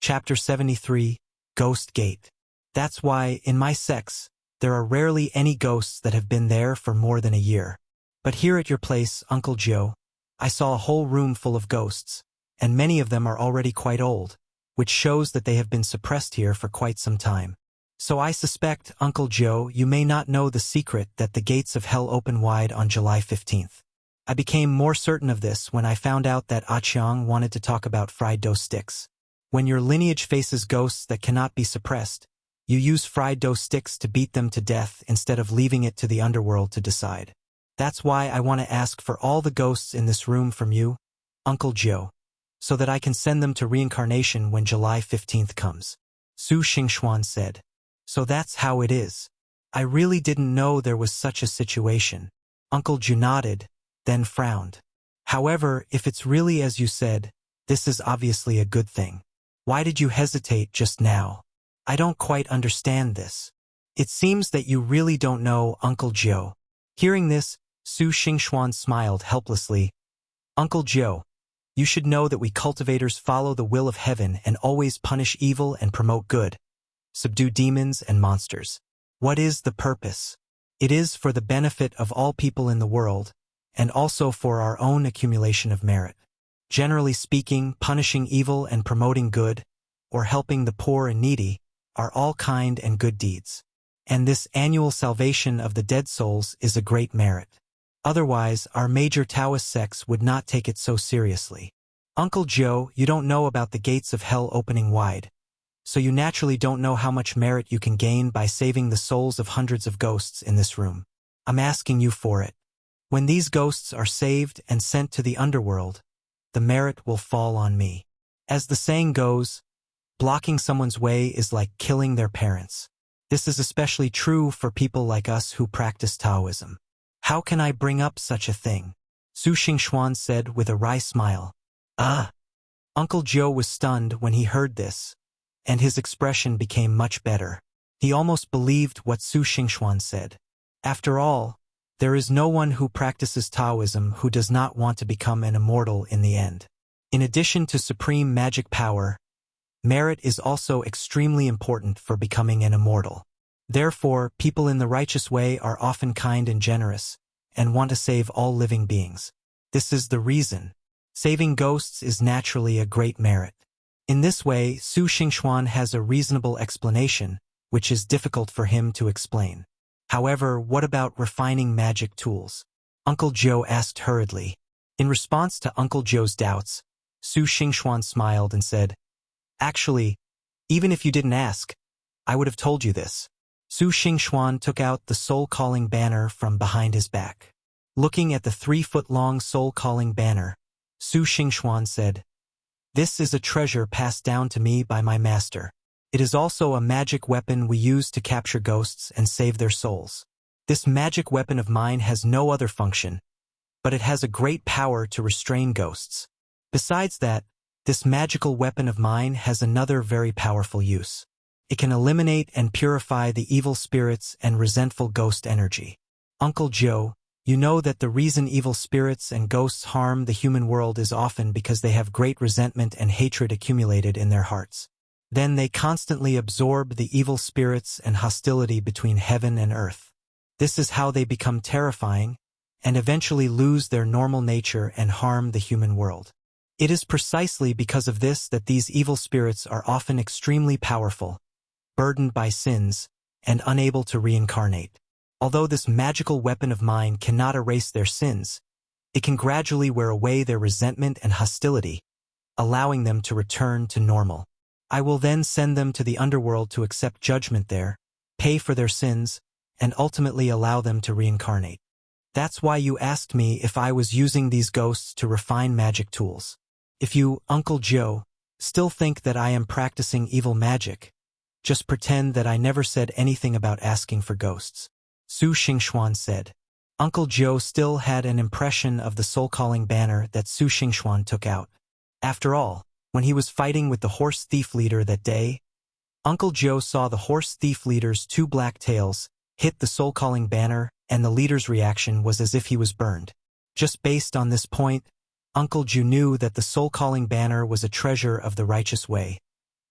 Chapter 73, Ghost Gate. That's why, in my sects, there are rarely any ghosts that have been there for more than a year. But here at your place, Uncle Joe, I saw a whole room full of ghosts, and many of them are already quite old, which shows that they have been suppressed here for quite some time. So I suspect, Uncle Joe, you may not know the secret that the gates of hell open wide on July 15th. I became more certain of this when I found out that Achiang wanted to talk about fried dough sticks. When your lineage faces ghosts that cannot be suppressed, you use fried dough sticks to beat them to death instead of leaving it to the underworld to decide. That's why I want to ask for all the ghosts in this room from you, Uncle Joe, so that I can send them to reincarnation when July 15th comes. Su Xingxuan said. So that's how it is. I really didn't know there was such a situation. Uncle Joe nodded, then frowned. However, if it's really as you said, this is obviously a good thing. Why did you hesitate just now? I don't quite understand this. It seems that you really don't know, Uncle Joe. Hearing this, Su Xingxuan smiled helplessly. Uncle Joe, you should know that we cultivators follow the will of heaven and always punish evil and promote good, subdue demons and monsters. What is the purpose? It is for the benefit of all people in the world, and also for our own accumulation of merit. Generally speaking, punishing evil and promoting good, or helping the poor and needy, are all kind and good deeds. And this annual salvation of the dead souls is a great merit. Otherwise, our major Taoist sects would not take it so seriously. Uncle Joe, you don't know about the gates of hell opening wide, so you naturally don't know how much merit you can gain by saving the souls of hundreds of ghosts in this room. I'm asking you for it. When these ghosts are saved and sent to the underworld, the merit will fall on me. As the saying goes, blocking someone's way is like killing their parents. This is especially true for people like us who practice Taoism. How can I bring up such a thing? Su Xingxuan said with a wry smile. Uncle Joe was stunned when he heard this, and his expression became much better. He almost believed what Su Xingxuan said. After all, there is no one who practices Taoism who does not want to become an immortal in the end. In addition to supreme magic power, merit is also extremely important for becoming an immortal. Therefore, people in the righteous way are often kind and generous, and want to save all living beings. This is the reason. Saving ghosts is naturally a great merit. In this way, Su Xingxuan has a reasonable explanation, which is difficult for him to explain. However, what about refining magic tools? Uncle Joe asked hurriedly. In response to Uncle Joe's doubts, Su Xingxuan smiled and said, Actually, even if you didn't ask, I would have told you this. Su Xingxuan took out the soul-calling banner from behind his back. Looking at the 3-foot-long soul-calling banner, Su Xingxuan said, This is a treasure passed down to me by my master. It is also a magic weapon we use to capture ghosts and save their souls. This magic weapon of mine has no other function, but it has a great power to restrain ghosts. Besides that, this magical weapon of mine has another very powerful use. It can eliminate and purify the evil spirits and resentful ghost energy. Uncle Joe, you know that the reason evil spirits and ghosts harm the human world is often because they have great resentment and hatred accumulated in their hearts. Then they constantly absorb the evil spirits and hostility between heaven and earth. This is how they become terrifying, and eventually lose their normal nature and harm the human world. It is precisely because of this that these evil spirits are often extremely powerful, burdened by sins, and unable to reincarnate. Although this magical weapon of mine cannot erase their sins, it can gradually wear away their resentment and hostility, allowing them to return to normal. I will then send them to the underworld to accept judgment there, pay for their sins, and ultimately allow them to reincarnate. That's why you asked me if I was using these ghosts to refine magic tools. If you, Uncle Joe, still think that I am practicing evil magic, just pretend that I never said anything about asking for ghosts. Su Xingxuan said. Uncle Joe still had an impression of the soul-calling banner that Su Xingxuan took out. After all, when he was fighting with the horse thief leader that day, Uncle Joe saw the horse thief leader's 2 black tails hit the soul-calling banner, and the leader's reaction was as if he was burned. Just based on this point, Uncle Joe knew that the soul-calling banner was a treasure of the righteous way,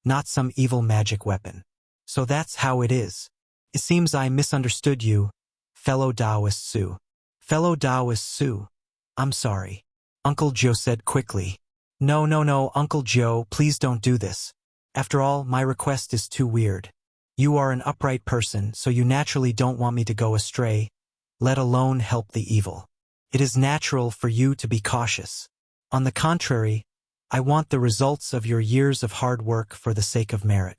not some evil magic weapon. So that's how it is. It seems I misunderstood you, fellow Taoist Su. Fellow Taoist Su. I'm sorry. Uncle Joe said quickly. No, no, no, Uncle Joe, please don't do this. After all, my request is too weird. You are an upright person, so you naturally don't want me to go astray, let alone help the evil. It is natural for you to be cautious. On the contrary, I want the results of your years of hard work for the sake of merit.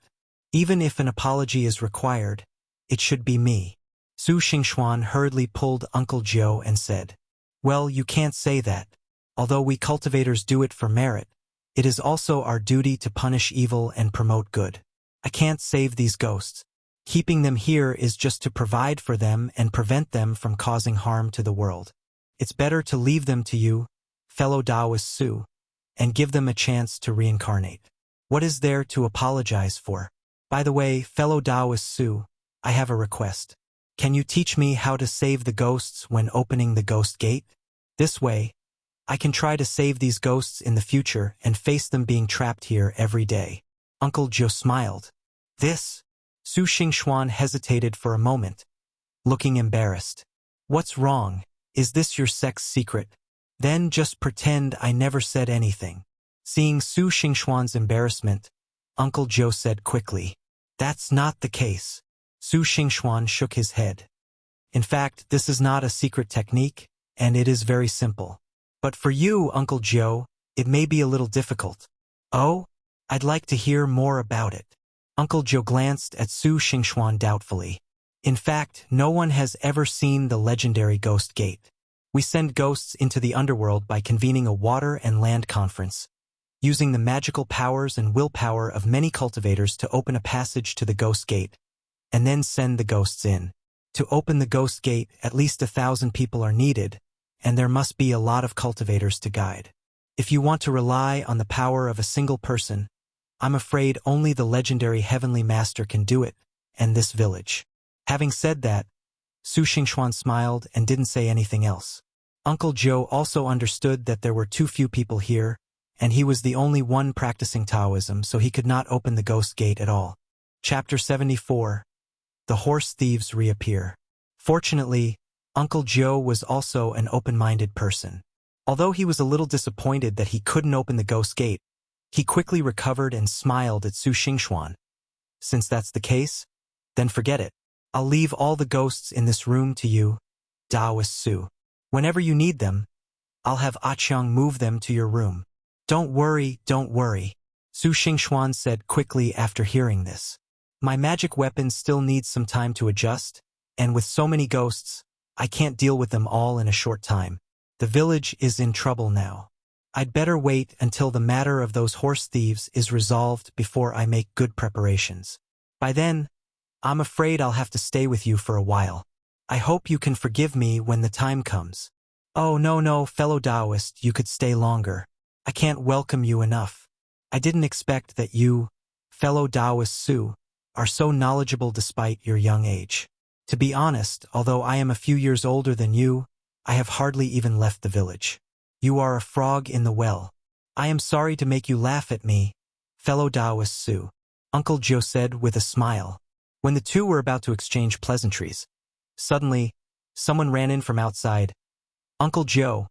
Even if an apology is required, it should be me. Su Xingxuan hurriedly pulled Uncle Joe and said, Well, you can't say that. Although we cultivators do it for merit, it is also our duty to punish evil and promote good. I can't save these ghosts. Keeping them here is just to provide for them and prevent them from causing harm to the world. It's better to leave them to you, fellow Taoist Su, and give them a chance to reincarnate. What is there to apologize for? By the way, fellow Taoist Su, I have a request. Can you teach me how to save the ghosts when opening the ghost gate? This way, I can try to save these ghosts in the future and face them being trapped here every day. Uncle Joe smiled. This? Su Xingxuan hesitated for a moment, looking embarrassed. What's wrong? Is this your sex secret? Then just pretend I never said anything. Seeing Su Xingxuan's embarrassment, Uncle Joe said quickly, That's not the case. Su Xingxuan shook his head. In fact, this is not a secret technique, and it is very simple. But for you, Uncle Joe, it may be a little difficult. Oh? I'd like to hear more about it. Uncle Joe glanced at Su Xingxuan doubtfully. In fact, no one has ever seen the legendary Ghost Gate. We send ghosts into the underworld by convening a water and land conference, using the magical powers and willpower of many cultivators to open a passage to the Ghost Gate, and then send the ghosts in. To open the Ghost Gate, at least 1,000 people are needed, and there must be a lot of cultivators to guide. If you want to rely on the power of a single person, I'm afraid only the legendary Heavenly Master can do it, and this village. Having said that, Su Xingxuan smiled and didn't say anything else. Uncle Joe also understood that there were too few people here, and he was the only one practicing Taoism, so he could not open the Ghost Gate at all. Chapter 74. The Horse Thieves Reappear. Fortunately, Uncle Joe was also an open-minded person. Although he was a little disappointed that he couldn't open the Ghost Gate, he quickly recovered and smiled at Su Xingxuan. Since that's the case, then forget it. I'll leave all the ghosts in this room to you, Taoist Su. Whenever you need them, I'll have Aqiang move them to your room. Don't worry, don't worry, Su Xingxuan said quickly after hearing this. My magic weapon still needs some time to adjust, and with so many ghosts, I can't deal with them all in a short time. The village is in trouble now. I'd better wait until the matter of those horse thieves is resolved before I make good preparations. By then, I'm afraid I'll have to stay with you for a while. I hope you can forgive me when the time comes. Oh no, fellow Taoist, you could stay longer. I can't welcome you enough. I didn't expect that you, fellow Taoist Su, are so knowledgeable despite your young age. To be honest, although I am a few years older than you, I have hardly even left the village. You are a frog in the well. I am sorry to make you laugh at me, fellow Taoist Su, Uncle Joe said with a smile. When the two were about to exchange pleasantries, suddenly, someone ran in from outside. Uncle Joe,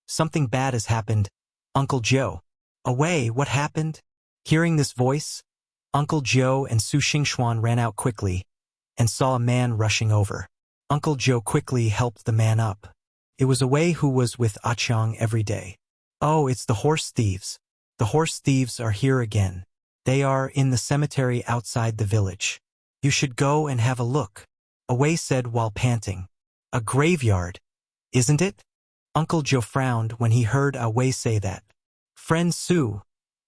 something bad has happened. Uncle Joe. Away, what happened? Hearing this voice, Uncle Joe and Su Xingxuan ran out quickly and saw a man rushing over. Uncle Joe quickly helped the man up. It was Away who was with Aqiang every day. Oh, it's the horse thieves. The horse thieves are here again. They are in the cemetery outside the village. You should go and have a look, Away said while panting. A graveyard, isn't it? Uncle Joe frowned when he heard Away say that. Friend Su,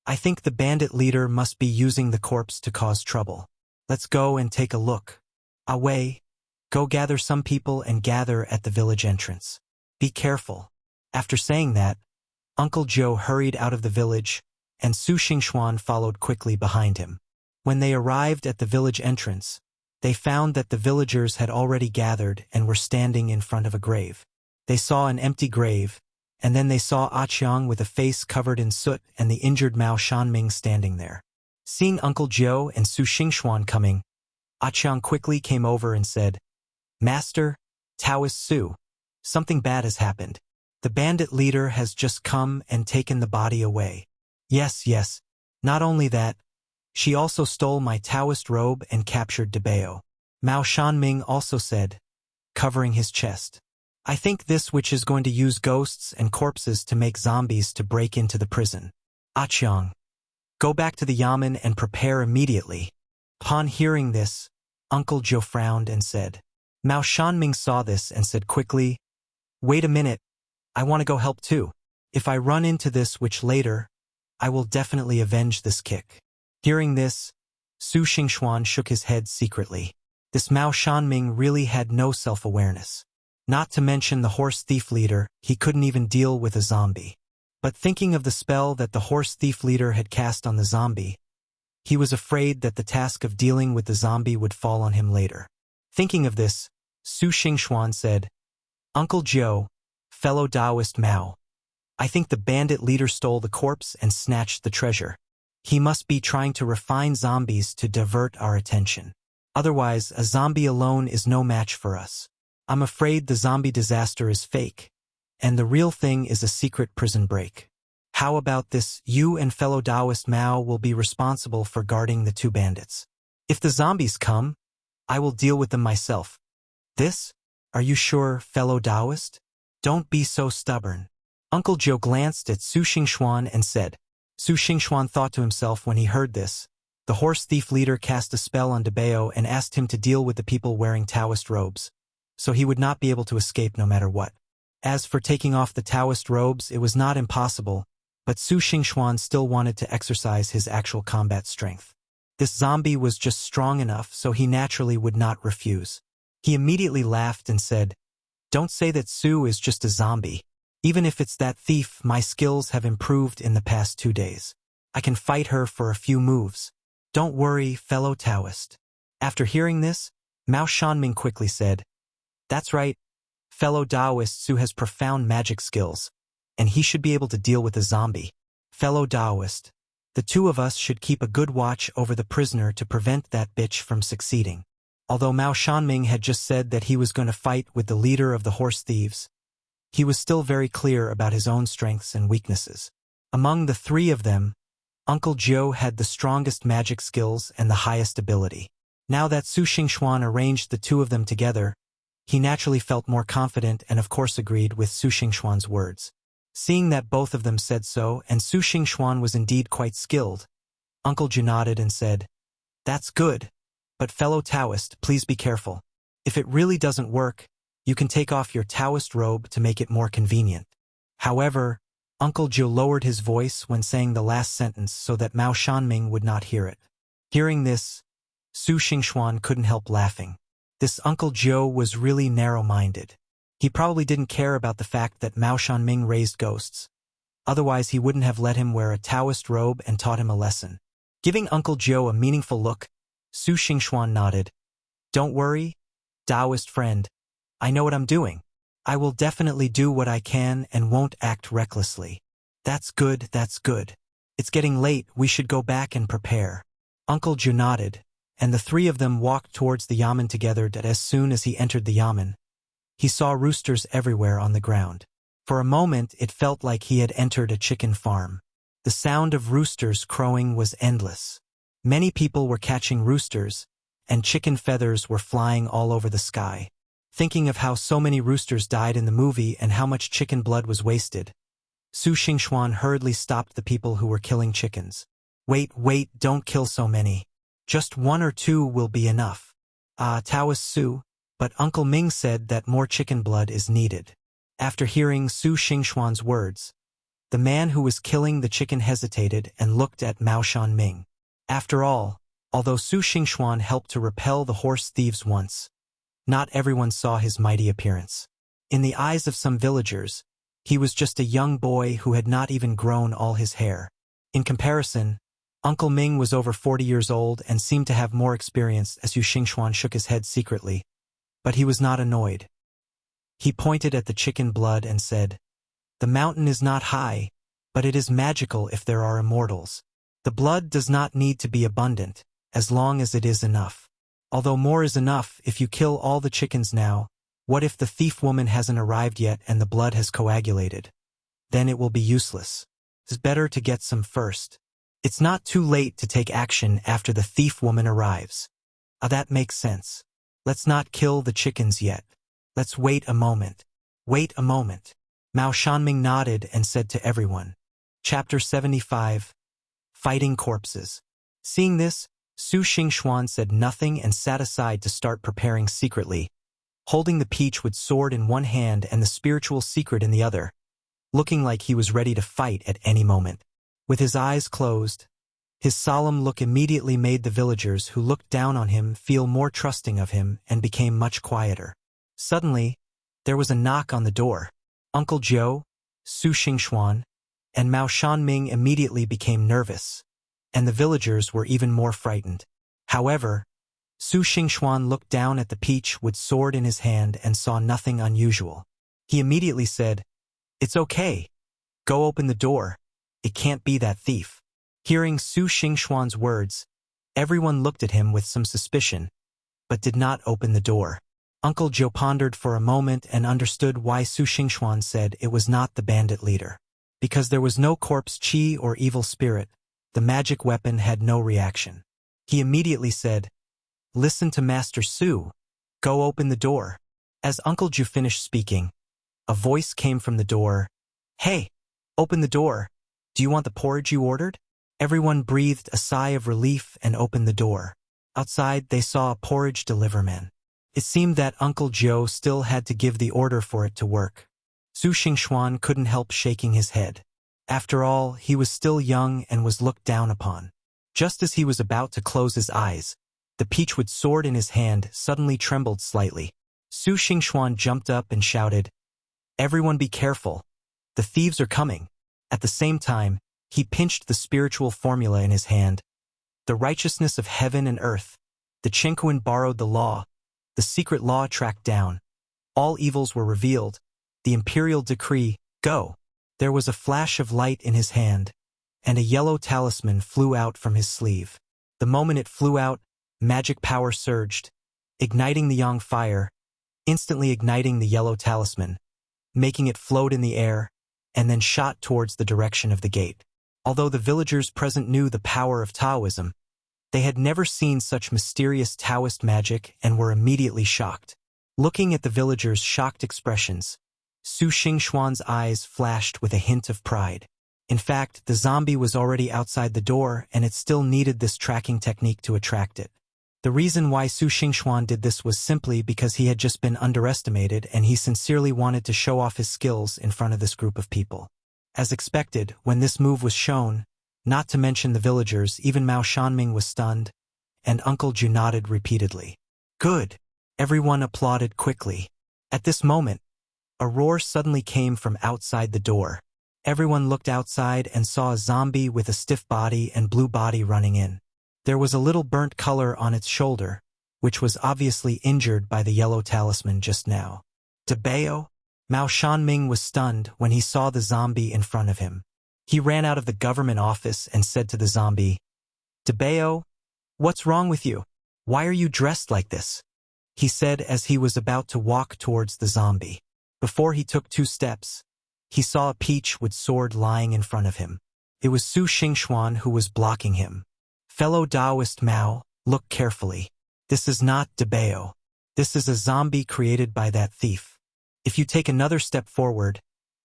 I think the bandit leader must be using the corpse to cause trouble. Let's go and take a look. Away, go gather some people and gather at the village entrance. Be careful. After saying that, Uncle Joe hurried out of the village, and Su Xingxuan followed quickly behind him. When they arrived at the village entrance, they found that the villagers had already gathered and were standing in front of a grave. They saw an empty grave, and then they saw Aqiang with a face covered in soot and the injured Mao Shanming standing there. Seeing Uncle Joe and Su Xingxuan coming, Aqiang quickly came over and said, Master, Taoist Su, something bad has happened. The bandit leader has just come and taken the body away. Yes, yes. Not only that, she also stole my Taoist robe and captured Debao. Mao Shanming also said, covering his chest. I think this witch is going to use ghosts and corpses to make zombies to break into the prison. Aqiang, go back to the yamen and prepare immediately. Upon hearing this, Uncle Joe frowned and said. Mao Shanming saw this and said quickly, Wait a minute, I want to go help too. If I run into this witch later, I will definitely avenge this kick. Hearing this, Su Xingxuan shook his head secretly. This Mao Shanming really had no self-awareness. Not to mention the horse thief leader, he couldn't even deal with a zombie. But thinking of the spell that the horse thief leader had cast on the zombie, he was afraid that the task of dealing with the zombie would fall on him later. Thinking of this, Su Xingxuan said, Uncle Joe, fellow Taoist Mao, I think the bandit leader stole the corpse and snatched the treasure. He must be trying to refine zombies to divert our attention. Otherwise, a zombie alone is no match for us. I'm afraid the zombie disaster is fake, and the real thing is a secret prison break. How about this? You and fellow Taoist Mao will be responsible for guarding the two bandits. If the zombies come, I will deal with them myself. This? Are you sure, fellow Taoist? Don't be so stubborn. Uncle Joe glanced at Su Xingxuan and said. Su Xingxuan thought to himself when he heard this. The horse thief leader cast a spell on Debao and asked him to deal with the people wearing Taoist robes, so he would not be able to escape no matter what. As for taking off the Taoist robes, it was not impossible, but Su Xingxuan still wanted to exercise his actual combat strength. This zombie was just strong enough, so he naturally would not refuse. He immediately laughed and said, Don't say that Su is just a zombie. Even if it's that thief, my skills have improved in the past 2 days. I can fight her for a few moves. Don't worry, fellow Taoist. After hearing this, Mao Shanming quickly said, That's right, fellow Taoist Su has profound magic skills, and he should be able to deal with a zombie. Fellow Taoist, the two of us should keep a good watch over the prisoner to prevent that bitch from succeeding. Although Mao Shanming had just said that he was going to fight with the leader of the horse thieves, he was still very clear about his own strengths and weaknesses. Among the three of them, Uncle Joe had the strongest magic skills and the highest ability. Now that Su Xingxuan arranged the two of them together, he naturally felt more confident and of course agreed with Su Xingxuan's words. Seeing that both of them said so and Su Xingxuan was indeed quite skilled, Uncle Joe nodded and said, That's good, but fellow Taoist, please be careful. If it really doesn't work, you can take off your Taoist robe to make it more convenient. However, Uncle Joe lowered his voice when saying the last sentence so that Mao Shanming would not hear it. Hearing this, Su Xingxuan couldn't help laughing. This Uncle Joe was really narrow-minded. He probably didn't care about the fact that Mao Shanming raised ghosts. Otherwise, he wouldn't have let him wear a Taoist robe and taught him a lesson. Giving Uncle Joe a meaningful look, Su Xingxuan nodded. Don't worry, Taoist friend. I know what I'm doing. I will definitely do what I can and won't act recklessly. That's good, that's good. It's getting late, we should go back and prepare. Uncle Joe nodded, and the three of them walked towards the yamen together. That as soon as he entered the yamen, he saw roosters everywhere on the ground. For a moment it felt like he had entered a chicken farm. The sound of roosters crowing was endless. Many people were catching roosters, and chicken feathers were flying all over the sky. Thinking of how so many roosters died in the movie and how much chicken blood was wasted, Su Xingxuan hurriedly stopped the people who were killing chickens. Wait, don't kill so many. Just 1 or 2 will be enough. Taoist Su, but Uncle Ming said that more chicken blood is needed. After hearing Su Xingxuan's words, the man who was killing the chicken hesitated and looked at Mao Shanming. After all, although Su Xingxuan helped to repel the horse thieves once, not everyone saw his mighty appearance. In the eyes of some villagers, he was just a young boy who had not even grown all his hair. In comparison, Uncle Ming was over 40 years old and seemed to have more experience. As Su Xingxuan shook his head secretly, but he was not annoyed. He pointed at the chicken blood and said, The mountain is not high, but it is magical if there are immortals. The blood does not need to be abundant, as long as it is enough. Although more is enough if you kill all the chickens now, what if the thief woman hasn't arrived yet and the blood has coagulated? Then it will be useless. It's better to get some first. It's not too late to take action after the thief woman arrives. That makes sense. Let's not kill the chickens yet. Let's wait a moment. Wait a moment. Mao Shanming nodded and said to everyone. Chapter 75. Fighting Corpses. Seeing this, Su Xingxuan said nothing and sat aside to start preparing secretly, holding the peachwood sword in one hand and the spiritual secret in the other, looking like he was ready to fight at any moment. With his eyes closed, his solemn look immediately made the villagers who looked down on him feel more trusting of him and became much quieter. Suddenly, there was a knock on the door. Uncle Joe, Su Xingxuan, and Mao Shanming immediately became nervous, and the villagers were even more frightened. However, Su Xingxuan looked down at the peachwood sword in his hand and saw nothing unusual. He immediately said, "It's okay. Go open the door. It can't be that thief." Hearing Su Xingxuan's words, everyone looked at him with some suspicion, but did not open the door. Uncle Joe pondered for a moment and understood why Su Xingxuan said it was not the bandit leader. Because there was no corpse chi or evil spirit, the magic weapon had no reaction. He immediately said, "Listen to Master Su. Go open the door." As Uncle Joe finished speaking, a voice came from the door. "Hey, open the door. Do you want the porridge you ordered?" Everyone breathed a sigh of relief and opened the door. Outside, they saw a porridge deliverman. It seemed that Uncle Joe still had to give the order for it to work. Su Xingxuan couldn't help shaking his head. After all, he was still young and was looked down upon. Just as he was about to close his eyes, the peachwood sword in his hand suddenly trembled slightly. Su Xingxuan jumped up and shouted, "Everyone be careful. The thieves are coming." At the same time, he pinched the spiritual formula in his hand. The righteousness of heaven and earth. The Chenkuan borrowed the law. The secret law tracked down. All evils were revealed. The imperial decree, go. There was a flash of light in his hand, and a yellow talisman flew out from his sleeve. The moment it flew out, magic power surged, igniting the yang fire, instantly igniting the yellow talisman, making it float in the air, and then shot towards the direction of the gate. Although the villagers present knew the power of Taoism, they had never seen such mysterious Taoist magic and were immediately shocked. Looking at the villagers' shocked expressions, Su Xingxuan's eyes flashed with a hint of pride. In fact, the zombie was already outside the door and it still needed this tracking technique to attract it. The reason why Su Xingxuan did this was simply because he had just been underestimated and he sincerely wanted to show off his skills in front of this group of people. As expected, when this move was shown, not to mention the villagers, even Mao Shanming was stunned, and Uncle Ju nodded repeatedly. Good. Everyone applauded quickly. At this moment, a roar suddenly came from outside the door. Everyone looked outside and saw a zombie with a stiff body and blue body running in. There was a little burnt color on its shoulder, which was obviously injured by the yellow talisman just now. Debao? Mao Shanming was stunned when he saw the zombie in front of him. He ran out of the government office and said to the zombie, "Debao, what's wrong with you? Why are you dressed like this?" he said as he was about to walk towards the zombie. Before he took 2 steps, he saw a peachwood sword lying in front of him. It was Su Xingxuan who was blocking him. Fellow Taoist Mao, look carefully. This is not Debao. This is a zombie created by that thief. If you take another step forward,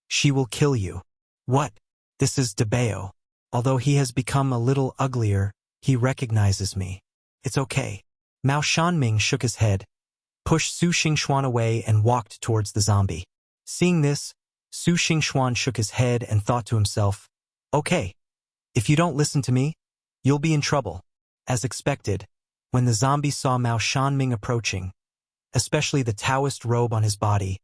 she will kill you. What? This is Debao. Although he has become a little uglier, he recognizes me. It's okay. Mao Shanming shook his head, pushed Su Xingxuan away and walked towards the zombie. Seeing this, Su Xingxuan shook his head and thought to himself, "Okay, if you don't listen to me, you'll be in trouble." As expected, when the zombie saw Mao Shanming approaching, especially the Taoist robe on his body,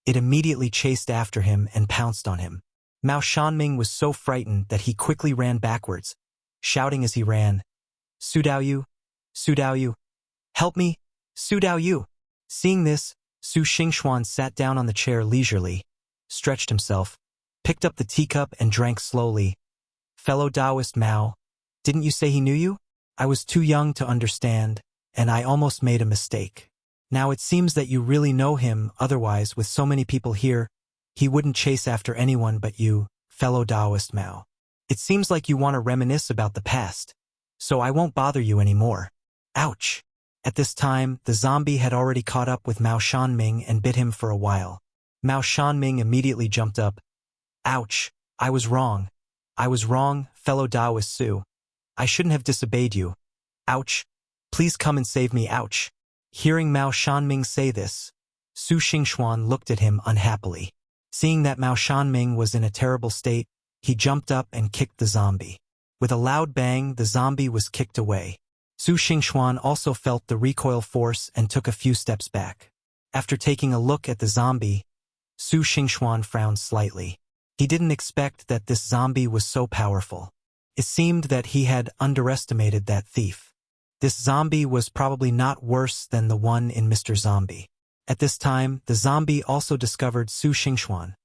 it immediately chased after him and pounced on him. Mao Shanming was so frightened that he quickly ran backwards, shouting as he ran, "Su Daoyu! Su Daoyu! Help me! Su Daoyu!" Seeing this, Su Xingxuan sat down on the chair leisurely, stretched himself, picked up the teacup and drank slowly. Fellow Taoist Mao, Didn't you say he knew you? I was too young to understand, and I almost made a mistake. Now it seems that you really know him, otherwise, with so many people here, he wouldn't chase after anyone but you, fellow Taoist Mao. It seems like you want to reminisce about the past, so I won't bother you anymore. Ouch! At this time, the zombie had already caught up with Mao Shanming and bit him for a while. Mao Shanming immediately jumped up. Ouch! I was wrong. I was wrong, fellow Taoist Su. I shouldn't have disobeyed you. Ouch! Please come and save me, ouch! Hearing Mao Shanming say this, Su Xingxuan looked at him unhappily. Seeing that Mao Shanming was in a terrible state, he jumped up and kicked the zombie. With a loud bang, the zombie was kicked away. Su Xingxuan also felt the recoil force and took a few steps back. After taking a look at the zombie, Su Xingxuan frowned slightly. He didn't expect that this zombie was so powerful. It seemed that he had underestimated that thief. This zombie was probably not worse than the one in Mr. Zombie. At this time, the zombie also discovered Su Xingxuan,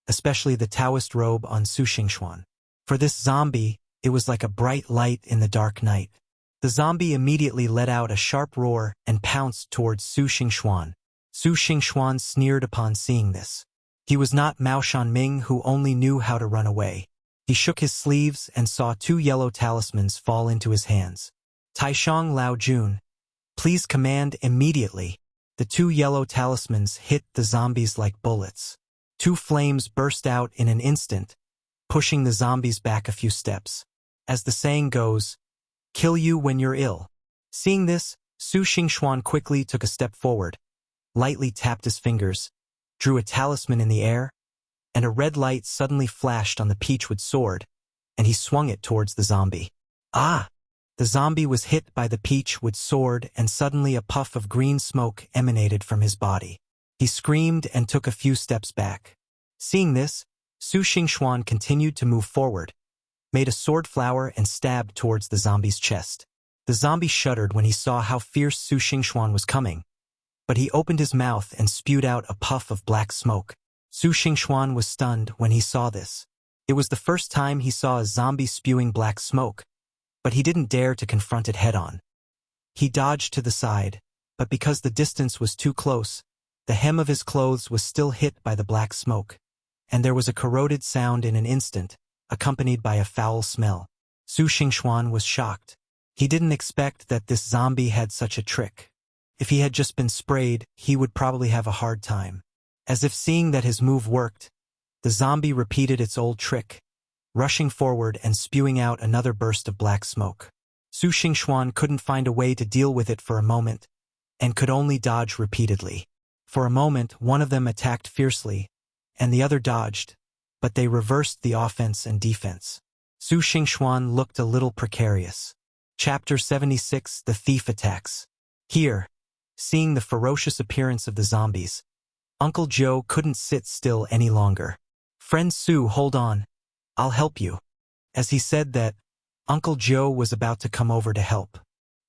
especially the Taoist robe on Su Xingxuan. For this zombie, it was like a bright light in the dark night. The zombie immediately let out a sharp roar and pounced towards Su Xingxuan. Su Xingxuan sneered upon seeing this. He was not Mao Shanming, who only knew how to run away. He shook his sleeves and saw 2 yellow talismans fall into his hands. Taishang Lao Jun, please command immediately. The 2 yellow talismans hit the zombies like bullets. 2 flames burst out in an instant, pushing the zombies back a few steps. As the saying goes, kill you when you're ill. Seeing this, Su Xingxuan quickly took a step forward, lightly tapped his fingers, drew a talisman in the air, and a red light suddenly flashed on the peachwood sword, and he swung it towards the zombie. Ah! The zombie was hit by the peachwood sword, and suddenly a puff of green smoke emanated from his body. He screamed and took a few steps back. Seeing this, Su Xingxuan continued to move forward, made a sword flower and stabbed towards the zombie's chest. The zombie shuddered when he saw how fierce Su Xingxuan was coming, but he opened his mouth and spewed out a puff of black smoke. Su Xingxuan was stunned when he saw this. It was the first time he saw a zombie spewing black smoke, but he didn't dare to confront it head-on. He dodged to the side, but because the distance was too close, the hem of his clothes was still hit by the black smoke, and there was a corroded sound in an instant, accompanied by a foul smell. Su Xingxuan was shocked. He didn't expect that this zombie had such a trick. If he had just been sprayed, he would probably have a hard time. As if seeing that his move worked, the zombie repeated its old trick, rushing forward and spewing out another burst of black smoke. Su Xingxuan couldn't find a way to deal with it for a moment, and could only dodge repeatedly. For a moment, one of them attacked fiercely, and the other dodged, but they reversed the offense and defense. Su Xingxuan looked a little precarious. Chapter 76: The Thief Attacks. Here, seeing the ferocious appearance of the zombies, Uncle Joe couldn't sit still any longer. Friend Su, hold on. I'll help you. As he said that, Uncle Joe was about to come over to help.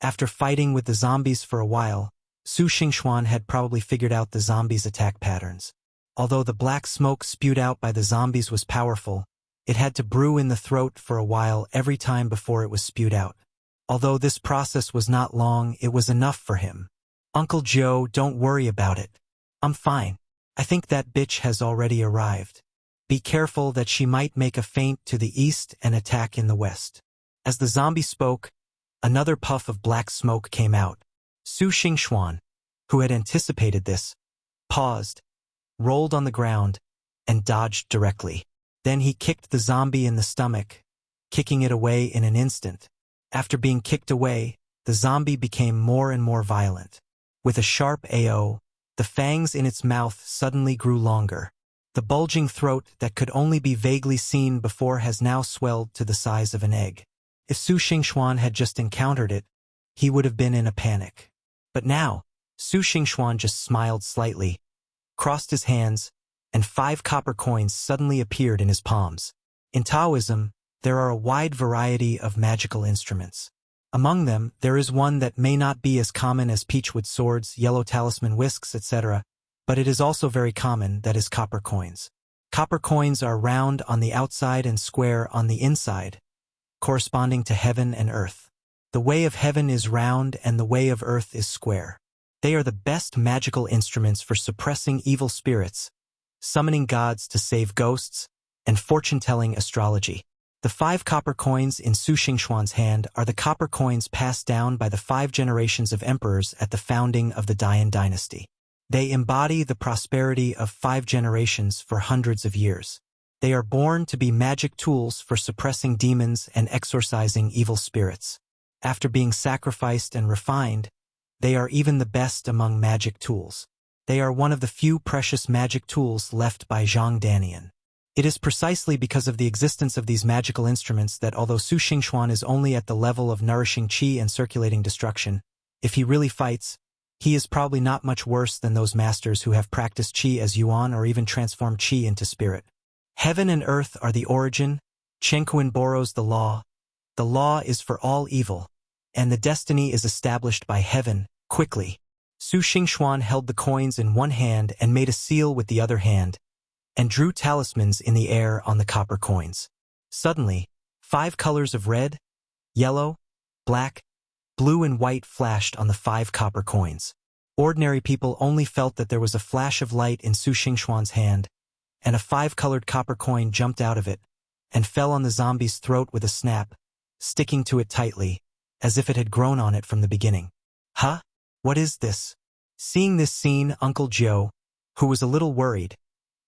After fighting with the zombies for a while, Su Xingxuan had probably figured out the zombies' attack patterns. Although the black smoke spewed out by the zombies was powerful, it had to brew in the throat for a while every time before it was spewed out. Although this process was not long, it was enough for him. Uncle Joe, don't worry about it. I'm fine. I think that bitch has already arrived. Be careful that she might make a feint to the east and attack in the west. As the zombie spoke, another puff of black smoke came out. Su Xingxuan, who had anticipated this, paused, rolled on the ground, and dodged directly. Then he kicked the zombie in the stomach, kicking it away in an instant. After being kicked away, the zombie became more and more violent. With a sharp AO, the fangs in its mouth suddenly grew longer. The bulging throat that could only be vaguely seen before has now swelled to the size of an egg. If Su Xingxuan had just encountered it, he would have been in a panic. But now, Su Xingxuan just smiled slightly, crossed his hands, and 5 copper coins suddenly appeared in his palms. In Taoism, there are a wide variety of magical instruments. Among them, there is one that may not be as common as peachwood swords, yellow talisman whisks, etc., but it is also very common, that is copper coins. Copper coins are round on the outside and square on the inside, corresponding to heaven and earth. The way of heaven is round and the way of earth is square. They are the best magical instruments for suppressing evil spirits, summoning gods to save ghosts, and fortune-telling astrology. The 5 copper coins in Su Xingxuan's hand are the copper coins passed down by the 5 generations of emperors at the founding of the Dian dynasty. They embody the prosperity of 5 generations for hundreds of years. They are born to be magic tools for suppressing demons and exorcising evil spirits. After being sacrificed and refined, they are even the best among magic tools. They are one of the few precious magic tools left by Zhang Danian. It is precisely because of the existence of these magical instruments that although Su Xingxuan is only at the level of nourishing qi and circulating destruction, if he really fights, he is probably not much worse than those masters who have practiced qi as yuan or even transformed qi into spirit. Heaven and earth are the origin, Chengquan borrows the law is for all evil, and the destiny is established by heaven, quickly. Su Xingxuan held the coins in one hand and made a seal with the other hand, and drew talismans in the air on the copper coins. Suddenly, 5 colors of red, yellow, black, blue and white flashed on the 5 copper coins. Ordinary people only felt that there was a flash of light in Su Xingxuan's hand, and a 5-colored copper coin jumped out of it, and fell on the zombie's throat with a snap, sticking to it tightly, as if it had grown on it from the beginning. Huh? What is this? Seeing this scene, Uncle Joe, who was a little worried,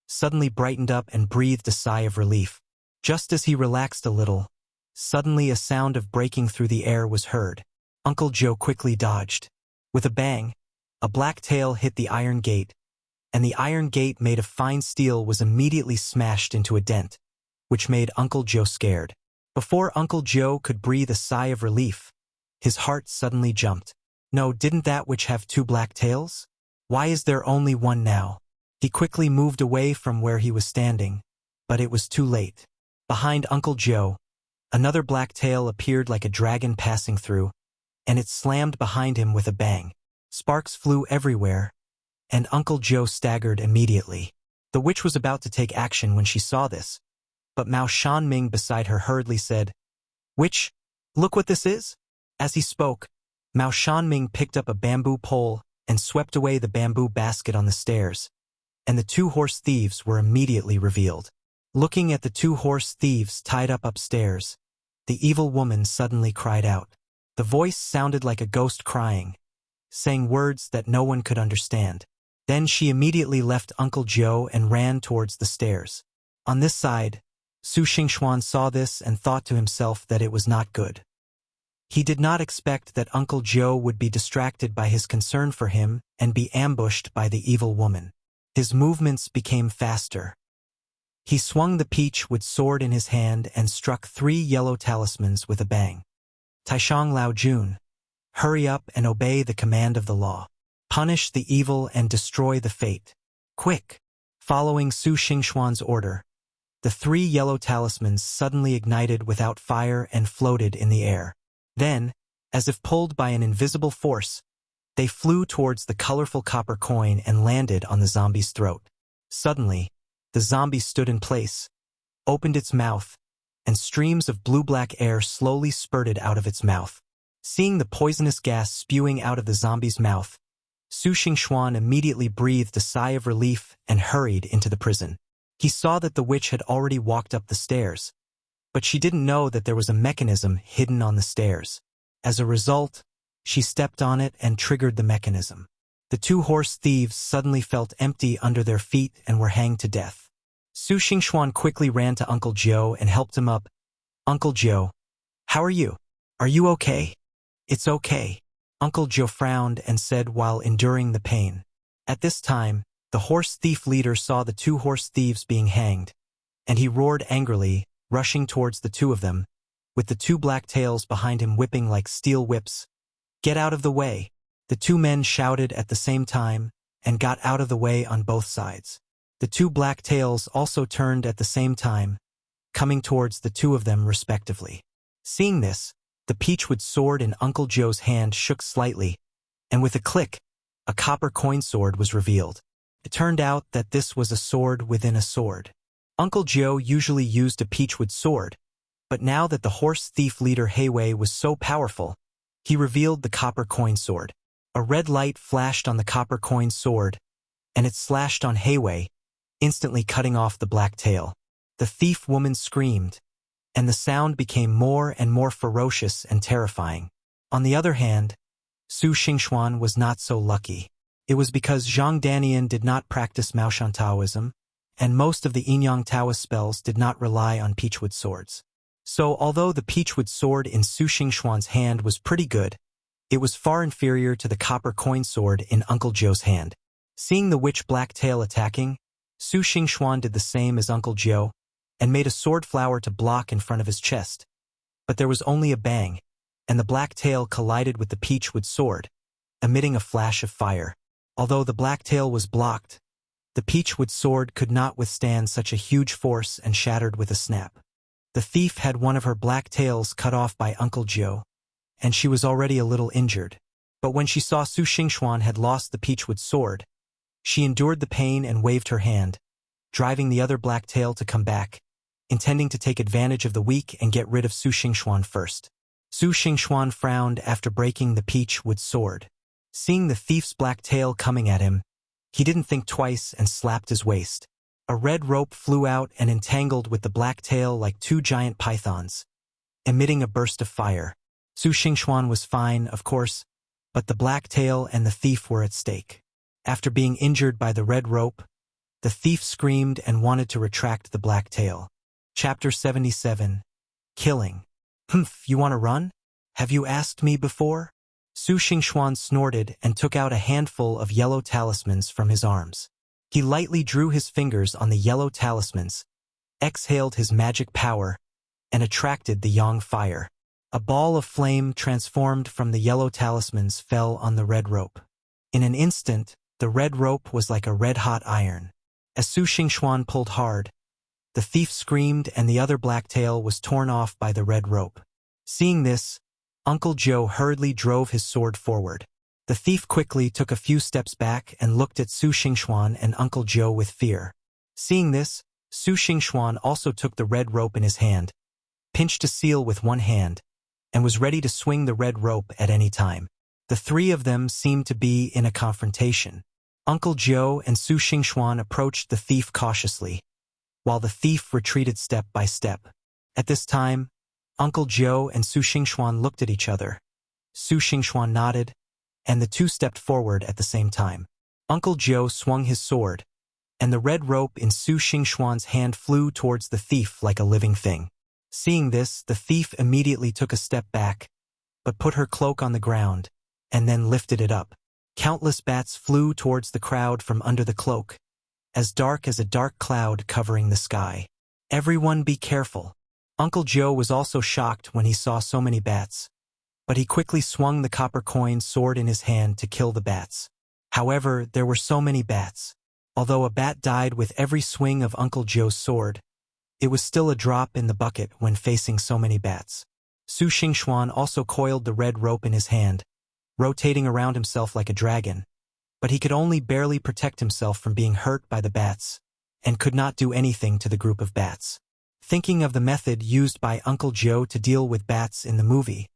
suddenly brightened up and breathed a sigh of relief. Just as he relaxed a little, suddenly a sound of breaking through the air was heard. Uncle Joe quickly dodged. With a bang, a black tail hit the iron gate, and the iron gate made of fine steel was immediately smashed into a dent, which made Uncle Joe scared. Before Uncle Joe could breathe a sigh of relief, his heart suddenly jumped. No, didn't that witch have 2 black tails? Why is there only one now? He quickly moved away from where he was standing, but it was too late. Behind Uncle Joe, another black tail appeared like a dragon passing through, and it slammed behind him with a bang. Sparks flew everywhere, and Uncle Joe staggered immediately. The witch was about to take action when she saw this, but Mao Shanming beside her hurriedly said, "Witch, look what this is?" As he spoke, Mao Shanming picked up a bamboo pole and swept away the bamboo basket on the stairs, and the 2 horse thieves were immediately revealed. Looking at the 2 horse thieves tied up upstairs, the evil woman suddenly cried out. The voice sounded like a ghost crying, saying words that no one could understand. Then she immediately left Uncle Joe and ran towards the stairs. On this side, Su Xingxuan saw this and thought to himself that it was not good. He did not expect that Uncle Joe would be distracted by his concern for him and be ambushed by the evil woman. His movements became faster. He swung the peach-wood sword in his hand and struck 3 yellow talismans with a bang. Taishang Lao Jun, hurry up and obey the command of the law. Punish the evil and destroy the fate. Quick! Following Su Xingxuan's order, the 3 yellow talismans suddenly ignited without fire and floated in the air. Then, as if pulled by an invisible force, they flew towards the colorful copper coin and landed on the zombie's throat. Suddenly, the zombie stood in place, opened its mouth, and streams of blue-black air slowly spurted out of its mouth. Seeing the poisonous gas spewing out of the zombie's mouth, Su Xingxuan immediately breathed a sigh of relief and hurried into the prison. He saw that the witch had already walked up the stairs, but she didn't know that there was a mechanism hidden on the stairs. As a result, she stepped on it and triggered the mechanism. The 2 horse thieves suddenly felt empty under their feet and were hanged to death. Su Xingxuan quickly ran to Uncle Joe and helped him up. "Uncle Joe, how are you? Are you okay?" "It's okay." Uncle Joe frowned and said while enduring the pain. At this time, the horse thief leader saw the 2 horse thieves being hanged, and he roared angrily, rushing towards the 2 of them, with the 2 black tails behind him whipping like steel whips. "Get out of the way!" The 2 men shouted at the same time and got out of the way on both sides. The 2 black tails also turned at the same time, coming towards the 2 of them respectively. Seeing this, the peachwood sword in Uncle Joe's hand shook slightly, and with a click, a copper coin sword was revealed. It turned out that this was a sword within a sword. Uncle Joe usually used a peachwood sword, But now that the horse thief leader Heiwei was so powerful, he revealed the copper coin sword. A red light flashed on the copper coin sword, and it slashed on Heiwei, instantly cutting off the black tail. The thief woman screamed, and the sound became more and more ferocious and terrifying. On the other hand, Su Xingxuan was not so lucky. It was because Zhang Danian did not practice Maoshan Taoism, and most of the Yin-Yang Taoist spells did not rely on peachwood swords. So although the peachwood sword in Su Xingxuan's hand was pretty good, it was far inferior to the copper coin sword in Uncle Joe's hand. Seeing the witch black tail attacking, Su Xingxuan did the same as Uncle Joe, and made a sword flower to block in front of his chest. But there was only a bang, and the black tail collided with the peachwood sword, emitting a flash of fire. Although the black tail was blocked, the peachwood sword could not withstand such a huge force and shattered with a snap. The thief had one of her black tails cut off by Uncle Joe, and she was already a little injured. But when she saw Su Xingxuan had lost the peachwood sword, she endured the pain and waved her hand, driving the other black tail to come back, intending to take advantage of the weak and get rid of Su Xingxuan first. Su Xingxuan frowned after breaking the peachwood sword. Seeing the thief's black tail coming at him, he didn't think twice and slapped his waist. A red rope flew out and entangled with the black tail like two giant pythons, emitting a burst of fire. Su Xingxuan was fine, of course, but the black tail and the thief were at stake. After being injured by the red rope, the thief screamed and wanted to retract the black tail. Chapter 77. Killing. Humph, you want to run? Have you asked me before? Su Xingxuan snorted and took out a handful of yellow talismans from his arms. He lightly drew his fingers on the yellow talismans, exhaled his magic power, and attracted the yang fire. A ball of flame transformed from the yellow talismans fell on the red rope. In an instant, the red rope was like a red-hot iron. As Su Xingxuan pulled hard, the thief screamed and the other black tail was torn off by the red rope. Seeing this, Uncle Joe hurriedly drove his sword forward. The thief quickly took a few steps back and looked at Su Xingxuan and Uncle Joe with fear. Seeing this, Su Xingxuan also took the red rope in his hand, pinched a seal with one hand, and was ready to swing the red rope at any time. The three of them seemed to be in a confrontation. Uncle Joe and Su Xingxuan approached the thief cautiously, while the thief retreated step by step. At this time, Uncle Joe and Su Xingxuan looked at each other. Su Xingxuan nodded, and the two stepped forward at the same time. Uncle Joe swung his sword, and the red rope in Su Xingxuan's hand flew towards the thief like a living thing. Seeing this, the thief immediately took a step back, but put her cloak on the ground, and then lifted it up. Countless bats flew towards the crowd from under the cloak, as dark as a dark cloud covering the sky. Everyone be careful. Uncle Joe was also shocked when he saw so many bats, but he quickly swung the copper coin sword in his hand to kill the bats. However, there were so many bats. Although a bat died with every swing of Uncle Joe's sword, it was still a drop in the bucket when facing so many bats. Su Xingxuan also coiled the red rope in his hand, rotating around himself like a dragon, but he could only barely protect himself from being hurt by the bats, and could not do anything to the group of bats. Thinking of the method used by Uncle Joe to deal with bats in the movie,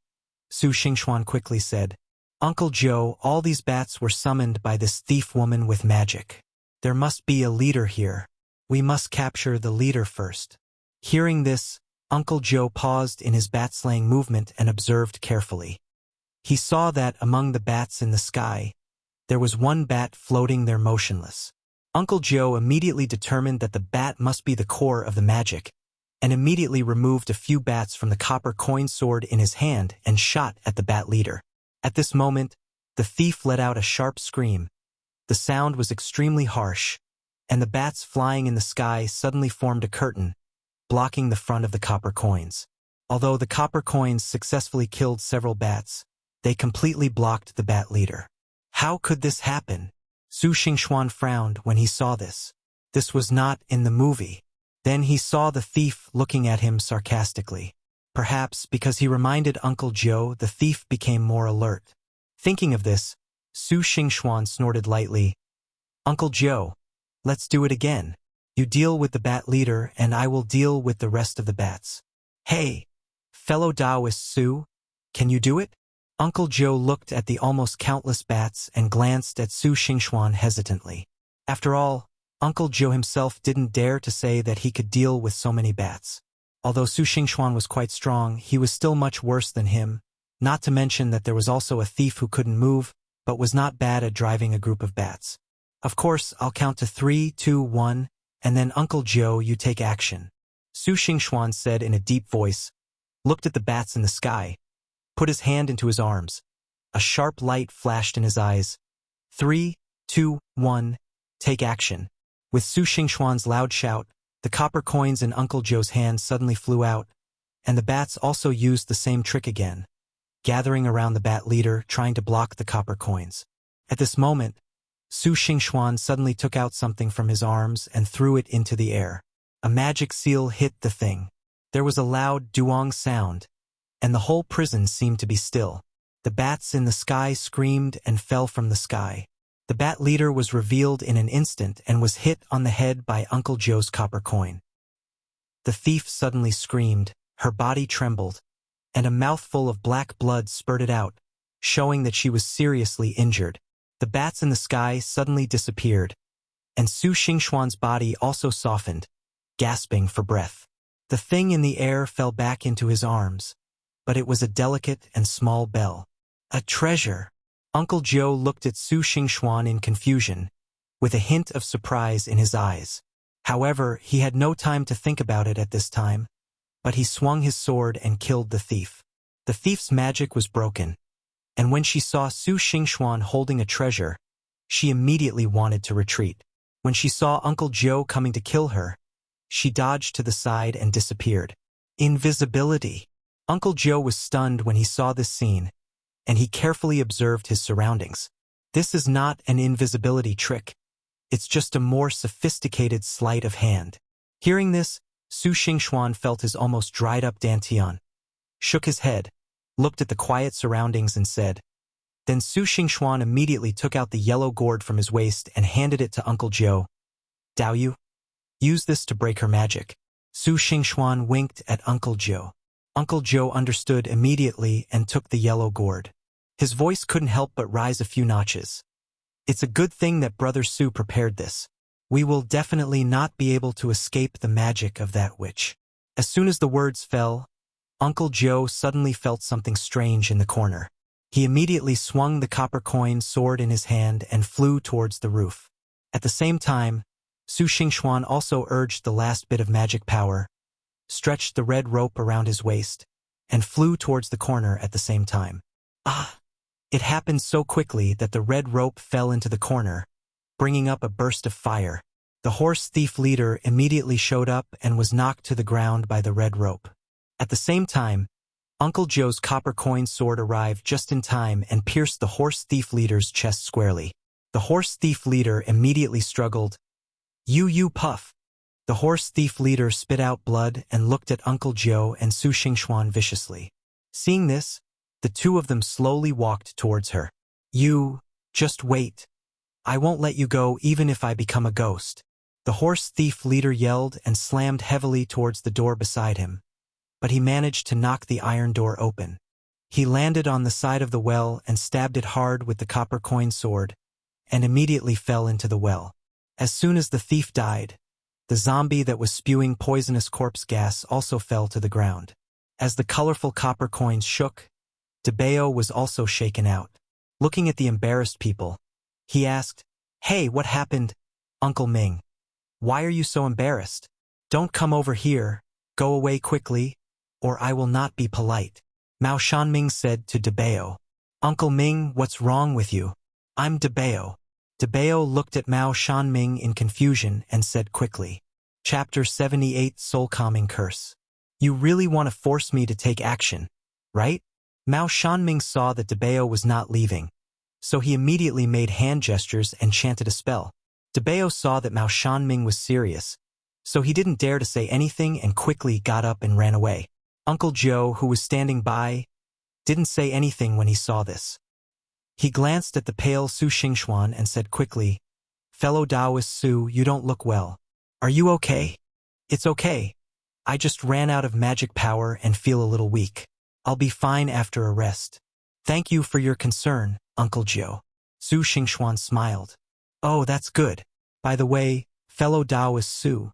Su Xingxuan quickly said, "Uncle Joe, all these bats were summoned by this thief woman with magic. There must be a leader here. We must capture the leader first." Hearing this, Uncle Joe paused in his bat-slaying movement and observed carefully. He saw that among the bats in the sky, there was one bat floating there motionless. Uncle Joe immediately determined that the bat must be the core of the magic, and immediately removed a few bats from the copper coin sword in his hand and shot at the bat leader. At this moment, the thief let out a sharp scream. The sound was extremely harsh, and the bats flying in the sky suddenly formed a curtain, blocking the front of the copper coins. Although the copper coins successfully killed several bats, they completely blocked the bat leader. How could this happen? Su Xingxuan frowned when he saw this. This was not in the movie. Then he saw the thief looking at him sarcastically. Perhaps because he reminded Uncle Joe, the thief became more alert. Thinking of this, Su Xingxuan snorted lightly. "Uncle Joe, let's do it again. You deal with the bat leader and I will deal with the rest of the bats." "Hey, Fellow Taoist Su, can you do it? Uncle Joe looked at the almost countless bats and glanced at Su Xingxuan hesitantly. After all, Uncle Joe himself didn't dare to say that he could deal with so many bats. Although Su Xingxuan was quite strong, he was still much worse than him, not to mention that there was also a thief who couldn't move, but was not bad at driving a group of bats. Of course, I'll count to 3, 2, 1, and then Uncle Joe, you take action. Su Xingxuan said in a deep voice, looked at the bats in the sky, put his hand into his arms. A sharp light flashed in his eyes. 3, 2, 1, take action. With Su Xingxuan's loud shout, the copper coins in Uncle Joe's hand suddenly flew out, and the bats also used the same trick again, gathering around the bat leader, trying to block the copper coins. At this moment, Su Xingxuan suddenly took out something from his arms and threw it into the air. A magic seal hit the thing. There was a loud duong sound, and the whole prison seemed to be still. The bats in the sky screamed and fell from the sky. The bat leader was revealed in an instant and was hit on the head by Uncle Joe's copper coin. The thief suddenly screamed, her body trembled, and a mouthful of black blood spurted out, showing that she was seriously injured. The bats in the sky suddenly disappeared, and Su Xingxuan's body also softened, gasping for breath. The thing in the air fell back into his arms, but it was a delicate and small bell. A treasure! Uncle Joe looked at Su Xingxuan in confusion, with a hint of surprise in his eyes. However, he had no time to think about it at this time, but he swung his sword and killed the thief. The thief's magic was broken, and when she saw Su Xingxuan holding a treasure, she immediately wanted to retreat. When she saw Uncle Joe coming to kill her, she dodged to the side and disappeared. Invisibility! Uncle Joe was stunned when he saw this scene, and he carefully observed his surroundings. This is not an invisibility trick. It's just a more sophisticated sleight of hand. Hearing this, Su Xingxuan felt his almost dried-up dantian, shook his head, looked at the quiet surroundings and said. Then Su Xingxuan immediately took out the yellow gourd from his waist and handed it to Uncle Joe. Dao you? Use this to break her magic. Su Xingxuan winked at Uncle Joe. Uncle Joe understood immediately and took the yellow gourd. His voice couldn't help but rise a few notches. It's a good thing that Brother Su prepared this. We will definitely not be able to escape the magic of that witch. As soon as the words fell, Uncle Joe suddenly felt something strange in the corner. He immediately swung the copper coin sword in his hand and flew towards the roof. At the same time, Su Xingxuan also urged the last bit of magic power, stretched the red rope around his waist, and flew towards the corner at the same time. Ah! It happened so quickly that the red rope fell into the corner, bringing up a burst of fire. The horse thief leader immediately showed up and was knocked to the ground by the red rope. At the same time, Uncle Joe's copper coin sword arrived just in time and pierced the horse thief leader's chest squarely. The horse thief leader immediately struggled. You puff! The horse thief leader spit out blood and looked at Uncle Joe and Su Xingxuan viciously. Seeing this, the two of them slowly walked towards her. You, just wait. I won't let you go even if I become a ghost. The horse thief leader yelled and slammed heavily towards the door beside him, but he managed to knock the iron door open. He landed on the side of the well and stabbed it hard with the copper coin sword, and immediately fell into the well. As soon as the thief died, the zombie that was spewing poisonous corpse gas also fell to the ground. As the colorful copper coins shook, DeBeo was also shaken out. Looking at the embarrassed people, he asked, Hey, what happened, Uncle Ming? Why are you so embarrassed? Don't come over here, go away quickly, or I will not be polite. Mao Shanming said to DeBeo. Uncle Ming, what's wrong with you? I'm DeBeo. DeBeo looked at Mao Shanming in confusion and said quickly. Chapter 78 Soul Calming Curse. You really want to force me to take action, right? Mao Shanming saw that DeBeo was not leaving, so he immediately made hand gestures and chanted a spell. DeBeo saw that Mao Shanming was serious, so he didn't dare to say anything and quickly got up and ran away. Uncle Joe, who was standing by, didn't say anything when he saw this. He glanced at the pale Su Xingxuan and said quickly, Fellow Taoist Su, you don't look well. Are you okay? It's okay. I just ran out of magic power and feel a little weak. I'll be fine after a rest. Thank you for your concern, Uncle Joe. Su Xingxuan smiled. Oh, that's good. By the way, fellow Taoist Su,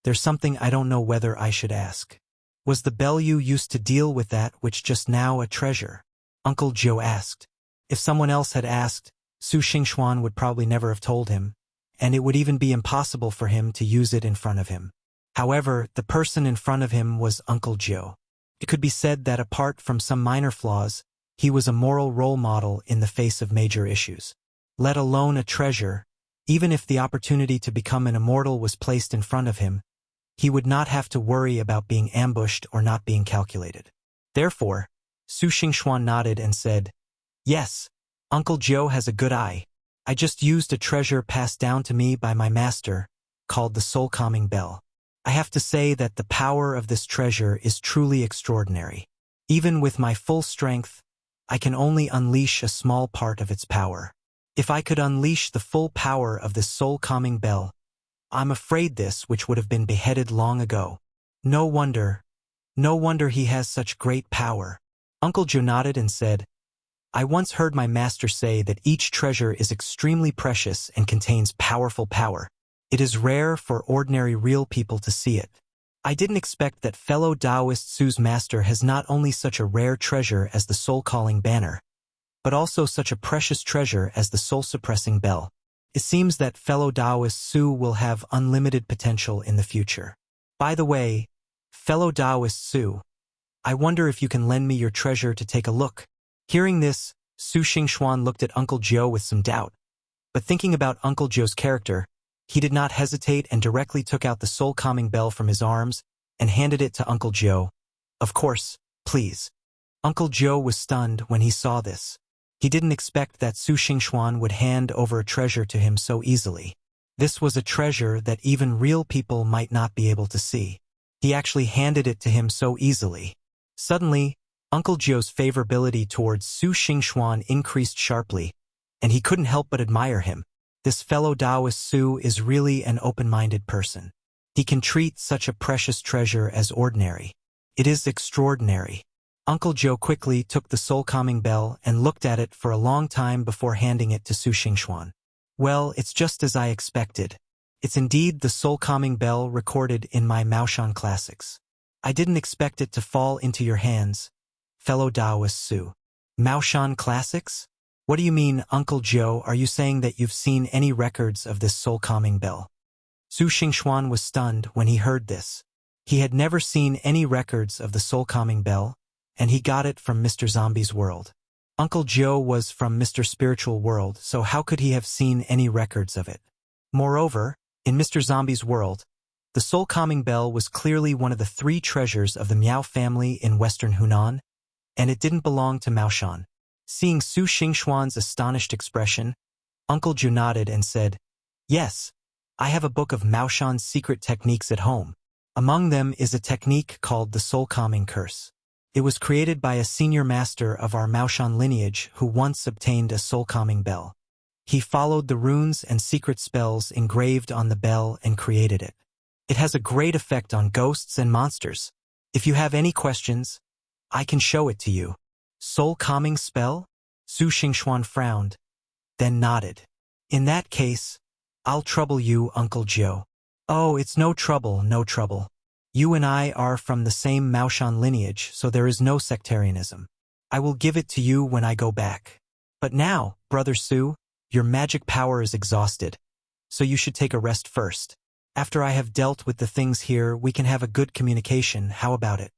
there's something I don't know whether I should ask. Was the bell you used to deal with that which just now a treasure? Uncle Joe asked. If someone else had asked, Su Xingxuan would probably never have told him, and it would even be impossible for him to use it in front of him. However, the person in front of him was Uncle Joe. It could be said that apart from some minor flaws, he was a moral role model in the face of major issues. Let alone a treasure, even if the opportunity to become an immortal was placed in front of him, he would not have to worry about being ambushed or not being calculated. Therefore, Su Xingxuan nodded and said, Yes, Uncle Joe has a good eye. I just used a treasure passed down to me by my master, called the Soul Calming Bell. I have to say that the power of this treasure is truly extraordinary. Even with my full strength, I can only unleash a small part of its power. If I could unleash the full power of this Soul Calming Bell, I'm afraid this which would have been beheaded long ago. No wonder he has such great power. Uncle Joe nodded and said, I once heard my master say that each treasure is extremely precious and contains powerful power. It is rare for ordinary real people to see it. I didn't expect that fellow Taoist Su's master has not only such a rare treasure as the soul-calling banner, but also such a precious treasure as the soul-suppressing bell. It seems that fellow Taoist Su will have unlimited potential in the future. By the way, fellow Taoist Su, I wonder if you can lend me your treasure to take a look. Hearing this, Su Xingxuan looked at Uncle Joe with some doubt. But thinking about Uncle Joe's character, he did not hesitate and directly took out the soul-calming bell from his arms and handed it to Uncle Joe. Of course, please. Uncle Joe was stunned when he saw this. He didn't expect that Su Xingxuan would hand over a treasure to him so easily. This was a treasure that even real people might not be able to see. He actually handed it to him so easily. Suddenly, Uncle Joe's favorability towards Su Xingxuan increased sharply, and he couldn't help but admire him. This fellow Taoist Su is really an open-minded person. He can treat such a precious treasure as ordinary. It is extraordinary. Uncle Joe quickly took the soul-calming bell and looked at it for a long time before handing it to Su Xingxuan. Well, it's just as I expected. It's indeed the soul-calming bell recorded in my Maoshan classics. I didn't expect it to fall into your hands, fellow Taoist Su. Maoshan classics? What do you mean, Uncle Joe? Are you saying that you've seen any records of this soul-calming bell? Su Xingxuan was stunned when he heard this. He had never seen any records of the soul-calming bell, and he got it from Mr. Zombie's world. Uncle Joe was from Mr. Spiritual world, so how could he have seen any records of it? Moreover, in Mr. Zombie's world, the soul-calming bell was clearly one of the 3 treasures of the Miao family in western Hunan, and it didn't belong to Maoshan. Seeing Su Xingxuan's astonished expression, Uncle Joe nodded and said, Yes, I have a book of Maoshan's secret techniques at home. Among them is a technique called the soul-calming curse. It was created by a senior master of our Maoshan lineage who once obtained a soul-calming bell. He followed the runes and secret spells engraved on the bell and created it. It has a great effect on ghosts and monsters. If you have any questions, I can show it to you. Soul-calming spell? Su Xingxuan frowned, then nodded. In that case, I'll trouble you, Uncle Joe. Oh, it's no trouble, no trouble. You and I are from the same Maoshan lineage, so there is no sectarianism. I will give it to you when I go back. But now, Brother Su, your magic power is exhausted, so you should take a rest first. After I have dealt with the things here, we can have a good communication. How about it?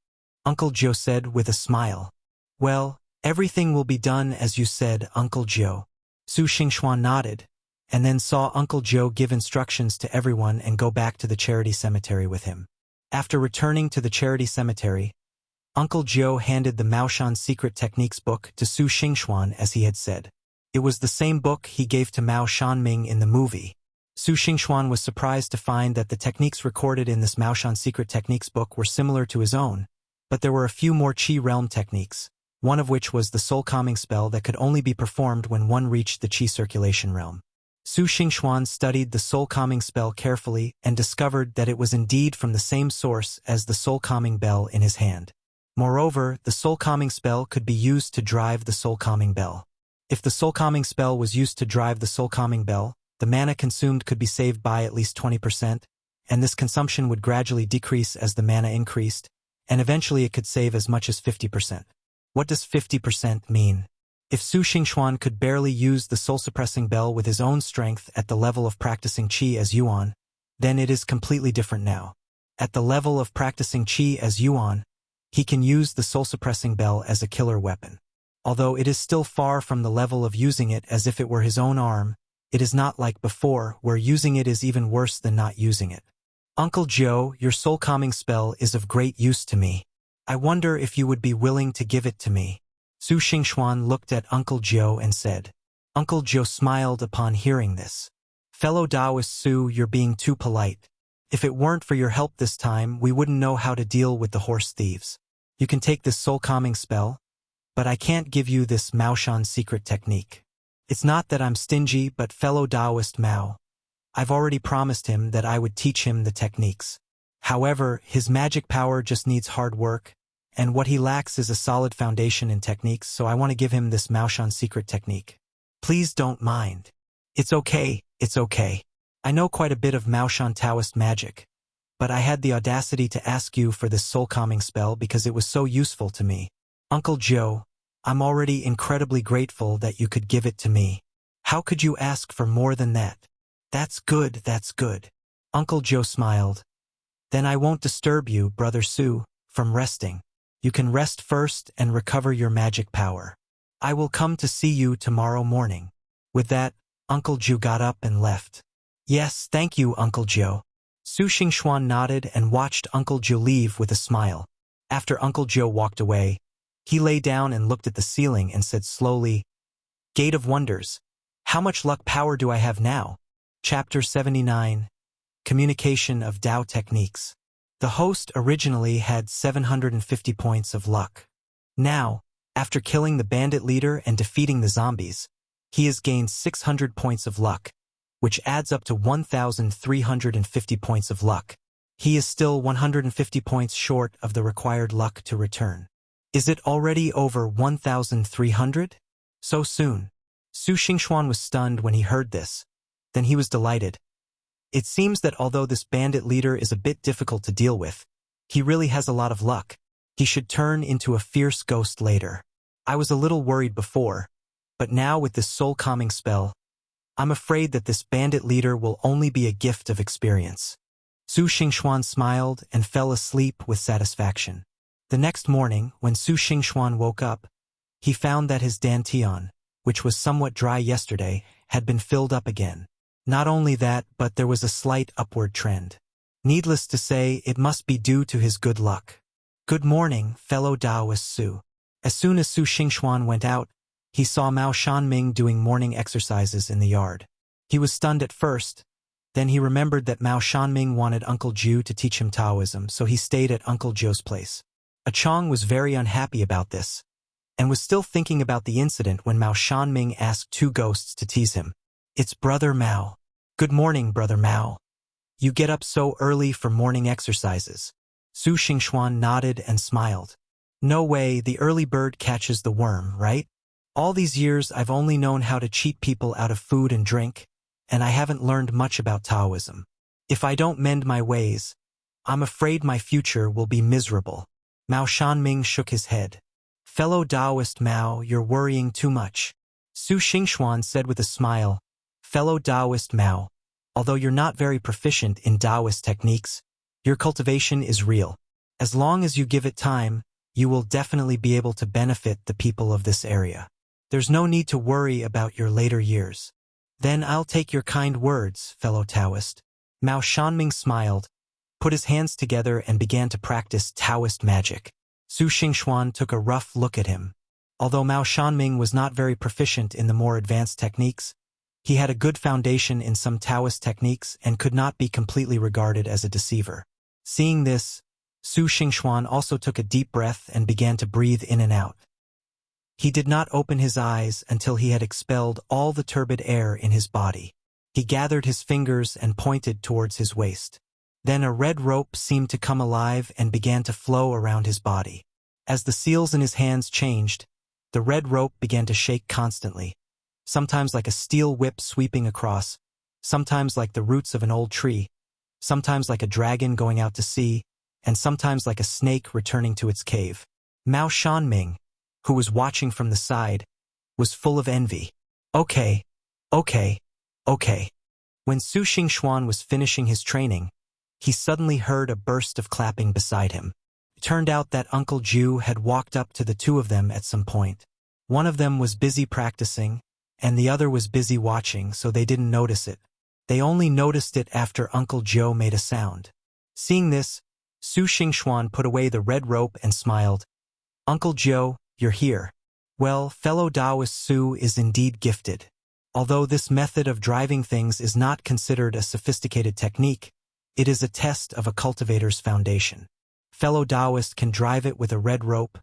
Uncle Joe said with a smile. Well, everything will be done as you said, Uncle Joe. Su Xingxuan nodded, and then saw Uncle Joe give instructions to everyone and go back to the charity cemetery with him. After returning to the charity cemetery, Uncle Joe handed the Maoshan Secret Techniques book to Su Xingxuan as he had said. It was the same book he gave to Mao Shanming in the movie. Su Xingxuan was surprised to find that the techniques recorded in this Maoshan Secret Techniques book were similar to his own, but there were a few more Qi realm techniques, one of which was the soul-calming spell that could only be performed when one reached the Qi circulation realm. Su Xingxuan studied the soul-calming spell carefully and discovered that it was indeed from the same source as the soul-calming bell in his hand. Moreover, the soul-calming spell could be used to drive the soul-calming bell. If the soul-calming spell was used to drive the soul-calming bell, the mana consumed could be saved by at least 20%, and this consumption would gradually decrease as the mana increased, and eventually it could save as much as 50%. What does 50% mean? If Su Xingxuan could barely use the soul-suppressing bell with his own strength at the level of practicing qi as Yuan, then it is completely different now. At the level of practicing qi as Yuan, he can use the soul-suppressing bell as a killer weapon. Although it is still far from the level of using it as if it were his own arm, it is not like before, where using it is even worse than not using it. Uncle Joe, your soul-calming spell is of great use to me. I wonder if you would be willing to give it to me. Su Xingxuan looked at Uncle Joe and said. Uncle Joe smiled upon hearing this. Fellow Taoist Su, you're being too polite. If it weren't for your help this time, we wouldn't know how to deal with the horse thieves. You can take this soul-calming spell, but I can't give you this Mao Shan's secret technique. It's not that I'm stingy, but fellow Taoist Mao, I've already promised him that I would teach him the techniques. However, his magic power just needs hard work, and what he lacks is a solid foundation in techniques, so I want to give him this Mao Shan secret technique. Please don't mind. It's okay, it's okay. I know quite a bit of Mao Shan Taoist magic, but I had the audacity to ask you for this soul-calming spell because it was so useful to me. Uncle Joe, I'm already incredibly grateful that you could give it to me. How could you ask for more than that? That's good, that's good. Uncle Joe smiled. Then I won't disturb you, Brother Su, from resting. You can rest first and recover your magic power. I will come to see you tomorrow morning. With that, Uncle Joe got up and left. Yes, thank you, Uncle Joe. Su Xingxuan nodded and watched Uncle Joe leave with a smile. After Uncle Joe walked away, he lay down and looked at the ceiling and said slowly, Gate of Wonders, how much luck power do I have now? Chapter 79, Communication of Tao Techniques. The host originally had 750 points of luck. Now, after killing the bandit leader and defeating the zombies, he has gained 600 points of luck, which adds up to 1,350 points of luck. He is still 150 points short of the required luck to return. Is it already over 1,300? So soon. Su Xingxuan was stunned when he heard this. Then he was delighted. It seems that although this bandit leader is a bit difficult to deal with, he really has a lot of luck. He should turn into a fierce ghost later. I was a little worried before, but now with this soul-calming spell, I'm afraid that this bandit leader will only be a gift of experience. Su Xingxuan smiled and fell asleep with satisfaction. The next morning, when Su Xingxuan woke up, he found that his dantian, which was somewhat dry yesterday, had been filled up again. Not only that, but there was a slight upward trend. Needless to say, it must be due to his good luck. Good morning, fellow Taoist Su. As soon as Su Xingxuan went out, he saw Mao Shanming doing morning exercises in the yard. He was stunned at first, then he remembered that Mao Shanming wanted Uncle Joe to teach him Taoism, so he stayed at Uncle Joe's place. Chong was very unhappy about this, and was still thinking about the incident when Mao Shanming asked two ghosts to tease him. It's Brother Mao. Good morning, Brother Mao. You get up so early for morning exercises. Su Xingxuan nodded and smiled. No way, the early bird catches the worm, right? All these years I've only known how to cheat people out of food and drink, and I haven't learned much about Taoism. If I don't mend my ways, I'm afraid my future will be miserable. Mao Shanming shook his head. Fellow Taoist Mao, you're worrying too much. Su Xingxuan said with a smile, Fellow Taoist Mao, although you're not very proficient in Taoist techniques, your cultivation is real. As long as you give it time, you will definitely be able to benefit the people of this area. There's no need to worry about your later years. Then I'll take your kind words, fellow Taoist. Mao Shanming smiled, put his hands together and began to practice Taoist magic. Su Xingxuan took a rough look at him. Although Mao Shanming was not very proficient in the more advanced techniques, he had a good foundation in some Taoist techniques and could not be completely regarded as a deceiver. Seeing this, Su Xingxuan also took a deep breath and began to breathe in and out. He did not open his eyes until he had expelled all the turbid air in his body. He gathered his fingers and pointed towards his waist. Then a red rope seemed to come alive and began to flow around his body. As the seals in his hands changed, the red rope began to shake constantly, sometimes like a steel whip sweeping across, sometimes like the roots of an old tree, sometimes like a dragon going out to sea, and sometimes like a snake returning to its cave. Mao Shanming, who was watching from the side, was full of envy. Okay, okay, okay. When Su Xingxuan was finishing his training, he suddenly heard a burst of clapping beside him. It turned out that Uncle Ju had walked up to the two of them at some point. One of them was busy practicing, and the other was busy watching, so they didn't notice it. They only noticed it after Uncle Joe made a sound. Seeing this, Su Xingxuan put away the red rope and smiled. Uncle Joe, you're here. Well, fellow Taoist Su is indeed gifted. Although this method of driving things is not considered a sophisticated technique, it is a test of a cultivator's foundation. Fellow Taoist can drive it with a red rope,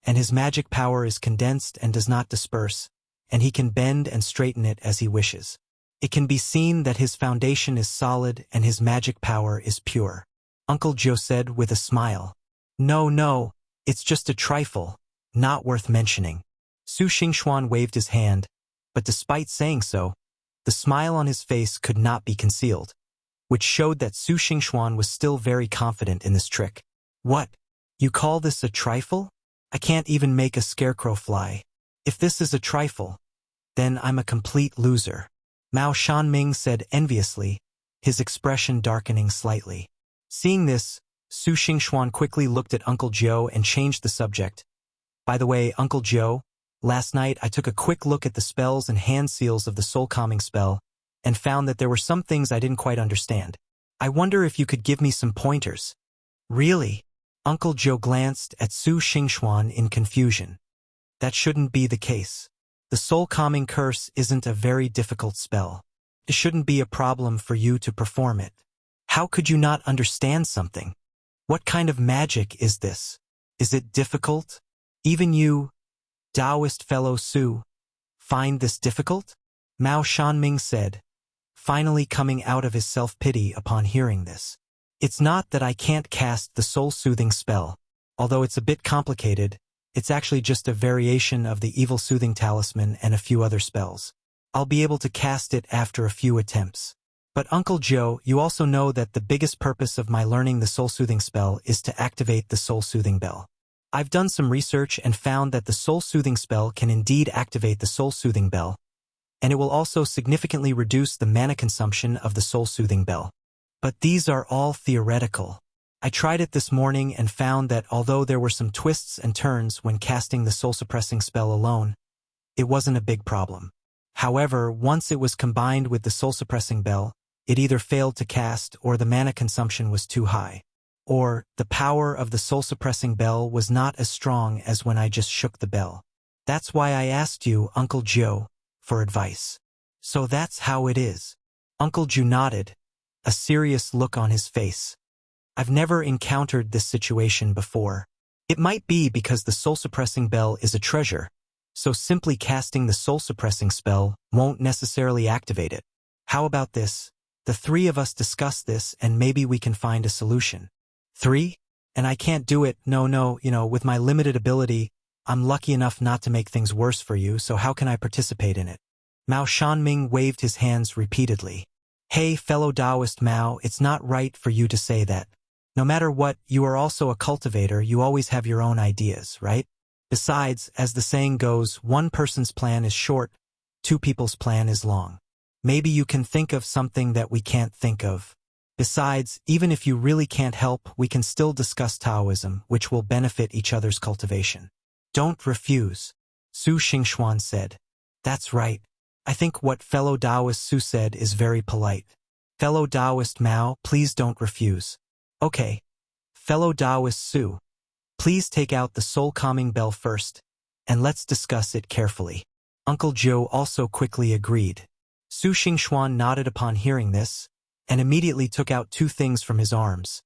and his magic power is condensed and does not disperse, and he can bend and straighten it as he wishes. It can be seen that his foundation is solid and his magic power is pure. Uncle Joe said with a smile. No, it's just a trifle, not worth mentioning. Su Xingxuan waved his hand, but despite saying so, the smile on his face could not be concealed, which showed that Su Xingxuan was still very confident in this trick. What? You call this a trifle? I can't even make a scarecrow fly. If this is a trifle, then I'm a complete loser. Mao Shanming said enviously, his expression darkening slightly. Seeing this, Su Xingxuan quickly looked at Uncle Joe and changed the subject. By the way, Uncle Joe, last night I took a quick look at the spells and hand seals of the soul calming spell, and found that there were some things I didn't quite understand. I wonder if you could give me some pointers. Really? Uncle Joe glanced at Su Xingxuan in confusion. That shouldn't be the case. The soul calming curse isn't a very difficult spell. It shouldn't be a problem for you to perform it. How could you not understand something? What kind of magic is this? Is it difficult? Even you, Taoist fellow Su, find this difficult? Mao Shanming said, finally coming out of his self-pity upon hearing this. It's not that I can't cast the soul-soothing spell. Although it's a bit complicated, it's actually just a variation of the evil-soothing talisman and a few other spells. I'll be able to cast it after a few attempts. But Uncle Joe, you also know that the biggest purpose of my learning the soul-soothing spell is to activate the soul-soothing bell. I've done some research and found that the soul-soothing spell can indeed activate the soul-soothing bell, and it will also significantly reduce the mana consumption of the soul-soothing bell. But these are all theoretical. I tried it this morning and found that although there were some twists and turns when casting the soul-suppressing spell alone, it wasn't a big problem. However, once it was combined with the soul-suppressing bell, it either failed to cast or the mana consumption was too high. Or, the power of the soul-suppressing bell was not as strong as when I just shook the bell. That's why I asked you, Uncle Joe, for advice. So that's how it is. Uncle Joe nodded, a serious look on his face. I've never encountered this situation before. It might be because the soul-suppressing bell is a treasure, so simply casting the soul-suppressing spell won't necessarily activate it. How about this? The three of us discuss this and maybe we can find a solution. 3? And I can't do it, no, with my limited ability, I'm lucky enough not to make things worse for you, so how can I participate in it? Mao Shanming waved his hands repeatedly. Hey, fellow Taoist Mao, it's not right for you to say that. No matter what, you are also a cultivator, you always have your own ideas, right? Besides, as the saying goes, one person's plan is short, two people's plan is long. Maybe you can think of something that we can't think of. Besides, even if you really can't help, we can still discuss Taoism, which will benefit each other's cultivation. Don't refuse, Su Xingxuan said. That's right. I think what fellow Taoist Su said is very polite. Fellow Taoist Mao, please don't refuse. Okay. Fellow Taoist Su, please take out the soul-calming bell first, and let's discuss it carefully. Uncle Joe also quickly agreed. Su Xingxuan nodded upon hearing this, and immediately took out two things from his arms.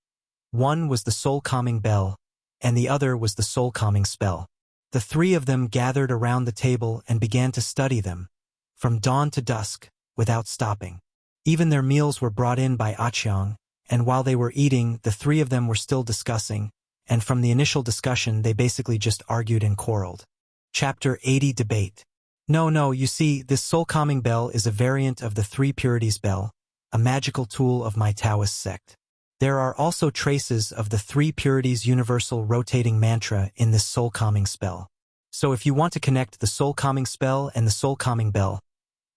One was the soul-calming bell, and the other was the soul-calming spell. The three of them gathered around the table and began to study them, from dawn to dusk, without stopping. Even their meals were brought in by Aqiang, and while they were eating, the three of them were still discussing, and from the initial discussion they basically just argued and quarreled. Chapter 80 Debate. No, you see, this soul-calming bell is a variant of the Three Purities bell, a magical tool of my Taoist sect. There are also traces of the Three Purities universal rotating mantra in this soul-calming spell. So if you want to connect the soul-calming spell and the soul-calming bell,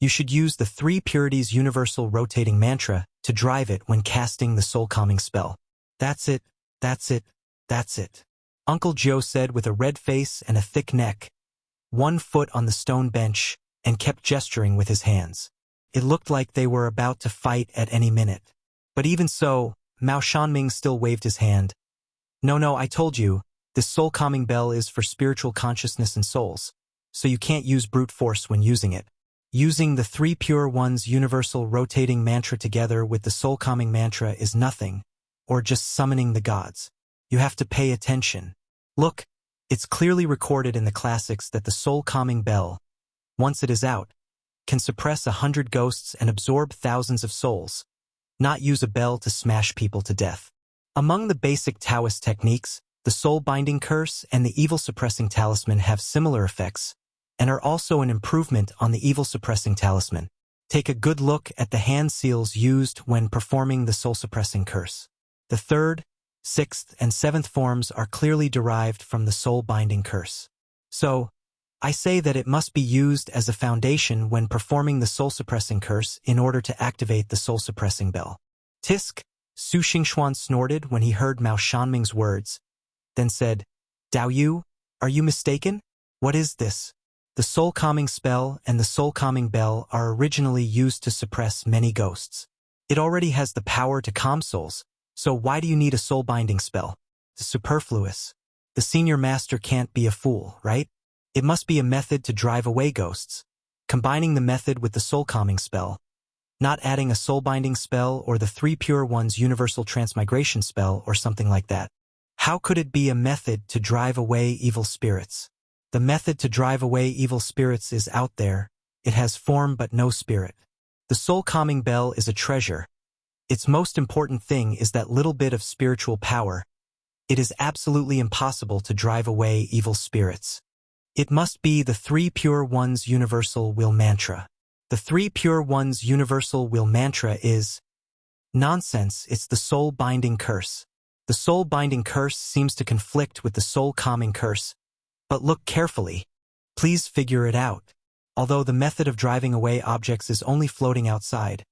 you should use the Three Purities universal rotating mantra to drive it when casting the soul-calming spell. That's it, that's it, that's it. Uncle Joe said with a red face and a thick neck, 1 foot on the stone bench, and kept gesturing with his hands. It looked like they were about to fight at any minute. But even so, Mao Shanming still waved his hand. No, I told you, this soul-calming bell is for spiritual consciousness and souls, so you can't use brute force when using it. Using the Three Pure Ones universal rotating mantra together with the soul-calming mantra is nothing, or just summoning the gods. You have to pay attention. Look, it's clearly recorded in the classics that the soul-calming bell, once it is out, can suppress 100 ghosts and absorb thousands of souls, not use a bell to smash people to death. Among the basic Taoist techniques, the soul-binding curse and the evil-suppressing talisman have similar effects, and are also an improvement on the evil-suppressing talisman. Take a good look at the hand seals used when performing the soul-suppressing curse. The 3rd, 6th, and 7th forms are clearly derived from the soul-binding curse. So, I say that it must be used as a foundation when performing the soul-suppressing curse in order to activate the soul-suppressing bell. Tisk, Su Xingxuan snorted when he heard Mao Shanming's words, then said, Dao Yu, are you mistaken? What is this? The soul-calming spell and the soul-calming bell are originally used to suppress many ghosts. It already has the power to calm souls, so why do you need a soul-binding spell? It's superfluous. The senior master can't be a fool, right? It must be a method to drive away ghosts. Combining the method with the soul-calming spell, not adding a soul-binding spell or the Three Pure Ones universal transmigration spell or something like that. How could it be a method to drive away evil spirits? The method to drive away evil spirits is out there. It has form but no spirit. The soul-calming bell is a treasure. Its most important thing is that little bit of spiritual power. It is absolutely impossible to drive away evil spirits. It must be the Three Pure Ones universal will mantra. The Three Pure Ones universal will mantra is nonsense. It's the soul-binding curse. The soul-binding curse seems to conflict with the soul-calming curse. But look carefully. Please figure it out. Although the method of driving away objects is only floating outside,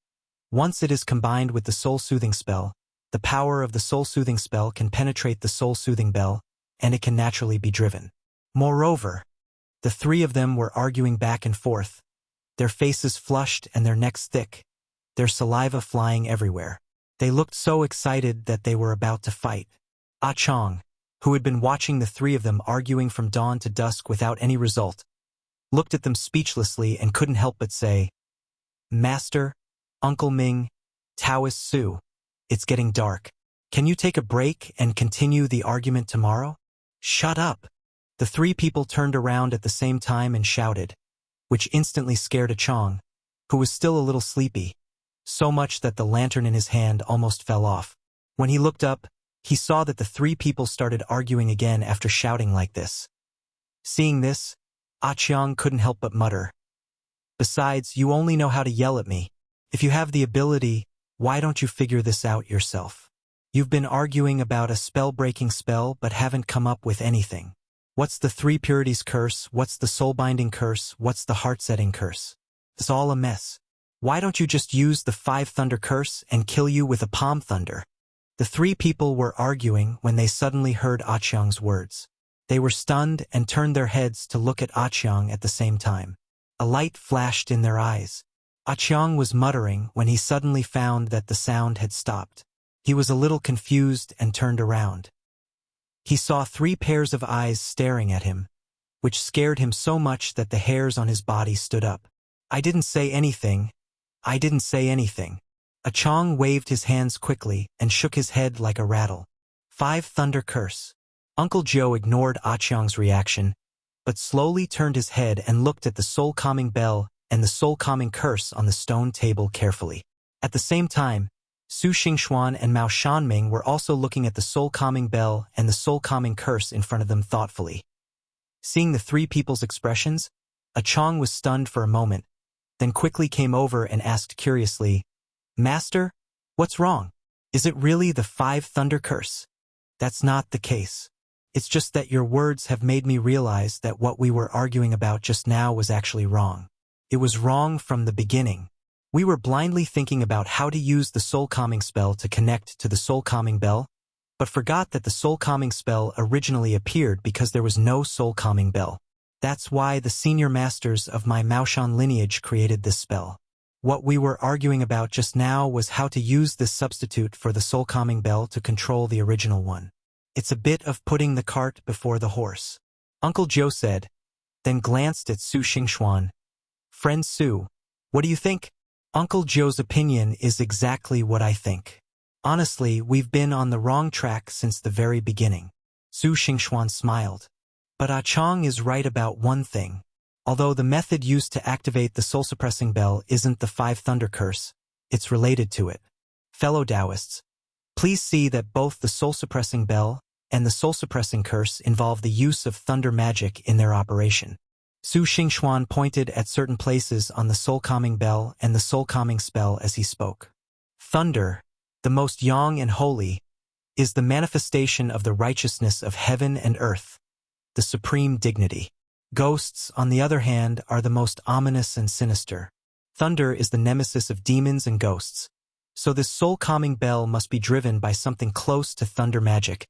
once it is combined with the soul-soothing spell, the power of the soul-soothing spell can penetrate the soul-soothing bell, and it can naturally be driven. Moreover, the three of them were arguing back and forth, their faces flushed and their necks thick, their saliva flying everywhere. They looked so excited that they were about to fight. Ah Chong, who had been watching the three of them arguing from dawn to dusk without any result, looked at them speechlessly and couldn't help but say, Master, Uncle Ming, Taoist Su, it's getting dark. Can you take a break and continue the argument tomorrow? Shut up! The three people turned around at the same time and shouted, which instantly scared Ah Chong, who was still a little sleepy, so much that the lantern in his hand almost fell off. When he looked up, he saw that the three people started arguing again after shouting like this. Seeing this, Ah Chong couldn't help but mutter, Besides, you only know how to yell at me. If you have the ability, why don't you figure this out yourself? You've been arguing about a spell-breaking spell but haven't come up with anything. What's the Three Purities curse? What's the soul-binding curse? What's the heart-setting curse? It's all a mess. Why don't you just use the 5 thunder curse and kill you with a palm thunder? The three people were arguing when they suddenly heard Ah Chong's words. They were stunned and turned their heads to look at Ah Chong at the same time. A light flashed in their eyes. Ah Chong was muttering when he suddenly found that the sound had stopped. He was a little confused and turned around. He saw 3 pairs of eyes staring at him, which scared him so much that the hairs on his body stood up. I didn't say anything. I didn't say anything. Ah Chong waved his hands quickly and shook his head like a rattle. 5 thunder curse. Uncle Joe ignored Ah Chong's reaction, but slowly turned his head and looked at the soul-calming bell and the soul-calming curse on the stone table carefully. At the same time, Su Xingxuan and Mao Shanming were also looking at the soul-calming bell and the soul-calming curse in front of them thoughtfully. Seeing the three people's expressions, Chong was stunned for a moment, then quickly came over and asked curiously, "Master, what's wrong? Is it really the five thunder curse?" "That's not the case. It's just that your words have made me realize that what we were arguing about just now was actually wrong. It was wrong from the beginning. We were blindly thinking about how to use the soul-calming spell to connect to the soul-calming bell, but forgot that the soul-calming spell originally appeared because there was no soul-calming bell. That's why the senior masters of my Maoshan lineage created this spell. What we were arguing about just now was how to use this substitute for the soul-calming bell to control the original one. It's a bit of putting the cart before the horse," Uncle Joe said, then glanced at Su Xingxuan. "Friend Su, what do you think?" "Uncle Joe's opinion is exactly what I think. Honestly, we've been on the wrong track since the very beginning." Su Xingxuan smiled. "But Chong is right about one thing. Although the method used to activate the soul-suppressing bell isn't the five thunder curse, it's related to it. Fellow Taoists, please see that both the soul-suppressing bell and the soul-suppressing curse involve the use of thunder magic in their operation." Su Xingxuan pointed at certain places on the soul-calming bell and the soul-calming spell as he spoke. "Thunder, the most yang and holy, is the manifestation of the righteousness of heaven and earth, the supreme dignity. Ghosts, on the other hand, are the most ominous and sinister. Thunder is the nemesis of demons and ghosts, so this soul-calming bell must be driven by something close to thunder magic,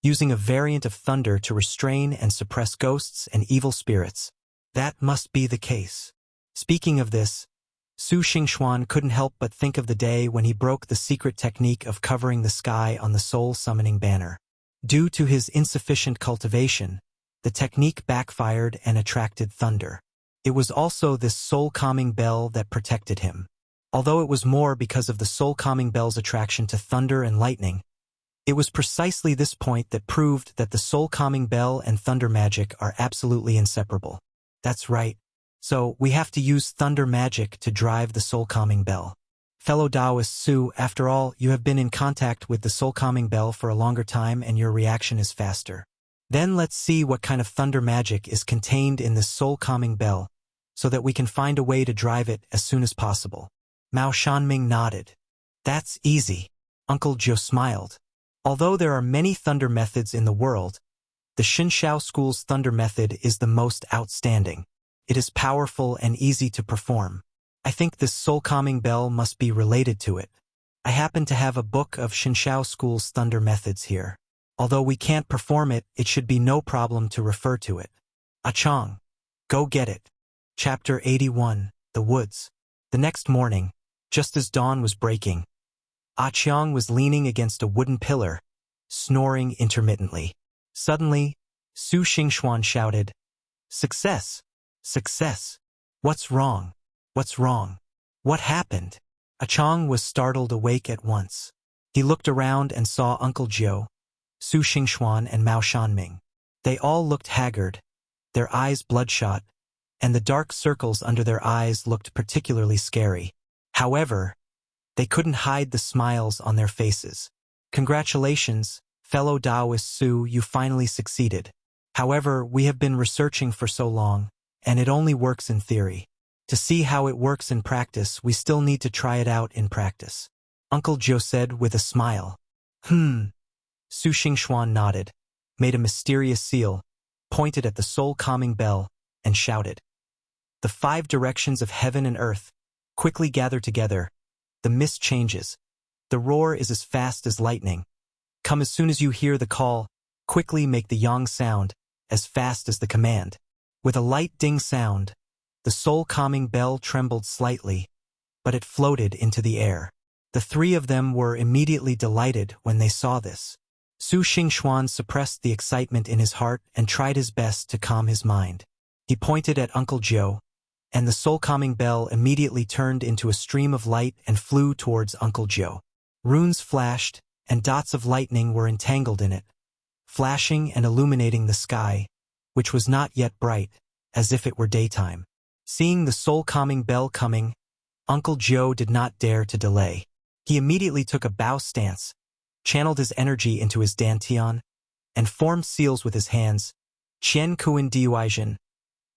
using a variant of thunder to restrain and suppress ghosts and evil spirits. That must be the case." Speaking of this, Su Xingxuan couldn't help but think of the day when he broke the secret technique of covering the sky on the soul-summoning banner. Due to his insufficient cultivation, the technique backfired and attracted thunder. It was also this soul-calming bell that protected him. Although it was more because of the soul-calming bell's attraction to thunder and lightning, it was precisely this point that proved that the soul-calming bell and thunder magic are absolutely inseparable. "That's right. So we have to use thunder magic to drive the soul-calming bell." Fellow Taoist Su, after all, you have been in contact with the soul-calming bell for a longer time and your reaction is faster. Then let's see what kind of thunder magic is contained in this soul-calming bell, so that we can find a way to drive it as soon as possible. Mao Shanming nodded. "That's easy." Uncle Joe smiled. Although there are many thunder methods in the world, the Xinshao school's thunder method is the most outstanding. It is powerful and easy to perform. I think this soul-calming bell must be related to it. I happen to have a book of Xinshao school's thunder methods here. Although we can't perform it, it should be no problem to refer to it. Chong, go get it. Chapter 81, The Woods. The next morning, just as dawn was breaking, Chong was leaning against a wooden pillar, snoring intermittently. Suddenly, Su Xingxuan shouted, "Success! Success! What's wrong? What's wrong? What happened?" Chong was startled awake at once. He looked around and saw Uncle Joe, Su Xingxuan and Mao Shanming. They all looked haggard, their eyes bloodshot, and the dark circles under their eyes looked particularly scary. However, they couldn't hide the smiles on their faces. "Congratulations, fellow Taoist Su, you finally succeeded. However, we have been researching for so long, and it only works in theory. To see how it works in practice, we still need to try it out in practice," Uncle Joe said with a smile. Su Xingxuan nodded, made a mysterious seal, pointed at the soul-calming bell, and shouted. The five directions of heaven and earth quickly gather together. The mist changes. The roar is as fast as lightning. Come as soon as you hear the call, quickly make the yang sound, as fast as the command. With a light ding sound, the soul-calming bell trembled slightly, but it floated into the air. The three of them were immediately delighted when they saw this. Su Xingxuan suppressed the excitement in his heart and tried his best to calm his mind. He pointed at Uncle Joe, and the soul-calming bell immediately turned into a stream of light and flew towards Uncle Joe. Runes flashed, and dots of lightning were entangled in it, flashing and illuminating the sky, which was not yet bright, as if it were daytime. Seeing the soul-calming bell coming, Uncle Joe did not dare to delay. He immediately took a bow stance, channeled his energy into his dantian, and formed seals with his hands. Qian Kuan Duizhen,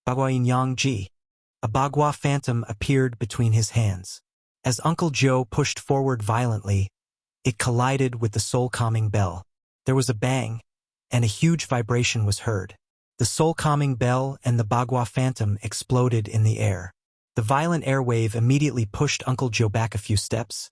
Bagua Yang Ji. A Bagua phantom appeared between his hands. As Uncle Joe pushed forward violently, it collided with the soul-calming bell. There was a bang, and a huge vibration was heard. The soul-calming bell and the Bagua phantom exploded in the air. The violent airwave immediately pushed Uncle Joe back a few steps,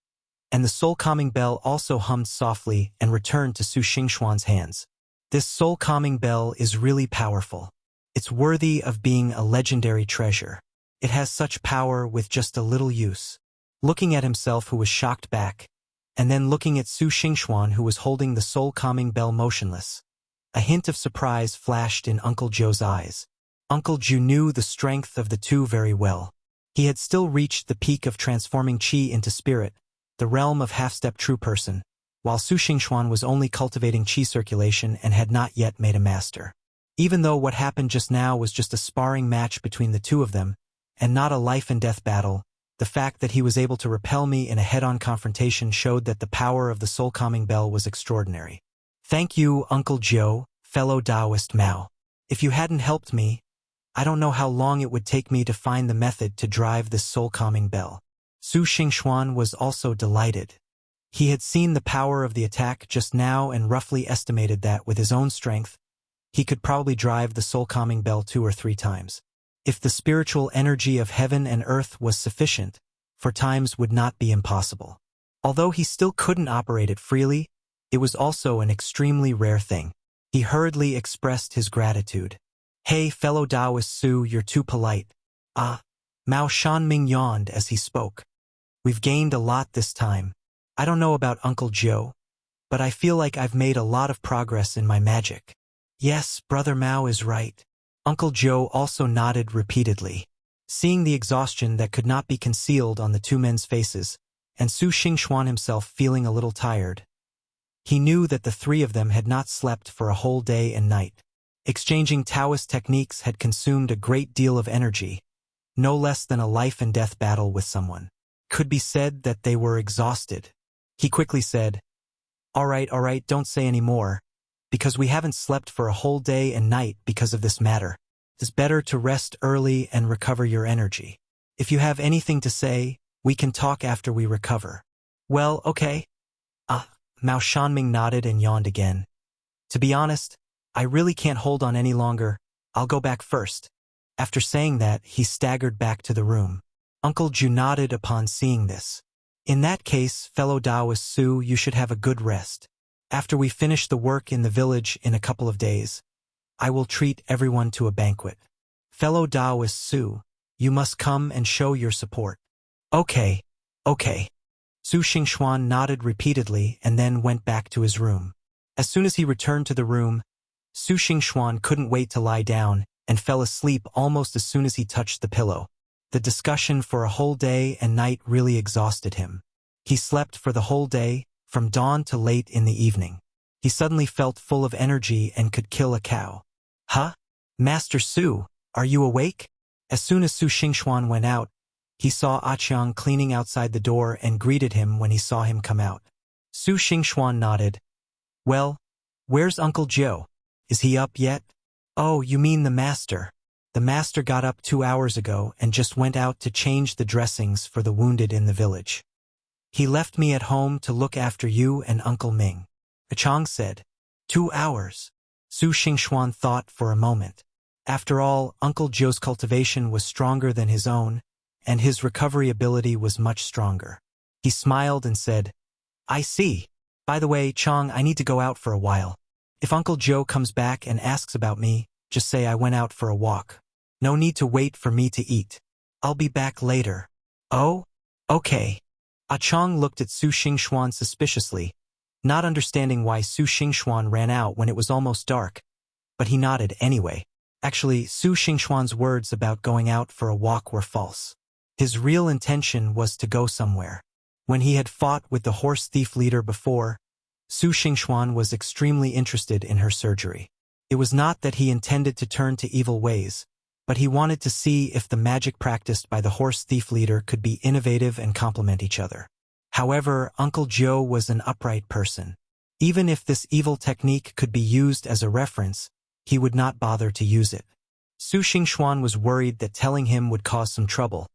and the soul-calming bell also hummed softly and returned to Su Xingxuan's hands. This soul-calming bell is really powerful. It's worthy of being a legendary treasure. It has such power with just a little use. Looking at himself, who was shocked back, and then looking at Su Xingxuan, who was holding the soul-calming bell motionless, a hint of surprise flashed in Uncle Joe's eyes. Uncle Joe knew the strength of the two very well. He had still reached the peak of transforming qi into spirit, the realm of half-step true person, while Su Xingxuan was only cultivating qi circulation and had not yet made a master. Even though what happened just now was just a sparring match between the two of them, and not a life-and-death battle, the fact that he was able to repel me in a head-on confrontation showed that the power of the soul-calming bell was extraordinary. Thank you, Uncle Joe, fellow Taoist Mao. If you hadn't helped me, I don't know how long it would take me to find the method to drive this soul-calming bell. Su Xingxuan was also delighted. He had seen the power of the attack just now and roughly estimated that, with his own strength, he could probably drive the soul-calming bell 2 or 3 times. If the spiritual energy of heaven and earth was sufficient, 4 times would not be impossible. Although he still couldn't operate it freely, it was also an extremely rare thing. He hurriedly expressed his gratitude. Hey, fellow Taoist Su, you're too polite. Mao Shanming yawned as he spoke. We've gained a lot this time. I don't know about Uncle Joe, but I feel like I've made a lot of progress in my magic. Yes, Brother Mao is right. Uncle Joe also nodded repeatedly. Seeing the exhaustion that could not be concealed on the two men's faces, and Su Xingxuan himself feeling a little tired, he knew that the 3 of them had not slept for a whole day and night. Exchanging Taoist techniques had consumed a great deal of energy, no less than a life-and-death battle with someone. Could be said that they were exhausted. He quickly said, all right, don't say any more, because we haven't slept for a whole day and night because of this matter. It's better to rest early and recover your energy. If you have anything to say, we can talk after we recover. Well, okay. Mao Shanming nodded and yawned again. To be honest, I really can't hold on any longer. I'll go back first. After saying that, he staggered back to the room. Uncle Joe nodded upon seeing this. In that case, fellow Taoist Su, you should have a good rest. After we finish the work in the village in a couple of days, I will treat everyone to a banquet. Fellow Taoist Su, you must come and show your support. Okay. Su Xingxuan nodded repeatedly and then went back to his room. As soon as he returned to the room, Su Xingxuan couldn't wait to lie down and fell asleep almost as soon as he touched the pillow. The discussion for a whole day and night really exhausted him. He slept for the whole day, from dawn to late in the evening. He suddenly felt full of energy and could kill a cow. Huh? Master Su, are you awake? As soon as Su Xingxuan went out, he saw Aqiang cleaning outside the door and greeted him when he saw him come out. Su Xingxuan nodded. Well, where's Uncle Joe? Is he up yet? Oh, you mean the master. The master got up 2 hours ago and just went out to change the dressings for the wounded in the village. He left me at home to look after you and Uncle Ming. Aqiang said. 2 hours. Su Xingxuan thought for a moment. After all, Uncle Joe's cultivation was stronger than his own, and his recovery ability was much stronger. He smiled and said, I see. By the way, Chong, I need to go out for a while. If Uncle Joe comes back and asks about me, just say I went out for a walk. No need to wait for me to eat. I'll be back later. Oh? Okay. Aqiang looked at Su Xingxuan suspiciously, not understanding why Su Xingxuan ran out when it was almost dark, but he nodded anyway. Actually, Su Xingxuan's words about going out for a walk were false. His real intention was to go somewhere. When he had fought with the horse thief leader before, Su Xingxuan was extremely interested in her surgery. It was not that he intended to turn to evil ways, but he wanted to see if the magic practiced by the horse thief leader could be innovative and complement each other. However, Uncle Joe was an upright person. Even if this evil technique could be used as a reference, he would not bother to use it. Su Xingxuan was worried that telling him would cause some trouble,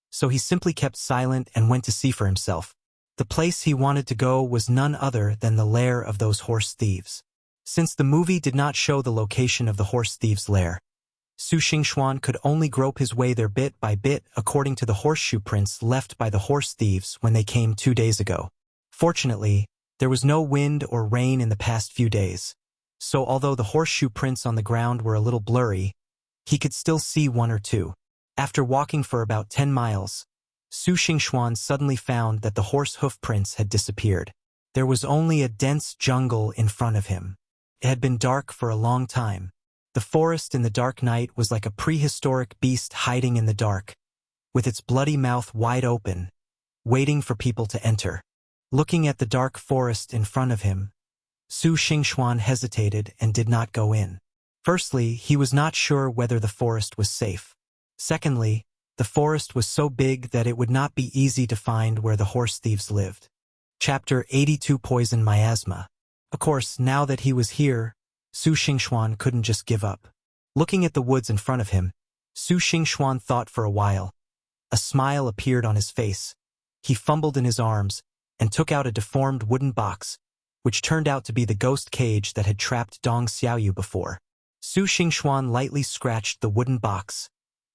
so he simply kept silent and went to see for himself. The place he wanted to go was none other than the lair of those horse thieves. Since the movie did not show the location of the horse thieves' lair, Su Xingxuan could only grope his way there bit by bit according to the horseshoe prints left by the horse thieves when they came 2 days ago. Fortunately, there was no wind or rain in the past few days, so although the horseshoe prints on the ground were a little blurry, he could still see 1 or 2. After walking for about 10 miles, Su Xingxuan suddenly found that the horse hoof prints had disappeared. There was only a dense jungle in front of him. It had been dark for a long time. The forest in the dark night was like a prehistoric beast hiding in the dark, with its bloody mouth wide open, waiting for people to enter. Looking at the dark forest in front of him, Su Xingxuan hesitated and did not go in. Firstly, he was not sure whether the forest was safe. Secondly, the forest was so big that it would not be easy to find where the horse thieves lived. Chapter 82 Poison Miasma. Of course, now that he was here, Su Xingxuan couldn't just give up. Looking at the woods in front of him, Su Xingxuan thought for a while. A smile appeared on his face. He fumbled in his arms and took out a deformed wooden box, which turned out to be the ghost cage that had trapped Dong Xiaoyu before. Su Xingxuan lightly scratched the wooden box,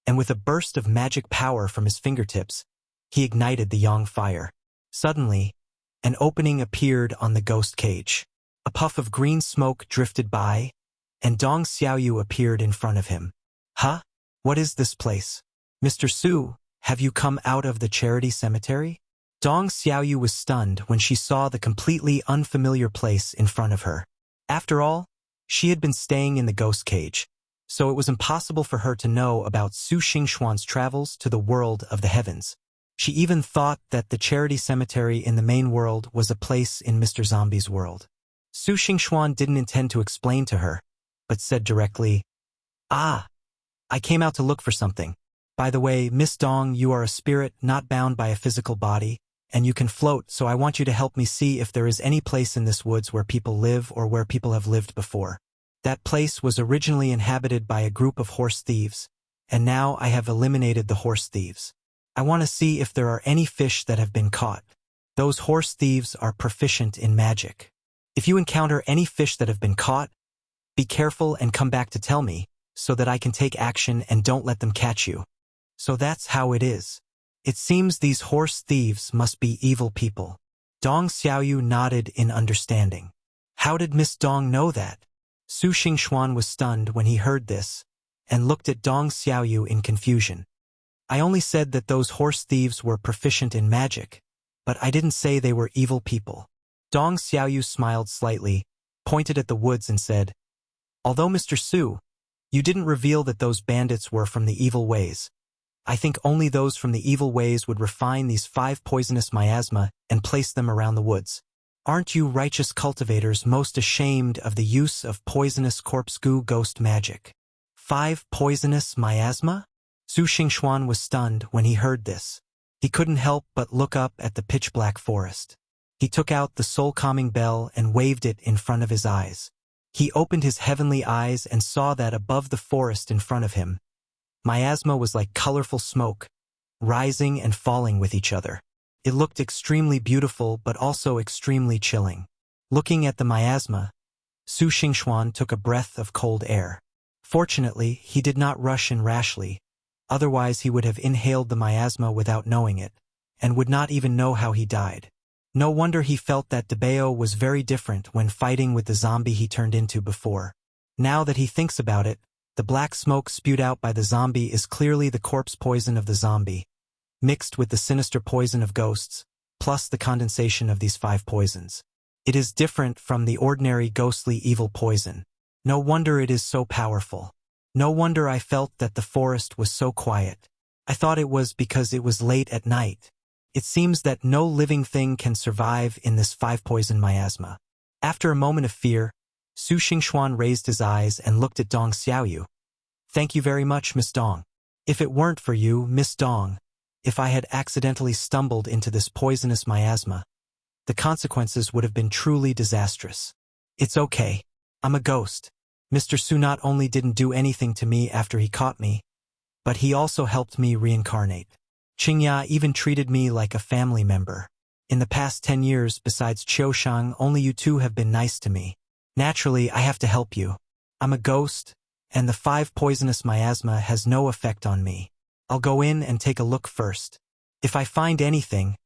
and with a burst of magic power from his fingertips, he ignited the yang fire. Suddenly, an opening appeared on the ghost cage. A puff of green smoke drifted by, and Dong Xiaoyu appeared in front of him. Huh? What is this place? Mr. Su, have you come out of the charity cemetery? Dong Xiaoyu was stunned when she saw the completely unfamiliar place in front of her. After all, she had been staying in the ghost cage, so it was impossible for her to know about Su Xingxuan's travels to the world of the heavens. She even thought that the charity cemetery in the main world was a place in Mr. Zombie's world. Su Xingxuan didn't intend to explain to her, but said directly, "Ah, I came out to look for something. By the way, Miss Dong, you are a spirit not bound by a physical body, and you can float, so I want you to help me see if there is any place in this woods where people live or where people have lived before. That place was originally inhabited by a group of horse thieves, and now I have eliminated the horse thieves. I want to see if there are any fish that have been caught. Those horse thieves are proficient in magic. If you encounter any fish that have been caught, be careful and come back to tell me, so that I can take action and don't let them catch you." So that's how it is. It seems these horse thieves must be evil people. Dong Xiaoyu nodded in understanding. How did Miss Dong know that? Su Xingxuan was stunned when he heard this, and looked at Dong Xiaoyu in confusion. I only said that those horse thieves were proficient in magic, but I didn't say they were evil people. Dong Xiaoyu smiled slightly, pointed at the woods and said, "Although Mr. Su, you didn't reveal that those bandits were from the evil ways. I think only those from the evil ways would refine these 5 poisonous miasma and place them around the woods. Aren't you righteous cultivators most ashamed of the use of poisonous corpse goo ghost magic? 5 poisonous miasma?" Su Xingxuan was stunned when he heard this. He couldn't help but look up at the pitch-black forest. He took out the soul-calming bell and waved it in front of his eyes. He opened his heavenly eyes and saw that above the forest in front of him, miasma was like colorful smoke, rising and falling with each other. It looked extremely beautiful but also extremely chilling. Looking at the miasma, Su Xingxuan took a breath of cold air. Fortunately, he did not rush in rashly, otherwise he would have inhaled the miasma without knowing it, and would not even know how he died. No wonder he felt that Debeo was very different when fighting with the zombie he turned into before. Now that he thinks about it, the black smoke spewed out by the zombie is clearly the corpse poison of the zombie, mixed with the sinister poison of ghosts, plus the condensation of these 5 poisons. It is different from the ordinary ghostly evil poison. No wonder it is so powerful. No wonder I felt that the forest was so quiet. I thought it was because it was late at night. It seems that no living thing can survive in this 5-poison miasma. After a moment of fear, Su Xingxuan raised his eyes and looked at Dong Xiaoyu. Thank you very much, Miss Dong. If it weren't for you, Miss Dong, if I had accidentally stumbled into this poisonous miasma, the consequences would have been truly disastrous. It's okay. I'm a ghost. Mr. Su not only didn't do anything to me after he caught me, but he also helped me reincarnate. Qingya even treated me like a family member. In the past 10 years, besides Qiushang, only you two have been nice to me. Naturally, I have to help you. I'm a ghost, and the 5 poisonous miasma has no effect on me. I'll go in and take a look first. If I find anything,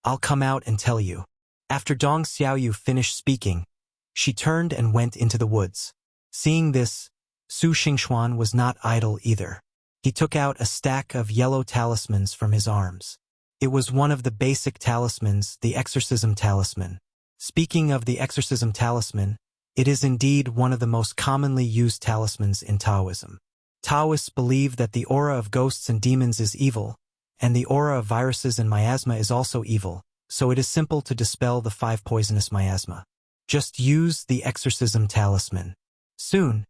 I'll come out and tell you. After Dong Xiaoyu finished speaking, she turned and went into the woods. Seeing this, Su Xingxuan was not idle either. He took out a stack of yellow talismans from his arms. It was one of the basic talismans, the exorcism talisman. Speaking of the exorcism talisman, it is indeed one of the most commonly used talismans in Taoism. Taoists believe that the aura of ghosts and demons is evil, and the aura of viruses and miasma is also evil, so it is simple to dispel the 5 poisonous miasma. Just use the exorcism talisman. Soon,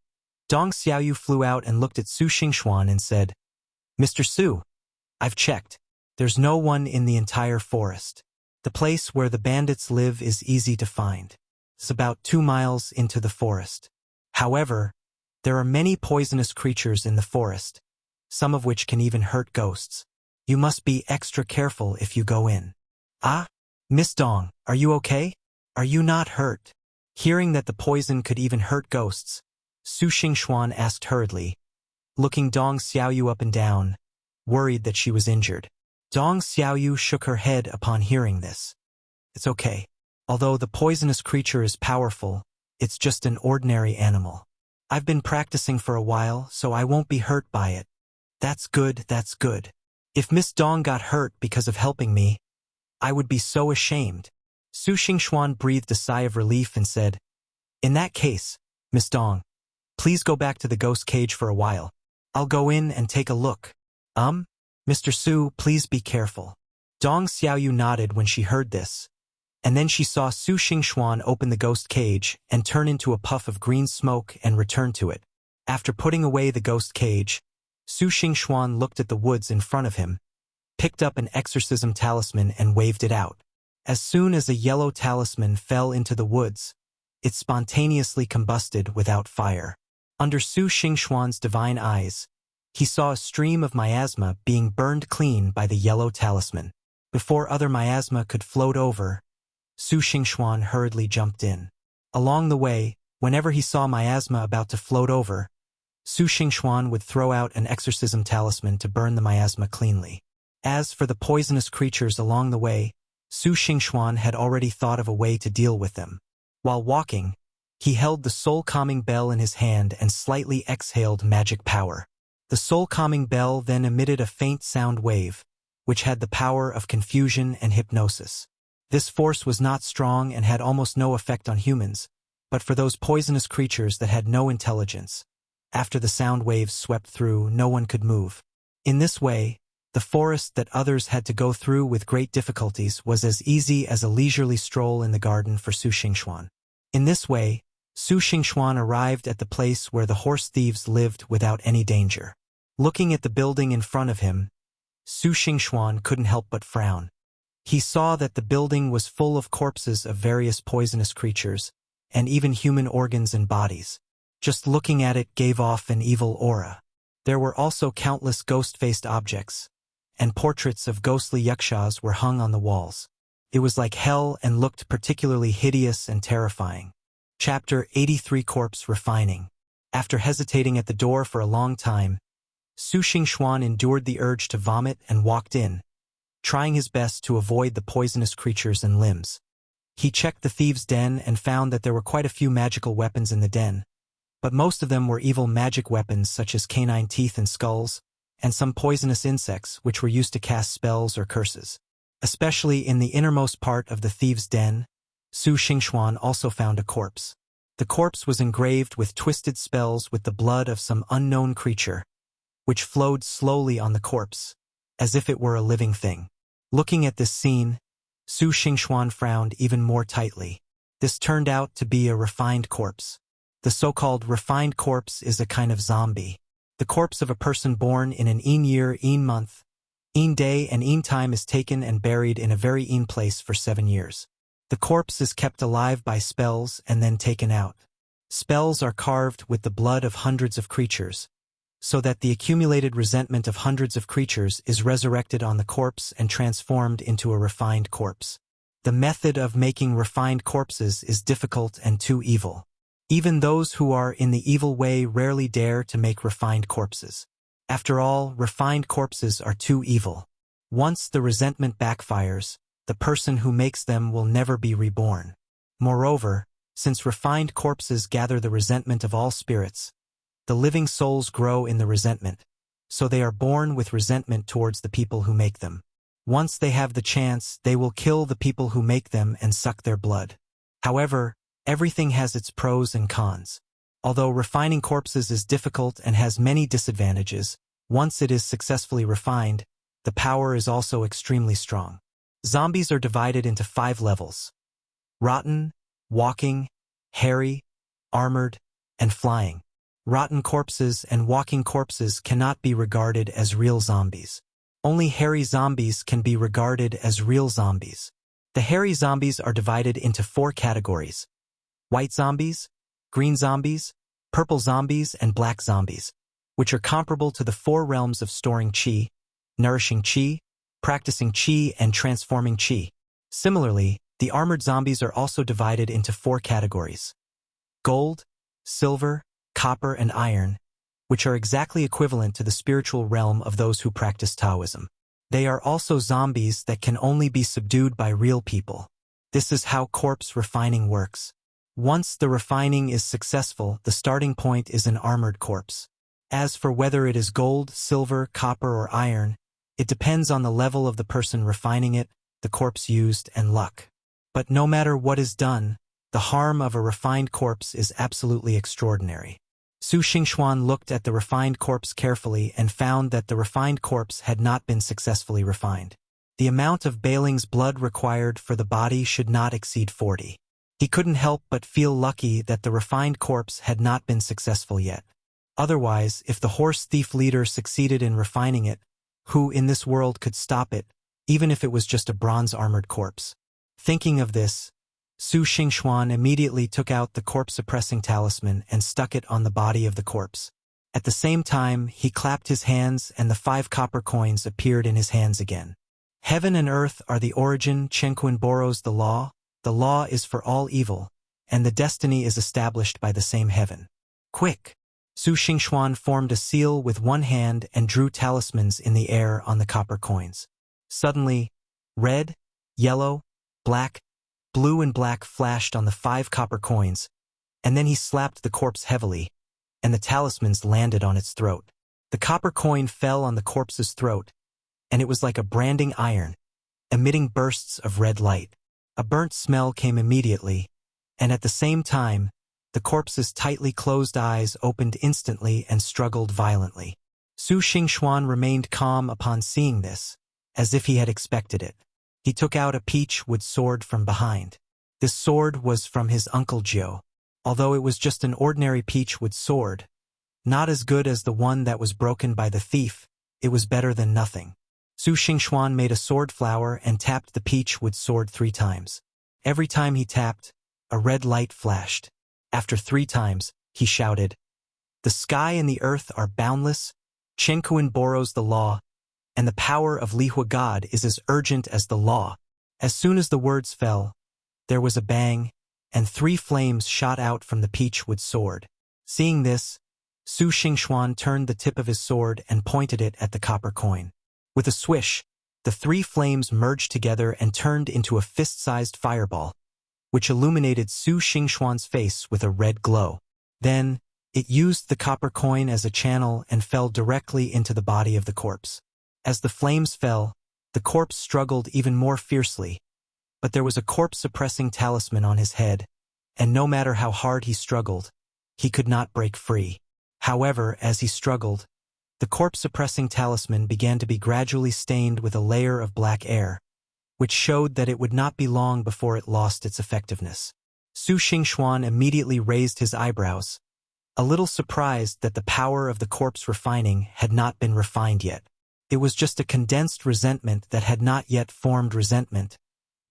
Dong Xiaoyu flew out and looked at Su Xingxuan and said, Mr. Su, I've checked. There's no one in the entire forest. The place where the bandits live is easy to find. It's about 2 miles into the forest. However, there are many poisonous creatures in the forest, some of which can even hurt ghosts. You must be extra careful if you go in. Ah, Miss Dong, are you okay? Are you not hurt? Hearing that the poison could even hurt ghosts, Su Xingxuan asked hurriedly, looking Dong Xiaoyu up and down, worried that she was injured. Dong Xiaoyu shook her head upon hearing this. It's okay. Although the poisonous creature is powerful, it's just an ordinary animal. I've been practicing for a while, so I won't be hurt by it. That's good, that's good. If Miss Dong got hurt because of helping me, I would be so ashamed. Su Xingxuan breathed a sigh of relief and said, In that case, Miss Dong, please go back to the ghost cage for a while. I'll go in and take a look. Mr. Su, please be careful. Dong Xiaoyu nodded when she heard this, and then she saw Su Xingxuan open the ghost cage and turn into a puff of green smoke and return to it. After putting away the ghost cage, Su Xingxuan looked at the woods in front of him, picked up an exorcism talisman and waved it out. As soon as a yellow talisman fell into the woods, it spontaneously combusted without fire. Under Su Xingxuan's divine eyes, he saw a stream of miasma being burned clean by the yellow talisman. Before other miasma could float over, Su Xingxuan hurriedly jumped in. Along the way, whenever he saw miasma about to float over, Su Xingxuan would throw out an exorcism talisman to burn the miasma cleanly. As for the poisonous creatures along the way, Su Xingxuan had already thought of a way to deal with them. While walking, he held the soul-calming bell in his hand and slightly exhaled magic power. The soul-calming bell then emitted a faint sound wave, which had the power of confusion and hypnosis. This force was not strong and had almost no effect on humans, but for those poisonous creatures that had no intelligence, after the sound waves swept through, no one could move. In this way, the forest that others had to go through with great difficulties was as easy as a leisurely stroll in the garden for Su Xingxuan. In this way, Su Xingxuan arrived at the place where the horse thieves lived without any danger. Looking at the building in front of him, Su Xingxuan couldn't help but frown. He saw that the building was full of corpses of various poisonous creatures, and even human organs and bodies. Just looking at it gave off an evil aura. There were also countless ghost-faced objects, and portraits of ghostly yakshas were hung on the walls. It was like hell and looked particularly hideous and terrifying. Chapter 83 Corpse Refining. After hesitating at the door for a long time, Su Xingxuan endured the urge to vomit and walked in, trying his best to avoid the poisonous creatures and limbs. He checked the thieves' den and found that there were quite a few magical weapons in the den, but most of them were evil magic weapons such as canine teeth and skulls, and some poisonous insects which were used to cast spells or curses. Especially in the innermost part of the thieves' den, Su Xingxuan also found a corpse. The corpse was engraved with twisted spells with the blood of some unknown creature, which flowed slowly on the corpse, as if it were a living thing. Looking at this scene, Su Xingxuan frowned even more tightly. This turned out to be a refined corpse. The so-called refined corpse is a kind of zombie. The corpse of a person born in an een year, een month, een day and een time is taken and buried in a very een place for 7 years. The corpse is kept alive by spells and then taken out. Spells are carved with the blood of hundreds of creatures, so that the accumulated resentment of hundreds of creatures is resurrected on the corpse and transformed into a refined corpse. The method of making refined corpses is difficult and too evil. Even those who are in the evil way rarely dare to make refined corpses. After all, refined corpses are too evil. Once the resentment backfires, the person who makes them will never be reborn. Moreover, since refined corpses gather the resentment of all spirits, the living souls grow in the resentment, so they are born with resentment towards the people who make them. Once they have the chance, they will kill the people who make them and suck their blood. However, everything has its pros and cons. Although refining corpses is difficult and has many disadvantages, once it is successfully refined, the power is also extremely strong. Zombies are divided into 5 levels: rotten, walking, hairy, armored, and flying. Rotten corpses and walking corpses cannot be regarded as real zombies. Only hairy zombies can be regarded as real zombies. The hairy zombies are divided into 4 categories: white zombies, green zombies, purple zombies, and black zombies, which are comparable to the 4 realms of storing chi, nourishing chi, practicing chi, and transforming chi. Similarly, the armored zombies are also divided into 4 categories: gold, silver, copper, and iron, which are exactly equivalent to the spiritual realm of those who practice Taoism. They are also zombies that can only be subdued by real people. This is how corpse refining works. Once the refining is successful, the starting point is an armored corpse. As for whether it is gold, silver, copper, or iron, it depends on the level of the person refining it, the corpse used, and luck. But no matter what is done, the harm of a refined corpse is absolutely extraordinary. Su Xingxuan looked at the refined corpse carefully and found that the refined corpse had not been successfully refined. The amount of Bailing's blood required for the body should not exceed 40. He couldn't help but feel lucky that the refined corpse had not been successful yet. Otherwise, if the horse thief leader succeeded in refining it, who in this world could stop it, even if it was just a bronze-armored corpse? Thinking of this, Su Xingxuan immediately took out the corpse-suppressing talisman and stuck it on the body of the corpse. At the same time, he clapped his hands and the 5 copper coins appeared in his hands again. Heaven and earth are the origin, Chenquin borrows the law is for all evil, and the destiny is established by the same heaven. Quick! Su Xingxuan formed a seal with one hand and drew talismans in the air on the copper coins. Suddenly, red, yellow, black, blue and black flashed on the 5 copper coins, and then he slapped the corpse heavily, and the talismans landed on its throat. The copper coin fell on the corpse's throat, and it was like a branding iron, emitting bursts of red light. A burnt smell came immediately, and at the same time, the corpse's tightly closed eyes opened instantly and struggled violently. Su Xingxuan remained calm upon seeing this, as if he had expected it. He took out a peach wood sword from behind. This sword was from his uncle Jiu. Although it was just an ordinary peach wood sword, not as good as the one that was broken by the thief, it was better than nothing. Su Xingxuan made a sword flower and tapped the peach wood sword 3 times. Every time he tapped, a red light flashed. After 3 times, he shouted, "The sky and the earth are boundless, Chenquin borrows the law, and the power of Lihua God is as urgent as the law." As soon as the words fell, there was a bang, and 3 flames shot out from the peach wood sword. Seeing this, Su Xingxuan turned the tip of his sword and pointed it at the copper coin. With a swish, the 3 flames merged together and turned into a fist-sized fireball, which illuminated Su Xingxuan's face with a red glow. Then, it used the copper coin as a channel and fell directly into the body of the corpse. As the flames fell, the corpse struggled even more fiercely, but there was a corpse-suppressing talisman on his head, and no matter how hard he struggled, he could not break free. However, as he struggled, the corpse-suppressing talisman began to be gradually stained with a layer of black air, which showed that it would not be long before it lost its effectiveness. Su Xingxuan immediately raised his eyebrows, a little surprised that the power of the corpse refining had not been refined yet. It was just a condensed resentment that had not yet formed resentment,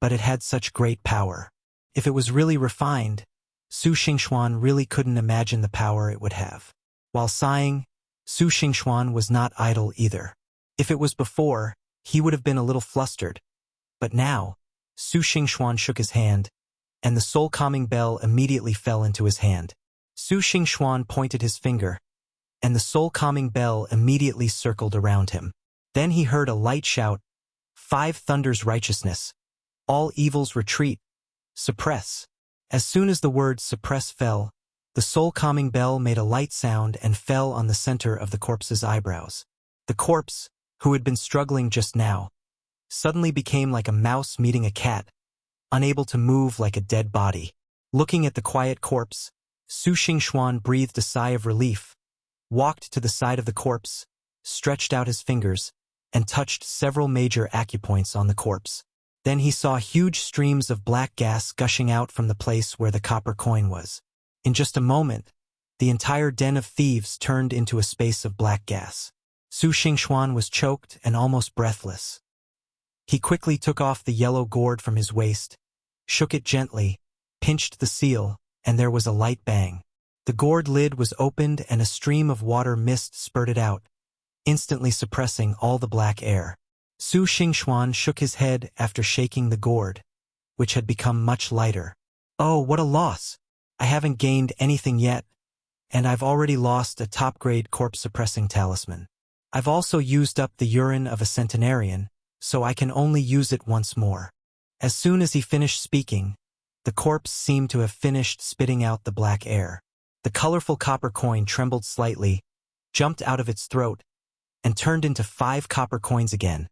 but it had such great power. If it was really refined, Su Xingxuan really couldn't imagine the power it would have. While sighing, Su Xingxuan was not idle either. If it was before, he would have been a little flustered. But now, Su Xingxuan shook his hand, and the soul-calming bell immediately fell into his hand. Su Xingxuan pointed his finger, and the soul-calming bell immediately circled around him. Then he heard a light shout, "5 thunders righteousness! All evils retreat! Suppress!" As soon as the word suppress fell, the soul-calming bell made a light sound and fell on the center of the corpse's eyebrows. The corpse, who had been struggling just now, suddenly became like a mouse meeting a cat, unable to move like a dead body. Looking at the quiet corpse, Su Xingxuan breathed a sigh of relief, walked to the side of the corpse, stretched out his fingers, and touched several major acupoints on the corpse. Then he saw huge streams of black gas gushing out from the place where the copper coin was. In just a moment, the entire den of thieves turned into a space of black gas. Su Xingxuan was choked and almost breathless. He quickly took off the yellow gourd from his waist, shook it gently, pinched the seal, and there was a light bang. The gourd lid was opened and a stream of water mist spurted out, instantly suppressing all the black air. Su Xingxuan shook his head after shaking the gourd, which had become much lighter. "Oh, what a loss! I haven't gained anything yet, and I've already lost a top-grade corpse-suppressing talisman. I've also used up the urine of a centenarian, so I can only use it once more." As soon as he finished speaking, the corpse seemed to have finished spitting out the black air. The colorful copper coin trembled slightly, jumped out of its throat, and turned into 5 copper coins again,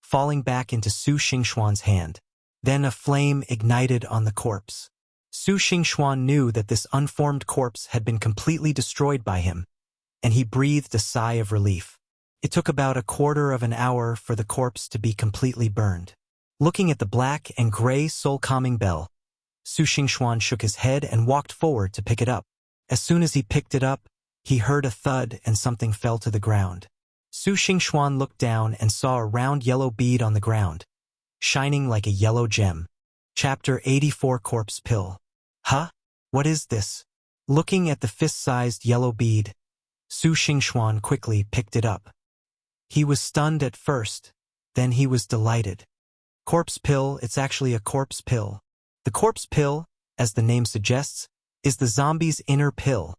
falling back into Su Xingxuan's hand. Then a flame ignited on the corpse. Su Xingxuan knew that this unformed corpse had been completely destroyed by him, and he breathed a sigh of relief. It took about a quarter of an hour for the corpse to be completely burned. Looking at the black and gray soul-calming bell, Su Xingxuan shook his head and walked forward to pick it up. As soon as he picked it up, he heard a thud and something fell to the ground. Su Xingxuan looked down and saw a round yellow bead on the ground, shining like a yellow gem. Chapter 84 Corpse Pill. Huh? What is this? Looking at the fist-sized yellow bead, Su Xingxuan quickly picked it up. He was stunned at first, then he was delighted. Corpse pill, it's actually a corpse pill. The corpse pill, as the name suggests, is the zombie's inner pill,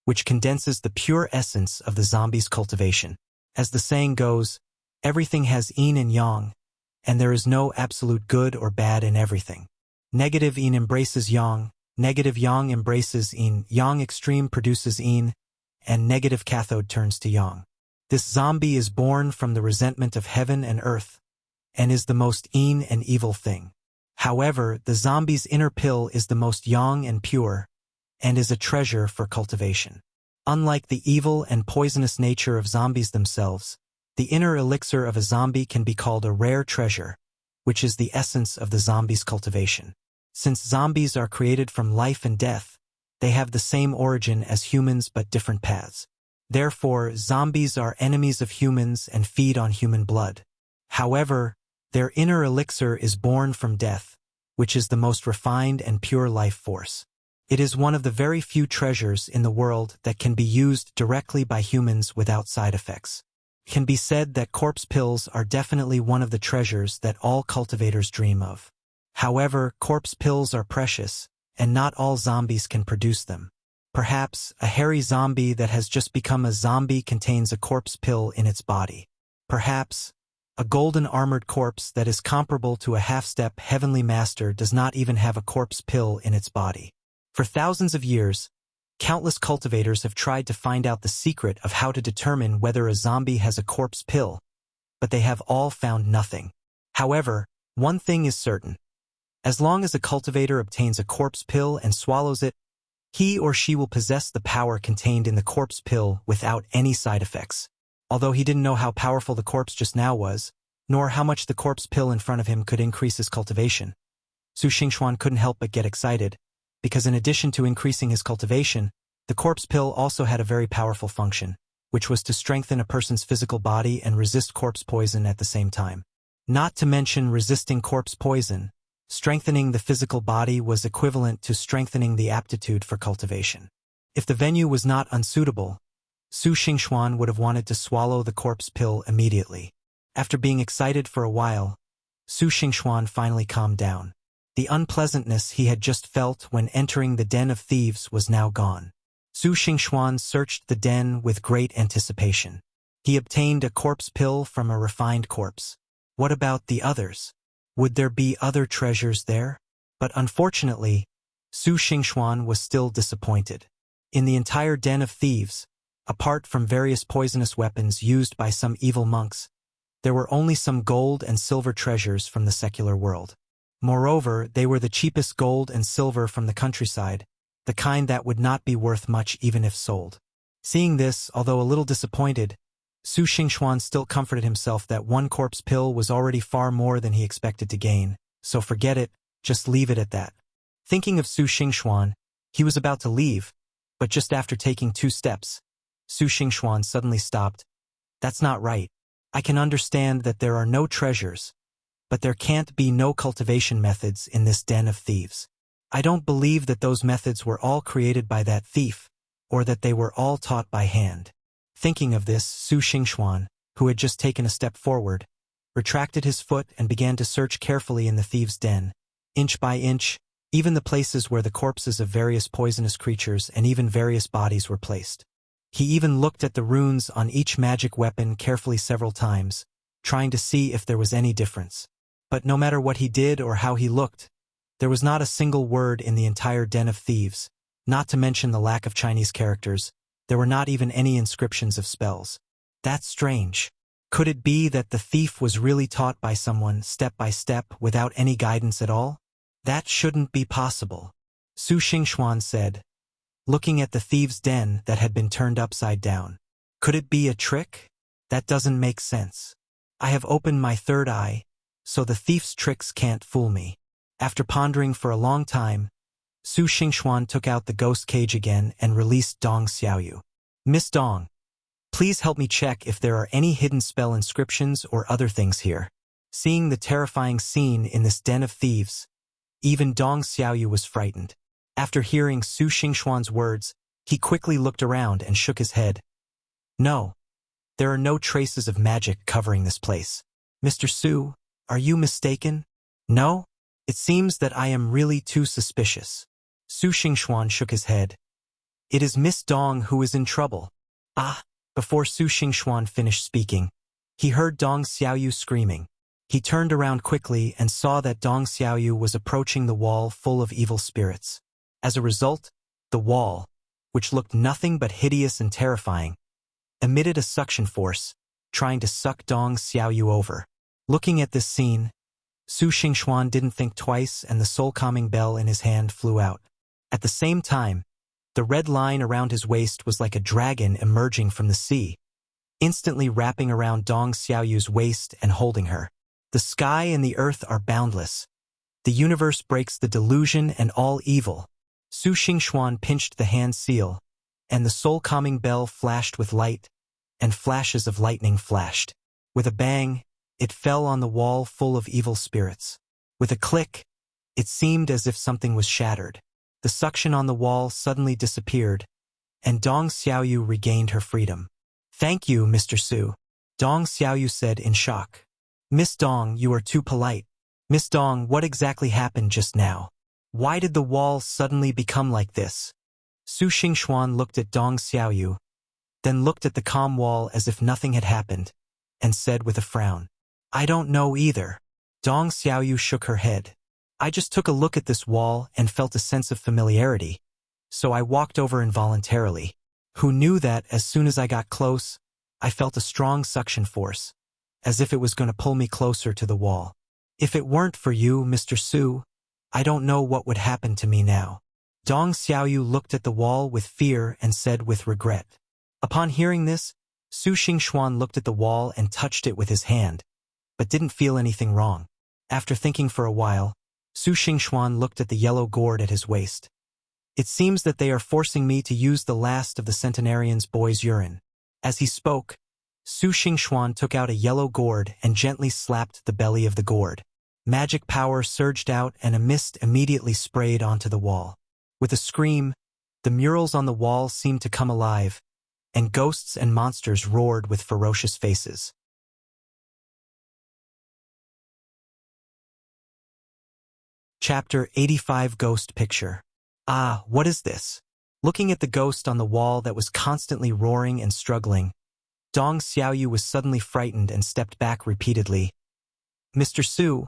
which condenses the pure essence of the zombie's cultivation. As the saying goes, everything has yin and yang, and there is no absolute good or bad in everything. Negative yin embraces yang, negative yang embraces yin, yang extreme produces yin, and negative cathode turns to yang. This zombie is born from the resentment of heaven and earth, and is the most yin and evil thing. However, the zombie's inner pill is the most yang and pure, and is a treasure for cultivation. Unlike the evil and poisonous nature of zombies themselves, the inner elixir of a zombie can be called a rare treasure, which is the essence of the zombie's cultivation. Since zombies are created from life and death, they have the same origin as humans but different paths. Therefore, zombies are enemies of humans and feed on human blood. However, their inner elixir is born from death, which is the most refined and pure life force. It is one of the very few treasures in the world that can be used directly by humans without side effects. It can be said that corpse pills are definitely one of the treasures that all cultivators dream of. However, corpse pills are precious, and not all zombies can produce them. Perhaps a hairy zombie that has just become a zombie contains a corpse pill in its body. Perhaps a golden armored corpse that is comparable to a half-step heavenly master does not even have a corpse pill in its body. For thousands of years, countless cultivators have tried to find out the secret of how to determine whether a zombie has a corpse pill, but they have all found nothing. However, one thing is certain. As long as a cultivator obtains a corpse pill and swallows it, he or she will possess the power contained in the corpse pill without any side effects. Although he didn't know how powerful the corpse just now was, nor how much the corpse pill in front of him could increase his cultivation, Su Xingxuan couldn't help but get excited, because in addition to increasing his cultivation, The corpse pill also had a very powerful function, which was to strengthen a person's physical body and resist corpse poison at the same time. Not to mention resisting corpse poison, strengthening the physical body was equivalent to strengthening the aptitude for cultivation. If the venue was not unsuitable, Su Xingxuan would have wanted to swallow the corpse pill immediately. After being excited for a while, Su Xingxuan finally calmed down. The unpleasantness he had just felt when entering the den of thieves was now gone. Su Xingxuan searched the den with great anticipation. He obtained a corpse pill from a refined corpse. What about the others? Would there be other treasures there? But unfortunately, Su Xingxuan was still disappointed. In the entire den of thieves, apart from various poisonous weapons used by some evil monks, there were only some gold and silver treasures from the secular world. Moreover, they were the cheapest gold and silver from the countryside, the kind that would not be worth much even if sold. Seeing this, although a little disappointed, Su Xingxuan still comforted himself that one corpse pill was already far more than he expected to gain, so forget it, just leave it at that. Thinking of Su Xingxuan, he was about to leave, but just after taking 2 steps, Su Xingxuan suddenly stopped. That's not right. I can understand that there are no treasures, but there can't be no cultivation methods in this den of thieves. I don't believe that those methods were all created by that thief, or that they were all taught by hand. Thinking of this, Su Xingxuan, who had just taken a step forward, retracted his foot and began to search carefully in the thieves' den. Inch by inch, even the places where the corpses of various poisonous creatures and even various bodies were placed. He even looked at the runes on each magic weapon carefully several times, trying to see if there was any difference. But no matter what he did or how he looked, there was not a single word in the entire den of thieves, not to mention the lack of Chinese characters. There were not even any inscriptions of spells. That's strange. Could it be that the thief was really taught by someone step by step without any guidance at all? That shouldn't be possible, Su Xingxuan said, looking at the thieves' den that had been turned upside down. Could it be a trick? That doesn't make sense. I have opened my third eye, so the thief's tricks can't fool me. After pondering for a long time, Su Xingxuan took out the ghost cage again and released Dong Xiaoyu. Miss Dong, please help me check if there are any hidden spell inscriptions or other things here. Seeing the terrifying scene in this den of thieves, even Dong Xiaoyu was frightened. After hearing Su Xingxuan's words, he quickly looked around and shook his head. No, there are no traces of magic covering this place. Mr. Su, are you mistaken? No? It seems that I am really too suspicious. Su Xingxuan shook his head. It is Miss Dong who is in trouble. Ah! Before Su Xingxuan finished speaking, he heard Dong Xiaoyu screaming. He turned around quickly and saw that Dong Xiaoyu was approaching the wall full of evil spirits. As a result, the wall, which looked nothing but hideous and terrifying, emitted a suction force, trying to suck Dong Xiaoyu over. Looking at this scene, Su Xingxuan didn't think twice and the soul-calming bell in his hand flew out. At the same time, the red line around his waist was like a dragon emerging from the sea, instantly wrapping around Dong Xiaoyu's waist and holding her. The sky and the earth are boundless. The universe breaks the delusion and all evil. Su Xingxuan pinched the hand seal, and the soul-calming bell flashed with light, and flashes of lightning flashed. With a bang, it fell on the wall full of evil spirits. With a click, it seemed as if something was shattered. The suction on the wall suddenly disappeared, and Dong Xiaoyu regained her freedom. Thank you, Mr. Su, Dong Xiaoyu said in shock. Miss Dong, you are too polite. Miss Dong, what exactly happened just now? Why did the wall suddenly become like this? Su Xingxuan looked at Dong Xiaoyu, then looked at the calm wall as if nothing had happened, and said with a frown, I don't know either. Dong Xiaoyu shook her head. I just took a look at this wall and felt a sense of familiarity, so I walked over involuntarily. Who knew that as soon as I got close, I felt a strong suction force, as if it was going to pull me closer to the wall. If it weren't for you, Mr. Su, I don't know what would happen to me now. Dong Xiaoyu looked at the wall with fear and said with regret. Upon hearing this, Su Xingxuan looked at the wall and touched it with his hand, but didn't feel anything wrong. After thinking for a while, Su Xingxuan looked at the yellow gourd at his waist. It seems that they are forcing me to use the last of the centenarian's boy's urine. As he spoke, Su Xingxuan took out a yellow gourd and gently slapped the belly of the gourd. Magic power surged out and a mist immediately sprayed onto the wall. With a scream, the murals on the wall seemed to come alive, and ghosts and monsters roared with ferocious faces. Chapter 85 Ghost Picture. Ah, what is this? Looking at the ghost on the wall that was constantly roaring and struggling, Dong Xiaoyu was suddenly frightened and stepped back repeatedly. Mr. Su,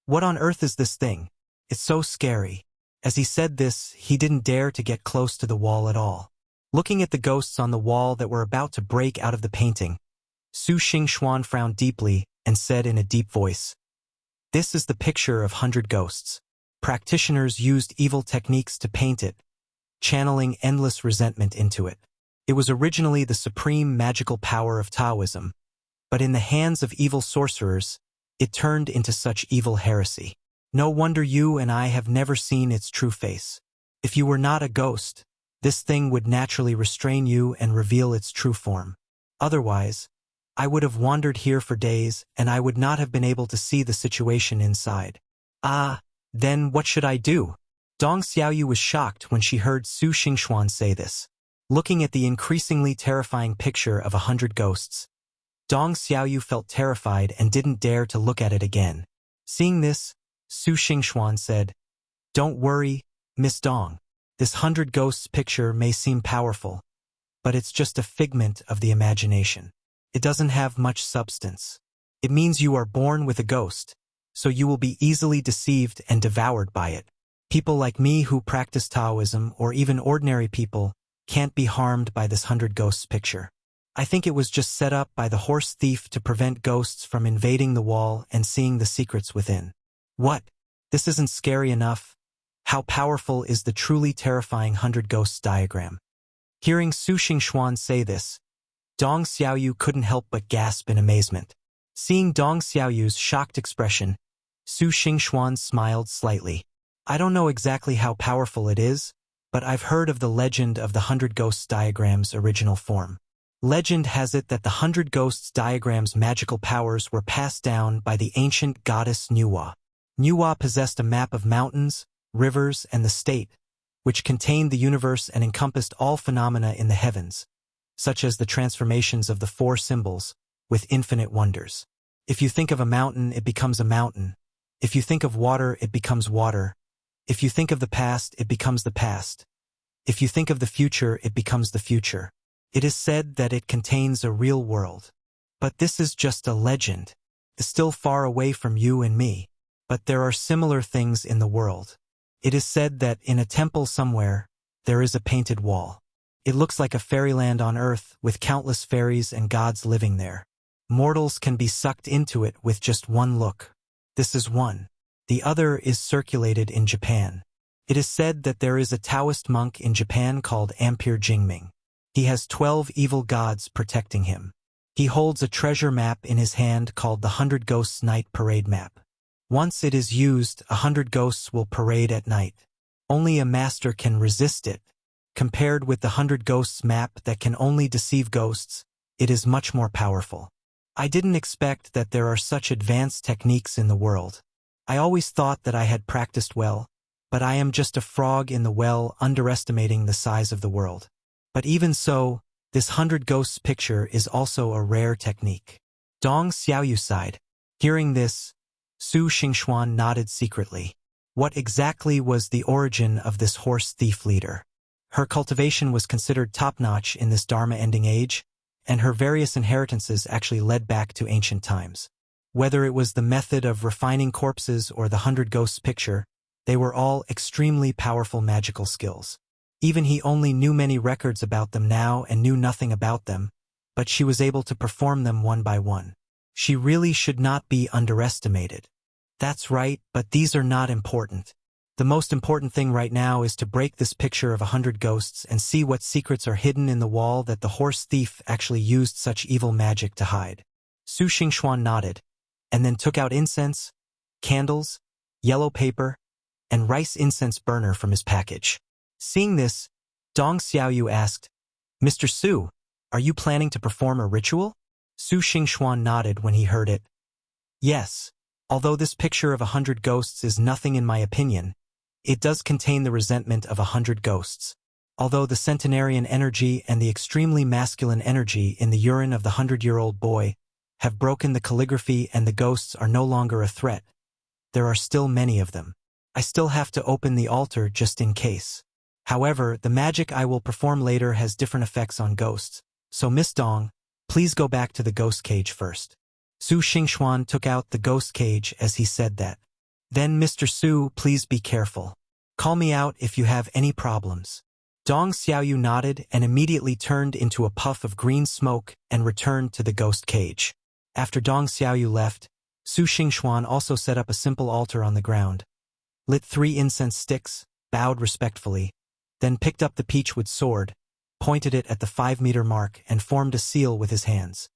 what on earth is this thing? It's so scary. As he said this, he didn't dare to get close to the wall at all. Looking at the ghosts on the wall that were about to break out of the painting, Su Xingxuan frowned deeply and said in a deep voice, "This is the picture of 100 ghosts. Practitioners used evil techniques to paint it, channeling endless resentment into it. It was originally the supreme magical power of Taoism, but in the hands of evil sorcerers, it turned into such evil heresy. No wonder you and I have never seen its true face. If you were not a ghost, this thing would naturally restrain you and reveal its true form. Otherwise, I would have wandered here for days and I would not have been able to see the situation inside." "Ah, then what should I do?" Dong Xiaoyu was shocked when she heard Su Xingxuan say this. Looking at the increasingly terrifying picture of 100 ghosts, Dong Xiaoyu felt terrified and didn't dare to look at it again. Seeing this, Su Xingxuan said, "Don't worry, Miss Dong. This 100 ghosts picture may seem powerful, but it's just a figment of the imagination. It doesn't have much substance. It means you are born with a ghost, so you will be easily deceived and devoured by it. People like me who practice Taoism, or even ordinary people, can't be harmed by this 100 ghosts picture. I think it was just set up by the horse thief to prevent ghosts from invading the wall and seeing the secrets within." "What? This isn't scary enough? How powerful is the truly terrifying 100 ghosts diagram?" Hearing Su Xingxuan say this, Dong Xiaoyu couldn't help but gasp in amazement. Seeing Dong Xiaoyu's shocked expression, Su Xingxuan smiled slightly. "I don't know exactly how powerful it is, but I've heard of the legend of the 100 ghosts diagram's original form. Legend has it that the 100 ghosts diagram's magical powers were passed down by the ancient goddess Manhwa. Manhwa possessed a map of mountains, rivers, and the state, which contained the universe and encompassed all phenomena in the heavens, such as the transformations of the four symbols, with infinite wonders. If you think of a mountain, it becomes a mountain. If you think of water, it becomes water. If you think of the past, it becomes the past. If you think of the future, it becomes the future. It is said that it contains a real world. But this is just a legend. It's still far away from you and me. But there are similar things in the world. It is said that in a temple somewhere, there is a painted wall. It looks like a fairyland on earth with countless fairies and gods living there. Mortals can be sucked into it with just one look. This is one. The other is circulated in Japan. It is said that there is a Taoist monk in Japan called Ampere Jingming. He has 12 evil gods protecting him. He holds a treasure map in his hand called the 100 Ghosts Night Parade Map. Once it is used, 100 ghosts will parade at night. Only a master can resist it. Compared with the 100 Ghosts map that can only deceive ghosts, it is much more powerful. I didn't expect that there are such advanced techniques in the world. I always thought that I had practiced well, but I am just a frog in the well underestimating the size of the world. But even so, this 100 ghosts picture is also a rare technique." Dong Xiaoyu sighed. Hearing this, Su Xingxuan nodded secretly. What exactly was the origin of this horse thief leader? Her cultivation was considered top-notch in this Dharma-ending age, and her various inheritances actually led back to ancient times. Whether it was the method of refining corpses or the 100 ghosts picture, they were all extremely powerful magical skills. Even he only knew many records about them now and knew nothing about them, but she was able to perform them one by one. She really should not be underestimated. That's right, but these are not important. The most important thing right now is to break this picture of 100 ghosts and see what secrets are hidden in the wall that the horse thief actually used such evil magic to hide. Su Xingxuan nodded, and then took out incense, candles, yellow paper, and rice incense burner from his package. Seeing this, Dong Xiaoyu asked, Mr. Su, are you planning to perform a ritual? Su Xingxuan nodded when he heard it. Yes, although this picture of 100 ghosts is nothing in my opinion, it does contain the resentment of 100 ghosts. Although the centenarian energy and the extremely masculine energy in the urine of the 100-year-old boy have broken the calligraphy and the ghosts are no longer a threat, there are still many of them. I still have to open the altar just in case. However, the magic I will perform later has different effects on ghosts, so Miss Dong, please go back to the ghost cage first. Su Xingxuan took out the ghost cage as he said that. Then Mr. Su, please be careful. Call me out if you have any problems. Dong Xiaoyu nodded and immediately turned into a puff of green smoke and returned to the ghost cage. After Dong Xiaoyu left, Su Xingxuan also set up a simple altar on the ground, lit 3 incense sticks, bowed respectfully, then picked up the peachwood sword, pointed it at the 5-meter mark and formed a seal with his hands.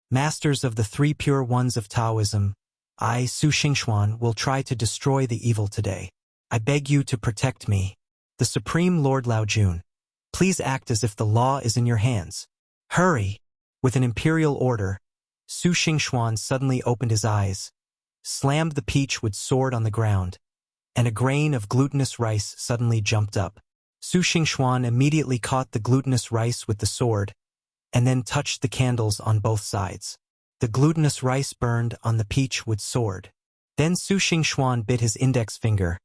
Masters of the 3 pure ones of Taoism, I, Su Xingxuan, will try to destroy the evil today. I beg you to protect me. The Supreme Lord Lao Jun, please act as if the law is in your hands. Hurry! With an imperial order, Su Xingxuan suddenly opened his eyes, slammed the peachwood sword on the ground, and a grain of glutinous rice suddenly jumped up. Su Xingxuan immediately caught the glutinous rice with the sword, and then touched the candles on both sides. The glutinous rice burned on the peachwood sword. Then Su Xingxuan bit his index finger,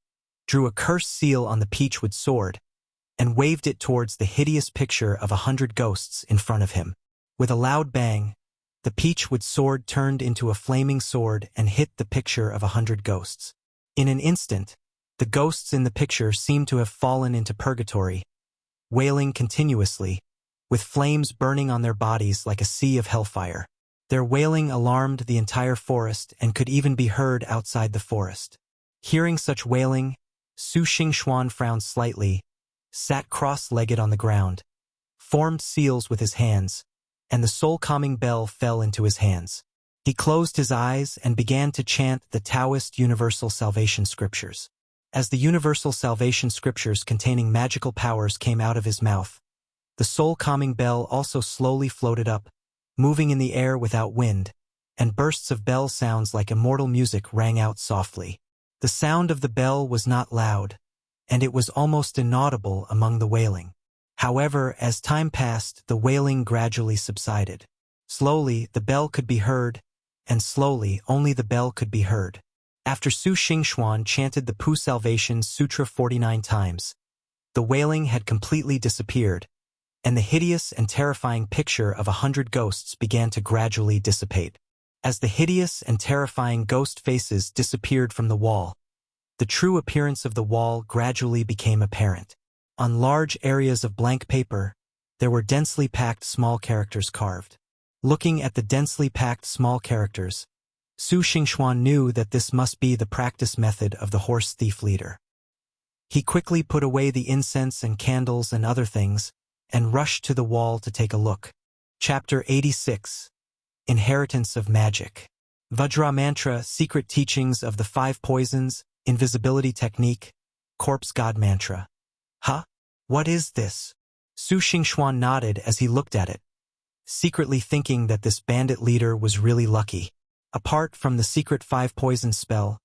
drew a curse seal on the peachwood sword, and waved it towards the hideous picture of 100 ghosts in front of him. With a loud bang, the peachwood sword turned into a flaming sword and hit the picture of 100 ghosts. In an instant, the ghosts in the picture seemed to have fallen into purgatory, wailing continuously, with flames burning on their bodies like a sea of hellfire. Their wailing alarmed the entire forest and could even be heard outside the forest. Hearing such wailing, Su Xingxuan frowned slightly, sat cross-legged on the ground, formed seals with his hands, and the soul-calming bell fell into his hands. He closed his eyes and began to chant the Taoist Universal Salvation Scriptures. As the Universal Salvation Scriptures containing magical powers came out of his mouth, the soul-calming bell also slowly floated up, moving in the air without wind, and bursts of bell sounds like immortal music rang out softly. The sound of the bell was not loud, and it was almost inaudible among the wailing. However, as time passed, the wailing gradually subsided. Slowly, the bell could be heard, and slowly, only the bell could be heard. After Su Xingxuan chanted the Pu Salvation Sutra 49 times, the wailing had completely disappeared, and the hideous and terrifying picture of 100 ghosts began to gradually dissipate. As the hideous and terrifying ghost faces disappeared from the wall, the true appearance of the wall gradually became apparent. On large areas of blank paper, there were densely packed small characters carved. Looking at the densely packed small characters, Su Xingxuan knew that this must be the practice method of the horse thief leader. He quickly put away the incense and candles and other things, and rushed to the wall to take a look. Chapter 86. Inheritance of Magic. Vajra Mantra, Secret Teachings of the 5 Poisons, Invisibility Technique, Corpse God Mantra. Huh? What is this? Su Xingxuan nodded as he looked at it, secretly thinking that this bandit leader was really lucky. Apart from the secret 5 poison spell,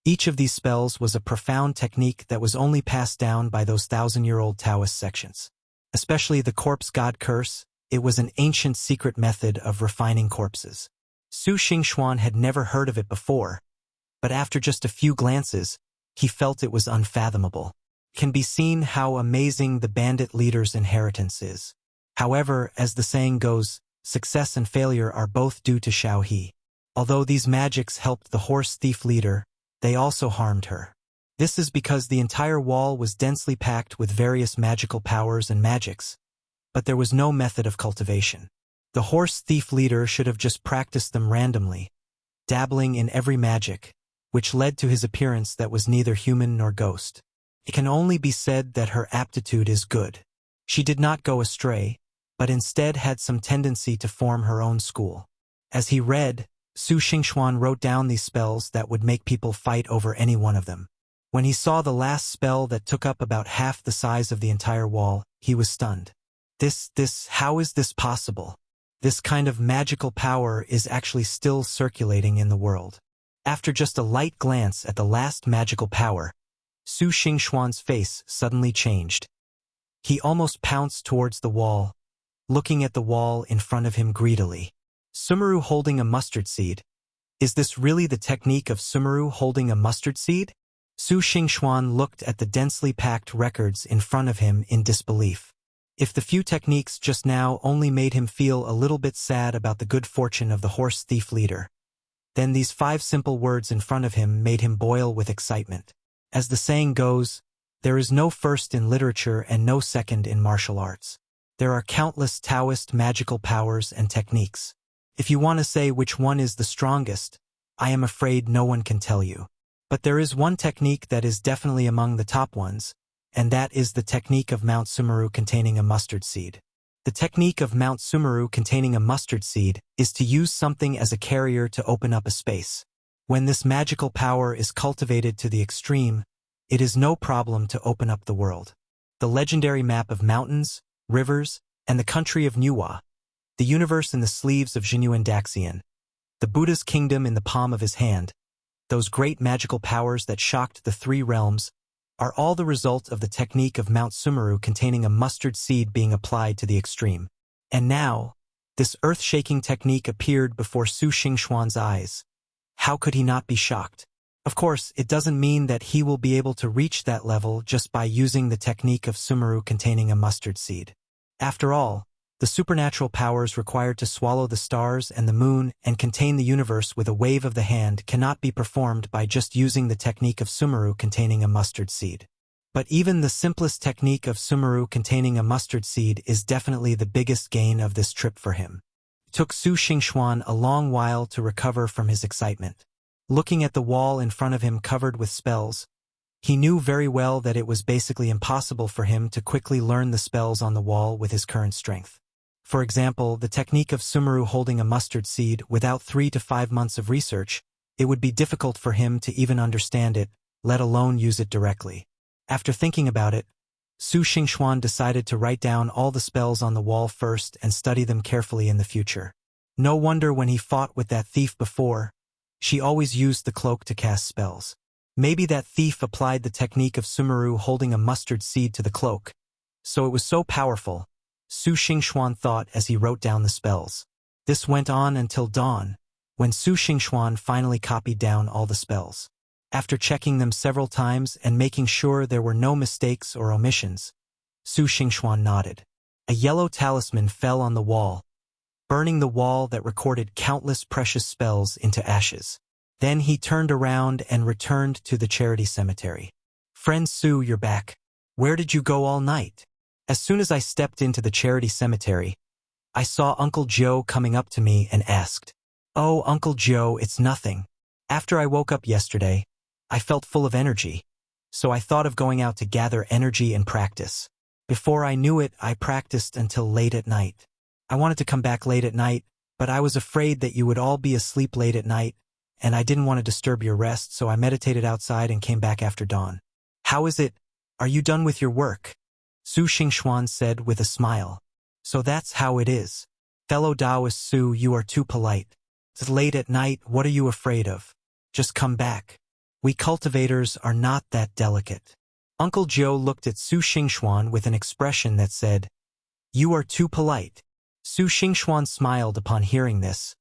each of these spells was a profound technique that was only passed down by those 1,000-year-old Taoist sections. Especially the Corpse God Curse, it was an ancient secret method of refining corpses. Su Xingxuan had never heard of it before, but after just a few glances, he felt it was unfathomable. Can be seen how amazing the bandit leader's inheritance is. However, as the saying goes, success and failure are both due to Xiao He. Although these magics helped the horse thief leader, they also harmed her. This is because the entire wall was densely packed with various magical powers and magics, but there was no method of cultivation. The horse thief leader should have just practiced them randomly, dabbling in every magic, which led to his appearance that was neither human nor ghost. It can only be said that her aptitude is good. She did not go astray, but instead had some tendency to form her own school. As he read, Su Xingxuan wrote down these spells that would make people fight over any one of them. When he saw the last spell that took up about half the size of the entire wall, he was stunned. How is this possible? This kind of magical power is actually still circulating in the world. After just a light glance at the last magical power, Su Xingxuan's face suddenly changed. He almost pounced towards the wall, looking at the wall in front of him greedily. Sumeru holding a mustard seed. Is this really the technique of Sumeru holding a mustard seed? Su Xingxuan looked at the densely packed records in front of him in disbelief. If the few techniques just now only made him feel a little bit sad about the good fortune of the horse thief leader, then these 5 simple words in front of him made him boil with excitement. As the saying goes, there is no first in literature and no second in martial arts. There are countless Taoist magical powers and techniques. If you want to say which one is the strongest, I am afraid no one can tell you. But there is one technique that is definitely among the top ones, and that is the technique of Mount Sumeru containing a mustard seed. The technique of Mount Sumeru containing a mustard seed is to use something as a carrier to open up a space. When this magical power is cultivated to the extreme, it is no problem to open up the world. The legendary map of mountains, rivers, and the country of Nuwa, the universe in the sleeves of Jinyuan Daxian, the Buddha's kingdom in the palm of his hand, those great magical powers that shocked the 3 realms, are all the result of the technique of Mount Sumeru containing a mustard seed being applied to the extreme. And now, this earth-shaking technique appeared before Su Xingxuan's eyes. How could he not be shocked? Of course, it doesn't mean that he will be able to reach that level just by using the technique of Sumeru containing a mustard seed. After all, the supernatural powers required to swallow the stars and the moon and contain the universe with a wave of the hand cannot be performed by just using the technique of Sumeru containing a mustard seed. But even the simplest technique of Sumeru containing a mustard seed is definitely the biggest gain of this trip for him. It took Su Xingxuan a long while to recover from his excitement. Looking at the wall in front of him covered with spells, he knew very well that it was basically impossible for him to quickly learn the spells on the wall with his current strength. For example, the technique of Sumeru holding a mustard seed without 3 to 5 months of research, it would be difficult for him to even understand it, let alone use it directly. After thinking about it, Su Xingxuan decided to write down all the spells on the wall first and study them carefully in the future. No wonder when he fought with that thief before, she always used the cloak to cast spells. Maybe that thief applied the technique of Sumeru holding a mustard seed to the cloak, so it was so powerful, Su Xingxuan thought as he wrote down the spells. This went on until dawn, when Su Xingxuan finally copied down all the spells. After checking them several times and making sure there were no mistakes or omissions, Su Xingxuan nodded. A yellow talisman fell on the wall, burning the wall that recorded countless precious spells into ashes. Then he turned around and returned to the charity cemetery. "Friend Su, you're back. Where did you go all night?" As soon as I stepped into the charity cemetery, I saw Uncle Joe coming up to me and asked, "Oh, Uncle Joe, it's nothing. After I woke up yesterday, I felt full of energy, so I thought of going out to gather energy and practice. Before I knew it, I practiced until late at night. I wanted to come back late at night, but I was afraid that you would all be asleep late at night, and I didn't want to disturb your rest, so I meditated outside and came back after dawn. How is it? Are you done with your work?" Su Xingxuan said with a smile. "So that's how it is. Fellow Taoist Su, you are too polite. It's late at night, what are you afraid of? Just come back. We cultivators are not that delicate." Uncle Joe looked at Su Xingxuan with an expression that said, "You are too polite." Su Xingxuan smiled upon hearing this.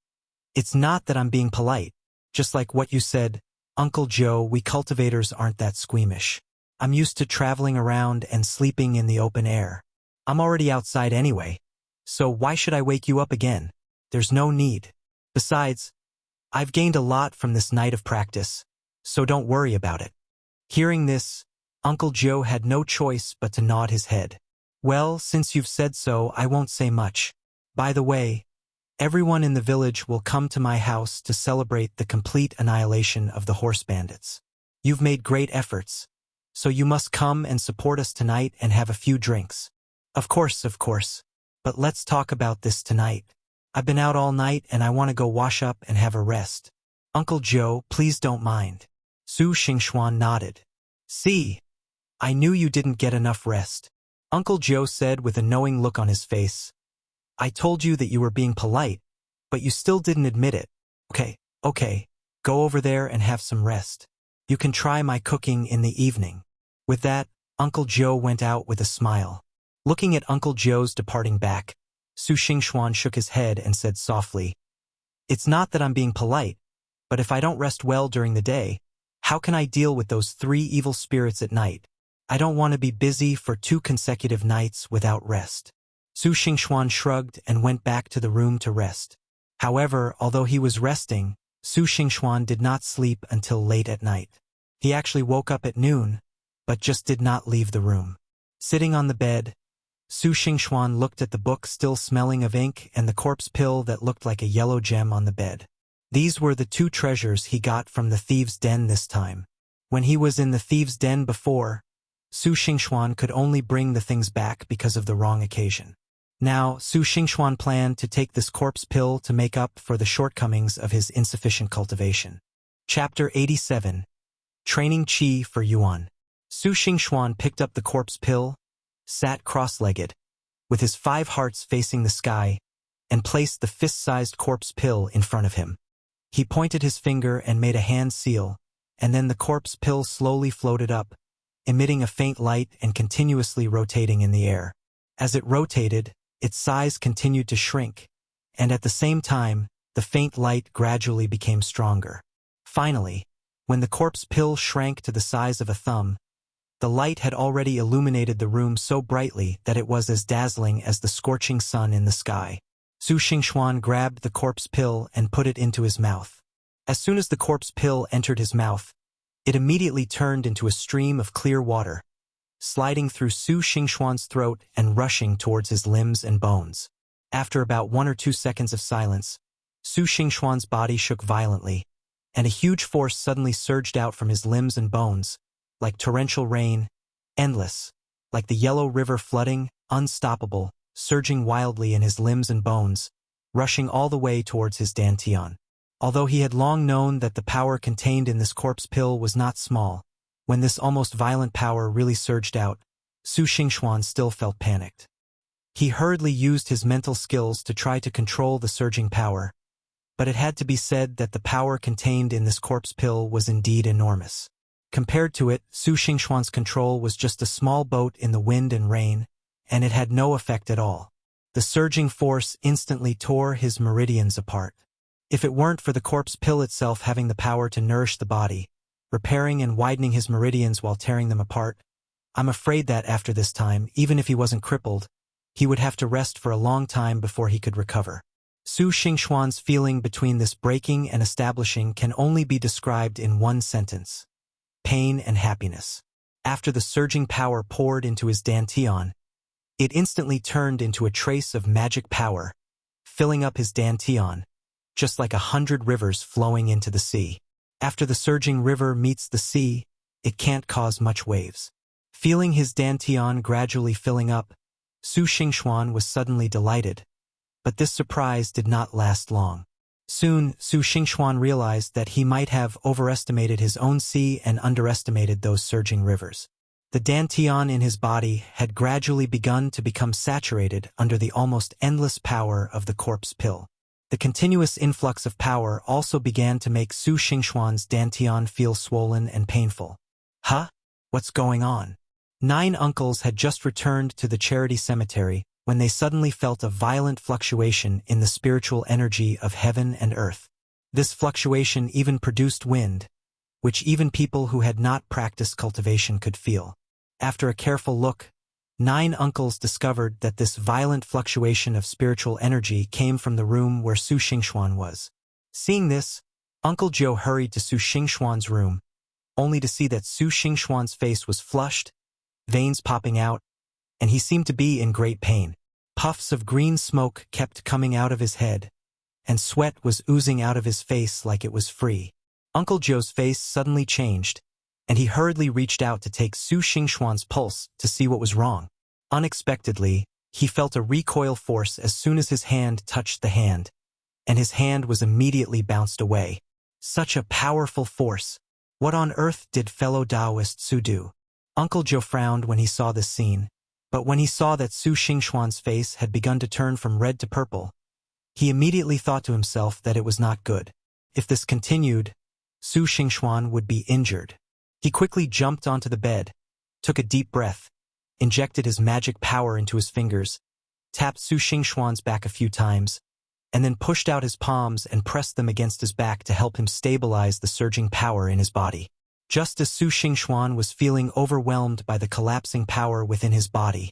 "It's not that I'm being polite. Just like what you said, Uncle Joe, we cultivators aren't that squeamish. I'm used to traveling around and sleeping in the open air. I'm already outside anyway, so why should I wake you up again? There's no need. Besides, I've gained a lot from this night of practice, so don't worry about it." Hearing this, Uncle Joe had no choice but to nod his head. "Well, since you've said so, I won't say much. By the way, everyone in the village will come to my house to celebrate the complete annihilation of the horse bandits. You've made great efforts, so you must come and support us tonight and have a few drinks." Of course, but let's talk about this tonight. I've been out all night and I want to go wash up and have a rest. Uncle Joe, please don't mind." Su Xingxuan nodded. See, I knew you didn't get enough rest, Uncle Joe said with a knowing look on his face. I told you that you were being polite, but you still didn't admit it. Okay, go over there and have some rest. You can try my cooking in the evening. With that, Uncle Joe went out with a smile. Looking at Uncle Joe's departing back, Su Xingxuan shook his head and said softly, It's not that I'm being polite, but if I don't rest well during the day, how can I deal with those 3 evil spirits at night? I don't want to be busy for 2 consecutive nights without rest. Su Xingxuan shrugged and went back to the room to rest. However, although he was resting, Su Xingxuan did not sleep until late at night. He actually woke up at noon, but just did not leave the room. Sitting on the bed, Su Xingxuan looked at the book still smelling of ink and the corpse pill that looked like a yellow gem on the bed. These were the 2 treasures he got from the thieves' den this time. When he was in the thieves' den before, Su Xingxuan could only bring the things back because of the wrong occasion. Now, Su Xingxuan planned to take this corpse pill to make up for the shortcomings of his insufficient cultivation. Chapter 87. Training Qi for Yuan. Su Xingxuan picked up the corpse pill, sat cross-legged, with his 5 hearts facing the sky, and placed the fist-sized corpse pill in front of him. He pointed his finger and made a hand seal, and then the corpse pill slowly floated up, emitting a faint light and continuously rotating in the air. As it rotated, its size continued to shrink, and at the same time, the faint light gradually became stronger. Finally, when the corpse pill shrank to the size of a thumb, the light had already illuminated the room so brightly that it was as dazzling as the scorching sun in the sky. Su Xingxuan grabbed the corpse pill and put it into his mouth. As soon as the corpse pill entered his mouth, it immediately turned into a stream of clear water, sliding through Su Xingxuan's throat and rushing towards his limbs and bones. After about 1 or 2 seconds of silence, Su Xingxuan's body shook violently, and a huge force suddenly surged out from his limbs and bones, like torrential rain, endless, like the yellow river flooding, unstoppable, surging wildly in his limbs and bones, rushing all the way towards his dantian. Although he had long known that the power contained in this corpse pill was not small, when this almost violent power really surged out, Su Xingxuan still felt panicked. He hurriedly used his mental skills to try to control the surging power, but it had to be said that the power contained in this corpse pill was indeed enormous. Compared to it, Su Xingxuan's control was just a small boat in the wind and rain, and it had no effect at all. The surging force instantly tore his meridians apart. If it weren't for the corpse pill itself having the power to nourish the body, repairing and widening his meridians while tearing them apart, I'm afraid that after this time, even if he wasn't crippled, he would have to rest for a long time before he could recover. Su Xingxuan's feeling between this breaking and establishing can only be described in one sentence: pain and happiness. After the surging power poured into his dantian, it instantly turned into a trace of magic power, filling up his dantian, just like 100 rivers flowing into the sea. After the surging river meets the sea, it can't cause much waves. Feeling his dantian gradually filling up, Su Xingxuan was suddenly delighted. But this surprise did not last long. Soon, Su Xingxuan realized that he might have overestimated his own sea and underestimated those surging rivers. The dantian in his body had gradually begun to become saturated under the almost endless power of the corpse pill. The continuous influx of power also began to make Su Xingxuan's dantian feel swollen and painful. Huh? What's going on? 9 uncles had just returned to the charity cemetery when they suddenly felt a violent fluctuation in the spiritual energy of heaven and earth. This fluctuation even produced wind, which even people who had not practiced cultivation could feel. After a careful look, 9 uncles discovered that this violent fluctuation of spiritual energy came from the room where Su Xingxuan was. Seeing this, Uncle Joe hurried to Su Xingxuan's room, only to see that Su Xingxuan's face was flushed, veins popping out, and he seemed to be in great pain. Puffs of green smoke kept coming out of his head, and sweat was oozing out of his face like it was free. Uncle Joe's face suddenly changed, and he hurriedly reached out to take Su Xingxuan's pulse to see what was wrong. Unexpectedly, he felt a recoil force as soon as his hand touched the hand, and his hand was immediately bounced away. Such a powerful force! What on earth did fellow Taoist Su do? Uncle Joe frowned when he saw this scene, but when he saw that Su Xingxuan's face had begun to turn from red to purple, he immediately thought to himself that it was not good. If this continued, Su Xingxuan would be injured. He quickly jumped onto the bed, took a deep breath, injected his magic power into his fingers, tapped Su Xingxuan's back a few times, and then pushed out his palms and pressed them against his back to help him stabilize the surging power in his body. Just as Su Xingxuan was feeling overwhelmed by the collapsing power within his body,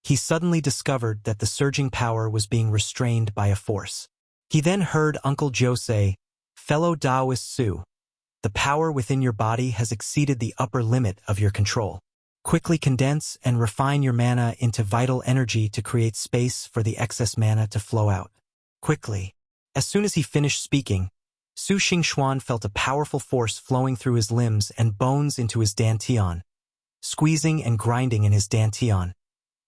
he suddenly discovered that the surging power was being restrained by a force. He then heard Uncle Joe say, "Fellow Taoist Su, the power within your body has exceeded the upper limit of your control. Quickly condense and refine your mana into vital energy to create space for the excess mana to flow out. Quickly." As soon as he finished speaking, Su Xingxuan felt a powerful force flowing through his limbs and bones into his dantian, squeezing and grinding in his dantian,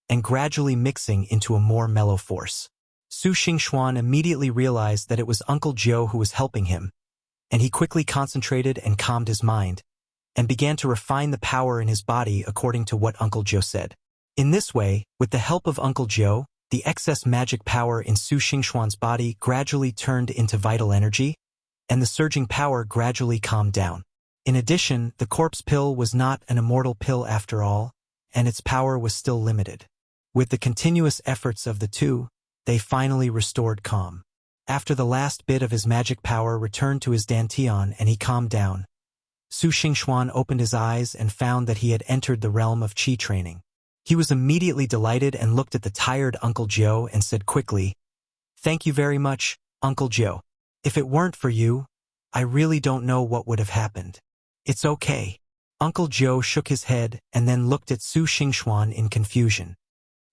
and gradually mixing into a more mellow force. Su Xingxuan immediately realized that it was Uncle Joe who was helping him, and he quickly concentrated and calmed his mind, and began to refine the power in his body according to what Uncle Joe said. In this way, with the help of Uncle Joe, the excess magic power in Su Xingxuan's body gradually turned into vital energy, and the surging power gradually calmed down. In addition, the corpse pill was not an immortal pill after all, and its power was still limited. With the continuous efforts of the two, they finally restored calm. After the last bit of his magic power returned to his dantian and he calmed down, Su Xingxuan opened his eyes and found that he had entered the realm of qi training. He was immediately delighted and looked at the tired Uncle Joe and said quickly, "Thank you very much, Uncle Joe. If it weren't for you, I really don't know what would have happened." "It's okay." Uncle Joe shook his head and then looked at Su Xingxuan in confusion.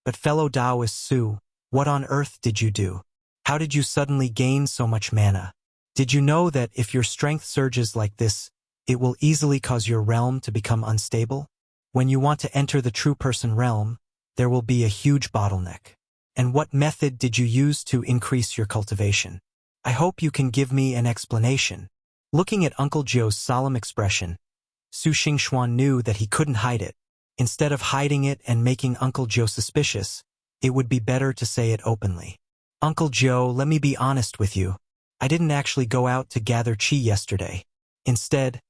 "But fellow Taoist Su, what on earth did you do? How did you suddenly gain so much mana? Did you know that if your strength surges like this, it will easily cause your realm to become unstable? When you want to enter the true person realm, there will be a huge bottleneck. And what method did you use to increase your cultivation? I hope you can give me an explanation." Looking at Uncle Joe's solemn expression, Su Xingxuan knew that he couldn't hide it. Instead of hiding it and making Uncle Joe suspicious, it would be better to say it openly. "Uncle Joe, let me be honest with you. I didn't actually go out to gather qi yesterday. Instead,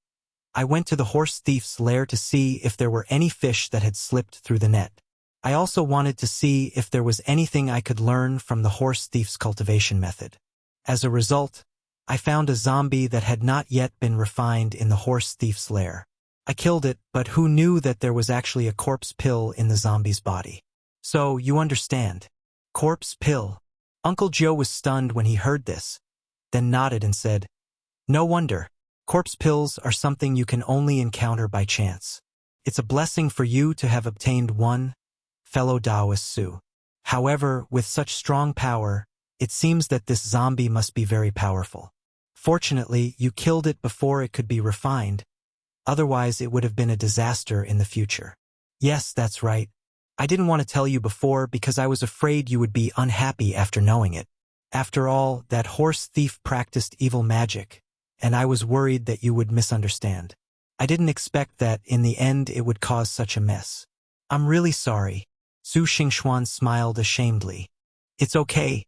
I went to the horse thief's lair to see if there were any fish that had slipped through the net. I also wanted to see if there was anything I could learn from the horse thief's cultivation method. As a result, I found a zombie that had not yet been refined in the horse thief's lair. I killed it, but who knew that there was actually a corpse pill in the zombie's body? So, you understand. Corpse pill." Uncle Joe was stunned when he heard this, then nodded and said, "No wonder. Corpse pills are something you can only encounter by chance. It's a blessing for you to have obtained one, fellow Taoist Su. However, with such strong power, it seems that this zombie must be very powerful. Fortunately, you killed it before it could be refined. Otherwise, it would have been a disaster in the future." "Yes, that's right. I didn't want to tell you before because I was afraid you would be unhappy after knowing it. After all, that horse thief practiced evil magic, and I was worried that you would misunderstand. I didn't expect that in the end it would cause such a mess. I'm really sorry." Su Xingxuan smiled ashamedly. It's okay.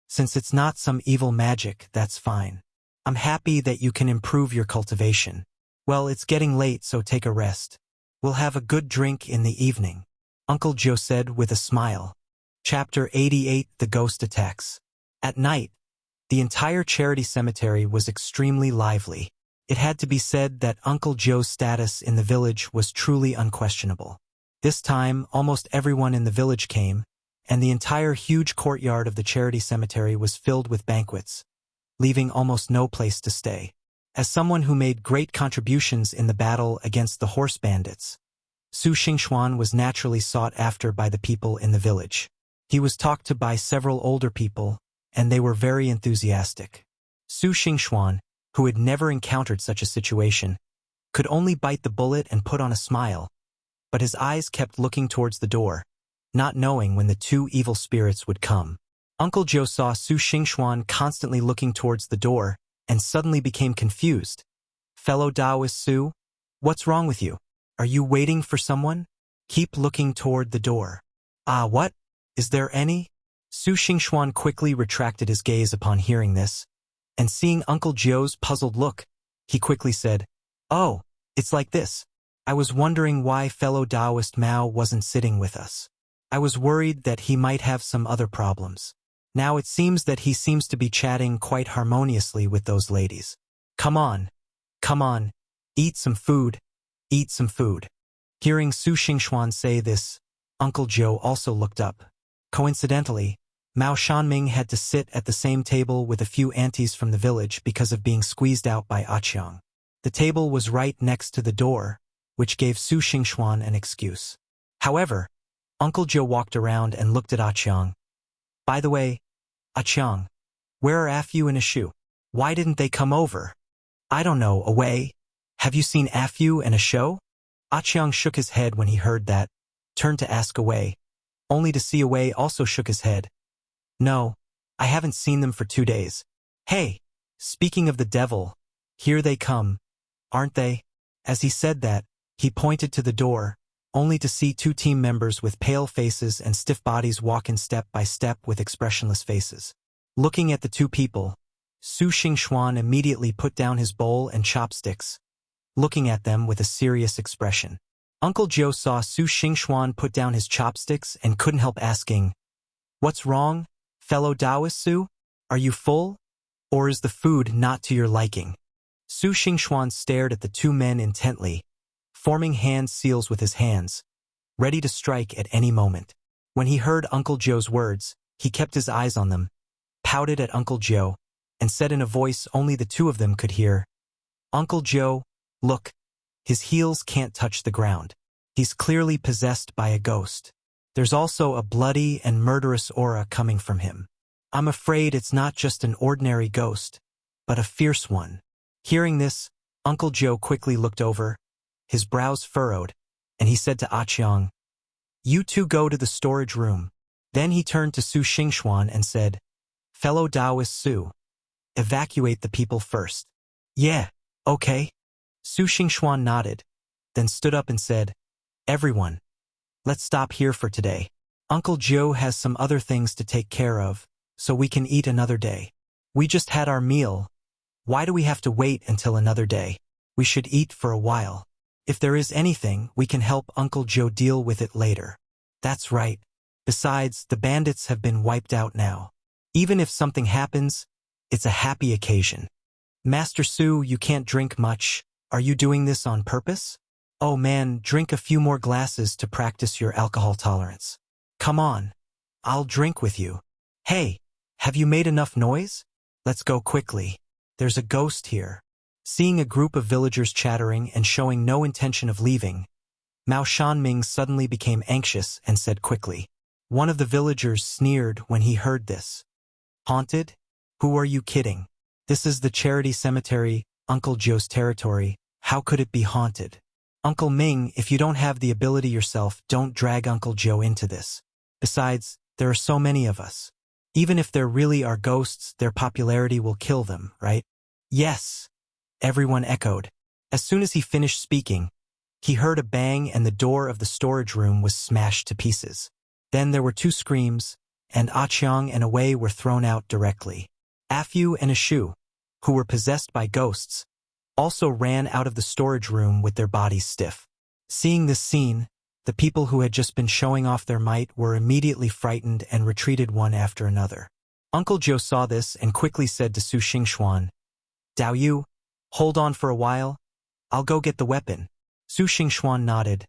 Since it's not some evil magic, that's fine. I'm happy that you can improve your cultivation. Well, it's getting late, so take a rest. We'll have a good drink in the evening," Uncle Joe said with a smile. Chapter 88: The Ghost Attacks. At night, the entire charity cemetery was extremely lively. It had to be said that Uncle Joe's status in the village was truly unquestionable. This time, almost everyone in the village came, and the entire huge courtyard of the charity cemetery was filled with banquets, leaving almost no place to stay. As someone who made great contributions in the battle against the horse bandits, Su Xingxuan was naturally sought after by the people in the village. He was talked to by several older people, and they were very enthusiastic. Su Xingxuan, who had never encountered such a situation, could only bite the bullet and put on a smile, but his eyes kept looking towards the door, not knowing when the two evil spirits would come. Uncle Joe saw Su Xingxuan constantly looking towards the door and suddenly became confused. Fellow Taoist Su, what's wrong with you? Are you waiting for someone? Keep looking toward the door. Ah, what? Is there any? Su Xingxuan quickly retracted his gaze upon hearing this, and seeing Uncle Joe's puzzled look, he quickly said, "Oh, it's like this. I was wondering why fellow Taoist Mao wasn't sitting with us. I was worried that he might have some other problems. Now it seems that he seems to be chatting quite harmoniously with those ladies. Come on, eat some food, eat some food." Hearing Su Xingxuan say this, Uncle Joe also looked up. Coincidentally, Mao Shanming had to sit at the same table with a few aunties from the village because of being squeezed out by Aqiang. The table was right next to the door, which gave Su Xingxuan an excuse. However, Uncle Joe walked around and looked at Aqiang. "By the way, Aqiang, where are Afu and Ashu? Why didn't they come over?" "I don't know, Away. Have you seen Afu and Ashu?" Aqiang shook his head when he heard that, turned to ask Away, only to see Away also shook his head. "No, I haven't seen them for 2 days. Hey, speaking of the devil, here they come, aren't they?" As he said that, he pointed to the door, only to see 2 team members with pale faces and stiff bodies walk in step by step with expressionless faces. Looking at the 2 people, Su Xingxuan immediately put down his bowl and chopsticks, looking at them with a serious expression. Uncle Joe saw Su Xingxuan put down his chopsticks and couldn't help asking, "What's wrong, fellow Taoist Su? Are you full? Or is the food not to your liking?" Su Xingxuan stared at the 2 men intently, forming hand seals with his hands, ready to strike at any moment. When he heard Uncle Joe's words, he kept his eyes on them, pouted at Uncle Joe, and said in a voice only the 2 of them could hear, "Uncle Joe, look, his heels can't touch the ground. He's clearly possessed by a ghost. There's also a bloody and murderous aura coming from him. I'm afraid it's not just an ordinary ghost, but a fierce one." Hearing this, Uncle Joe quickly looked over, his brows furrowed, and he said to Aqiang, "You 2 go to the storage room." Then he turned to Su Xingxuan and said, "Fellow Taoist Su, evacuate the people first." "Yeah, okay." Su Xingxuan nodded, then stood up and said, "Everyone, let's stop here for today. Uncle Joe has some other things to take care of, so we can eat another day. We just had our meal. Why do we have to wait until another day? We should eat for a while. If there is anything, we can help Uncle Joe deal with it later." "That's right. Besides, the bandits have been wiped out now. Even if something happens, it's a happy occasion." "Master Su, you can't drink much. Are you doing this on purpose?" "Oh man, drink a few more glasses to practice your alcohol tolerance." "Come on. I'll drink with you." "Hey, have you made enough noise? Let's go quickly. There's a ghost here." Seeing a group of villagers chattering and showing no intention of leaving, Mao Shanming suddenly became anxious and said quickly. One of the villagers sneered when he heard this. "Haunted? Who are you kidding? This is the charity cemetery, Uncle Joe's territory. How could it be haunted?" "Uncle Ming, if you don't have the ability yourself, don't drag Uncle Joe into this. Besides, there are so many of us. Even if there really are ghosts, their popularity will kill them, right?" "Yes," everyone echoed. As soon as he finished speaking, he heard a bang and the door of the storage room was smashed to pieces. Then there were 2 screams, and Aqiang and Away were thrown out directly. Afu and Ashu, who were possessed by ghosts, also ran out of the storage room with their bodies stiff. Seeing this scene, the people who had just been showing off their might were immediately frightened and retreated one after another. Uncle Joe saw this and quickly said to Su Xingxuan, "Dao Yu, hold on for a while. I'll go get the weapon." Su Xingxuan nodded.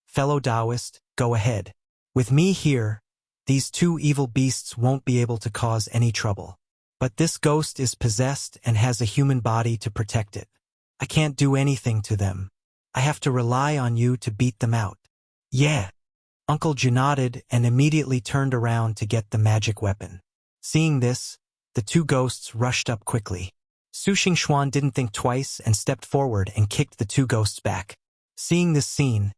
"Fellow Taoist, go ahead. With me here, these 2 evil beasts won't be able to cause any trouble. But this ghost is possessed and has a human body to protect it. I can't do anything to them. I have to rely on you to beat them out." "Yeah." Uncle Joe nodded and immediately turned around to get the magic weapon. Seeing this, the 2 ghosts rushed up quickly. Su Xingxuan didn't think twice and stepped forward and kicked the 2 ghosts back. Seeing this scene,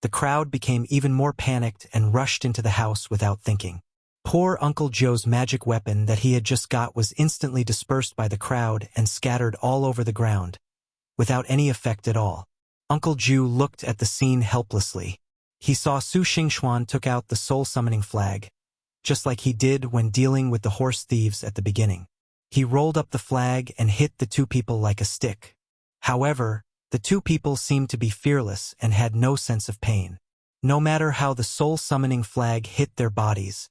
the crowd became even more panicked and rushed into the house without thinking. Poor Uncle Joe's magic weapon that he had just got was instantly dispersed by the crowd and scattered all over the ground, without any effect at all. Uncle Ju looked at the scene helplessly. He saw Su Xingxuan took out the soul-summoning flag, just like he did when dealing with the horse thieves at the beginning. He rolled up the flag and hit the two people like a stick. However, the two people seemed to be fearless and had no sense of pain. No matter how the soul-summoning flag hit their bodies,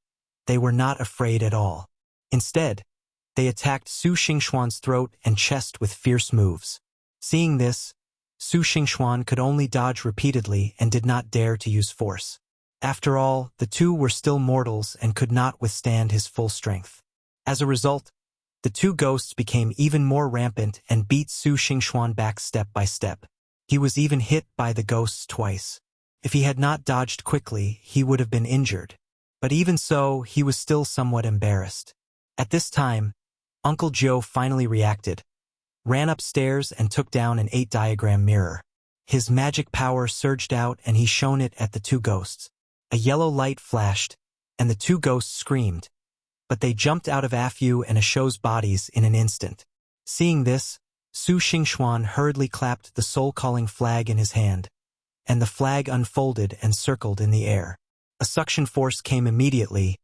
they were not afraid at all. Instead, they attacked Su Xingxuan's throat and chest with fierce moves. Seeing this, Su Xingxuan could only dodge repeatedly and did not dare to use force. After all, the two were still mortals and could not withstand his full strength. As a result, the two ghosts became even more rampant and beat Su Xingxuan back step by step. He was even hit by the ghosts twice. If he had not dodged quickly, he would have been injured. But even so, he was still somewhat embarrassed. At this time, Uncle Joe finally reacted, ran upstairs and took down an 8-diagram mirror. His magic power surged out and he shone it at the two ghosts. A yellow light flashed, and the two ghosts screamed, but they jumped out of Afu and Asho's bodies in an instant. Seeing this, Su Xingxuan hurriedly clapped the soul-calling flag in his hand, and the flag unfolded and circled in the air. A suction force came immediately,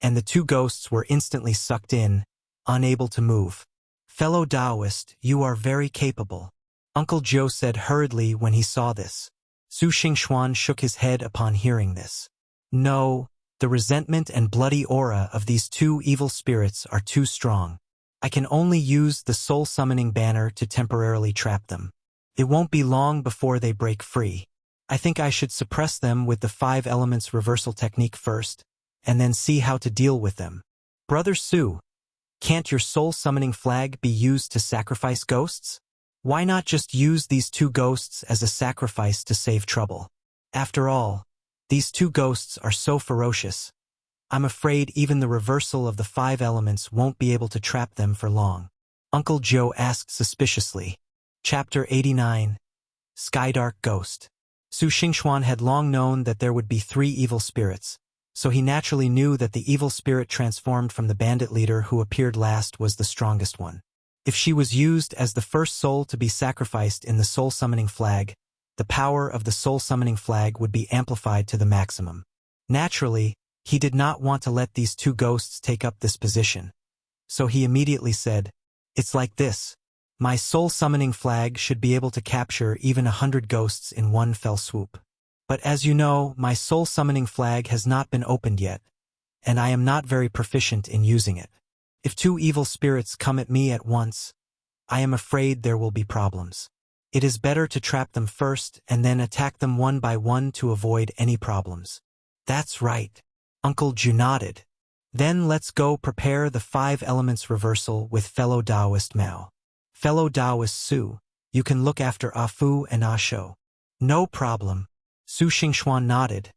and the two ghosts were instantly sucked in, unable to move. "Fellow Taoist, you are very capable," Uncle Joe said hurriedly when he saw this. Su Xingxuan shook his head upon hearing this. "No, the resentment and bloody aura of these two evil spirits are too strong. I can only use the soul-summoning banner to temporarily trap them. It won't be long before they break free. I think I should suppress them with the 5 elements reversal technique first, and then see how to deal with them. Brother Su, can't your soul-summoning flag be used to sacrifice ghosts? Why not just use these two ghosts as a sacrifice to save trouble? After all, these two ghosts are so ferocious. I'm afraid even the reversal of the 5 elements won't be able to trap them for long," Uncle Joe asked suspiciously. Chapter 89. Skydark Ghost. Su Xingxuan had long known that there would be 3 evil spirits, so he naturally knew that the evil spirit transformed from the bandit leader who appeared last was the strongest one. If she was used as the first soul to be sacrificed in the soul-summoning flag, the power of the soul-summoning flag would be amplified to the maximum. Naturally, he did not want to let these two ghosts take up this position. So he immediately said, "It's like this. My soul-summoning flag should be able to capture even 100 ghosts in one fell swoop. But as you know, my soul-summoning flag has not been opened yet, and I am not very proficient in using it. If 2 evil spirits come at me at once, I am afraid there will be problems. It is better to trap them first and then attack them one by one to avoid any problems." "That's right," Uncle Ju nodded. "Then let's go prepare the 5 elements reversal with fellow Taoist Mao. Fellow Taoist Su, you can look after Afu and Asho." "No problem." Su Xingxuan nodded,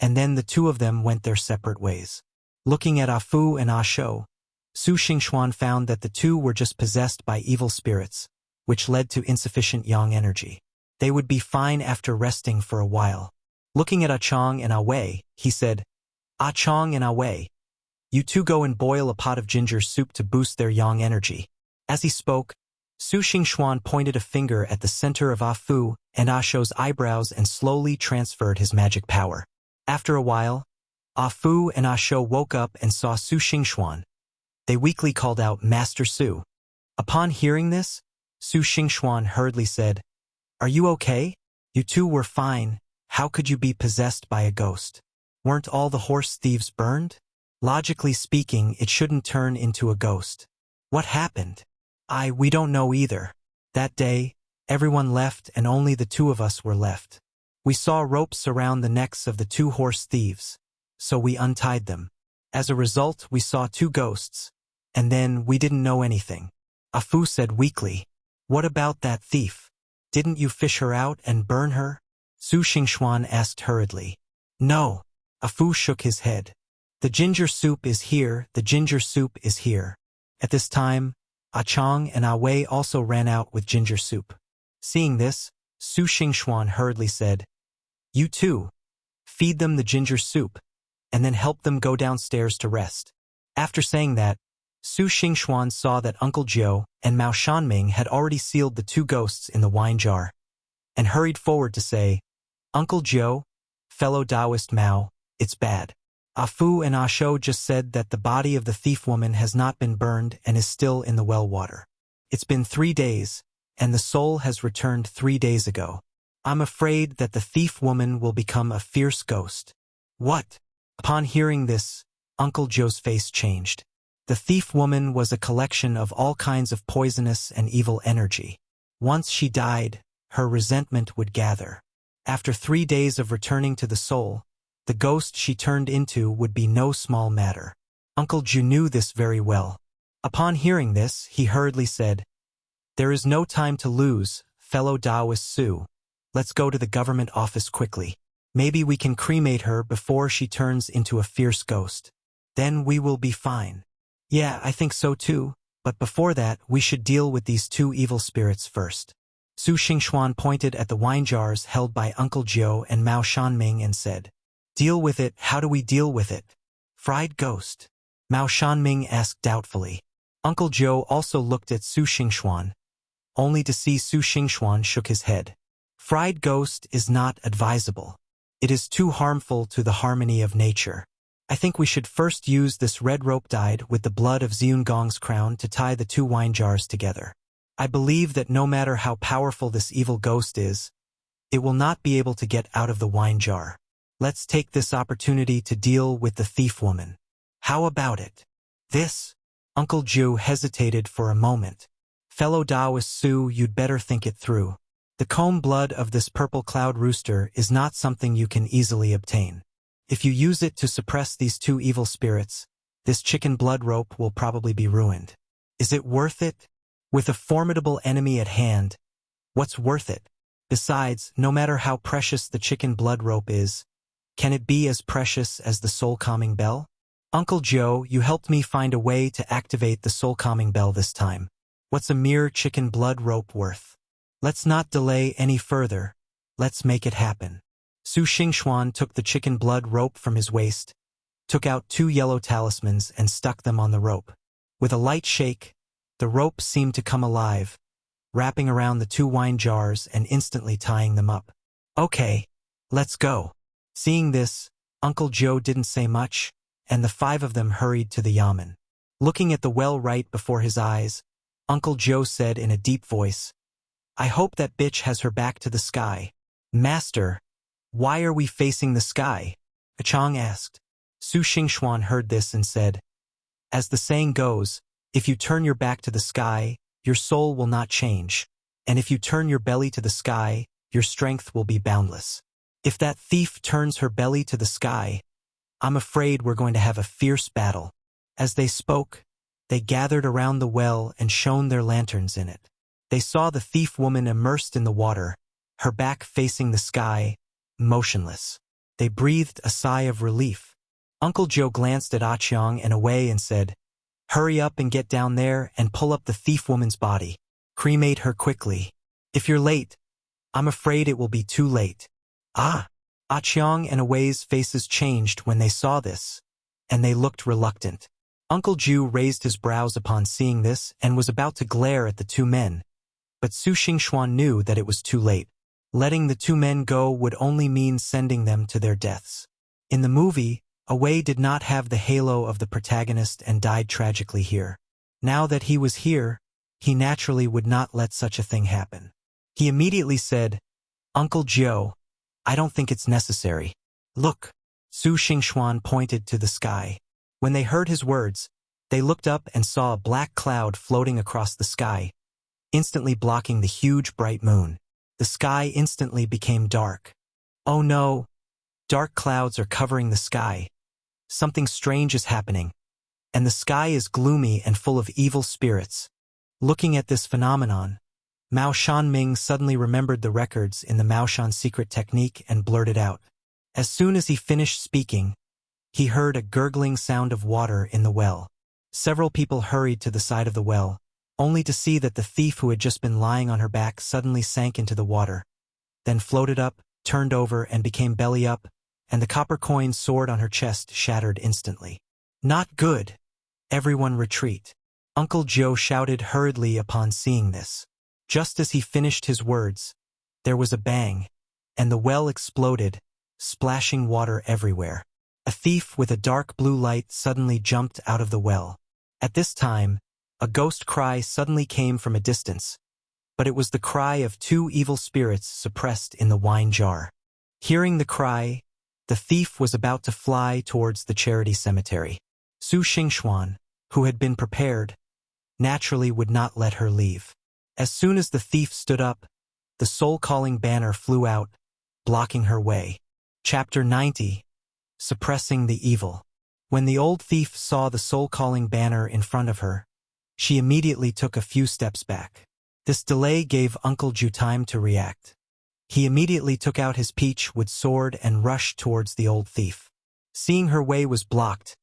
and then the two of them went their separate ways. Looking at Afu and Asho, Su Xingxuan found that the two were just possessed by evil spirits, which led to insufficient yang energy. They would be fine after resting for a while. Looking at Ah Chong and Ah Wei, he said, "Ah Chong and Ah Wei, you two go and boil a pot of ginger soup to boost their yang energy." As he spoke, Su Xingxuan pointed a finger at the center of Afu and Asho's eyebrows and slowly transferred his magic power. After a while, Afu and Asho woke up and saw Su Xingxuan. They weakly called out, "Master Su." Upon hearing this, Su Xingxuan hurriedly said, "Are you okay? You two were fine. How could you be possessed by a ghost? Weren't all the horse thieves burned? Logically speaking, it shouldn't turn into a ghost. What happened?" We don't know either. That day, everyone left and only the two of us were left. We saw ropes around the necks of the 2 horse thieves, so we untied them. As a result, we saw 2 ghosts, and then we didn't know anything." Afu said weakly, "What about that thief? Didn't you fish her out and burn her?" Su Xingxuan asked hurriedly. "No." Afu shook his head. "The ginger soup is here, the ginger soup is here." At this time, Ah Chong and Ah Wei also ran out with ginger soup. Seeing this, Su Xingxuan hurriedly said, "You two, feed them the ginger soup, and then help them go downstairs to rest." After saying that, Su Xingxuan saw that Uncle Jiu and Mao Shanming had already sealed the two ghosts in the wine jar, and hurried forward to say, "Uncle Jiu, fellow Taoist Mao, it's bad. Ah Fu and Ah Shou just said that the body of the thief woman has not been burned and is still in the well water. It's been 3 days, and the soul has returned 3 days ago. I'm afraid that the thief woman will become a fierce ghost." "What?" Upon hearing this, Uncle Joe's face changed. The thief woman was a collection of all kinds of poisonous and evil energy. Once she died, her resentment would gather. After 3 days of returning to the soul, the ghost she turned into would be no small matter. Uncle Ju knew this very well. Upon hearing this, he hurriedly said, "There is no time to lose, fellow Taoist Su. Let's go to the government office quickly. Maybe we can cremate her before she turns into a fierce ghost. Then we will be fine." "Yeah, I think so too, but before that, we should deal with these two evil spirits first." Su Xingxuan pointed at the wine jars held by Uncle Jiu and Mao Shanming and said, "Deal with it. How do we deal with it?" "Fried ghost?" Mao Shanming asked doubtfully. Uncle Jiu also looked at Su Xingxuan, only to see Su Xingxuan shook his head. "Fried ghost is not advisable. It is too harmful to the harmony of nature. I think we should first use this red rope dyed with the blood of Xiongong's crown to tie the two wine jars together. I believe that no matter how powerful this evil ghost is, it will not be able to get out of the wine jar. Let's take this opportunity to deal with the thief woman. How about it?" "This?" Uncle Ju hesitated for a moment. "Fellow Taoist Su, you'd better think it through. The comb blood of this purple cloud rooster is not something you can easily obtain. If you use it to suppress these two evil spirits, this chicken blood rope will probably be ruined. Is it worth it? With a formidable enemy at hand, what's worth it? Besides, no matter how precious the chicken blood rope is, can it be as precious as the soul-calming bell? Uncle Joe, you helped me find a way to activate the soul-calming bell this time. What's a mere chicken blood rope worth? Let's not delay any further. Let's make it happen." Su Xingxuan took the chicken blood rope from his waist, took out 2 yellow talismans and stuck them on the rope. With a light shake, the rope seemed to come alive, wrapping around the 2 wine jars and instantly tying them up. "Okay, let's go." Seeing this, Uncle Joe didn't say much, and the 5 of them hurried to the yamen. Looking at the well right before his eyes, Uncle Joe said in a deep voice, "I hope that bitch has her back to the sky." "Master, why are we facing the sky?" Achong asked. Su Xingxuan heard this and said, "As the saying goes, if you turn your back to the sky, your soul will not change, and if you turn your belly to the sky, your strength will be boundless. If that thief turns her belly to the sky, I'm afraid we're going to have a fierce battle." As they spoke, they gathered around the well and shone their lanterns in it. They saw the thief woman immersed in the water, her back facing the sky, motionless. They breathed a sigh of relief. Uncle Joe glanced at Achiong and away and said, "Hurry up and get down there and pull up the thief woman's body. Cremate her quickly. If you're late, I'm afraid it will be too late." "Ah!" Achiong and Away's faces changed when they saw this, and they looked reluctant. Uncle Ju raised his brows upon seeing this and was about to glare at the 2 men, but Su Xingxuan knew that it was too late. Letting the 2 men go would only mean sending them to their deaths. In the movie, Away did not have the halo of the protagonist and died tragically here. Now that he was here, he naturally would not let such a thing happen. He immediately said, "Uncle Joe, I don't think it's necessary. Look." Su Xingxuan pointed to the sky. When they heard his words, they looked up and saw a black cloud floating across the sky, instantly blocking the huge bright moon. The sky instantly became dark. "Oh no! Dark clouds are covering the sky. Something strange is happening, and the sky is gloomy and full of evil spirits." Looking at this phenomenon, Mao Shanming suddenly remembered the records in the Maoshan secret technique and blurted out. As soon as he finished speaking, he heard a gurgling sound of water in the well. Several people hurried to the side of the well, only to see that the thief who had just been lying on her back suddenly sank into the water, then floated up, turned over and became belly up, and the copper coin sword on her chest shattered instantly. "Not good. Everyone retreat." Uncle Joe shouted hurriedly upon seeing this. Just as he finished his words, there was a bang, and the well exploded, splashing water everywhere. A thief with a dark blue light suddenly jumped out of the well. At this time, a ghost cry suddenly came from a distance, but it was the cry of two evil spirits suppressed in the wine jar. Hearing the cry, the thief was about to fly towards the charity cemetery. Su Xingxuan, who had been prepared, naturally would not let her leave. As soon as the thief stood up, the soul-calling banner flew out, blocking her way. Chapter 90. Suppressing the Evil. When the old thief saw the soul-calling banner in front of her, she immediately took a few steps back. This delay gave Uncle Ju time to react. He immediately took out his peach-wood sword and rushed towards the old thief. Seeing her way was blocked,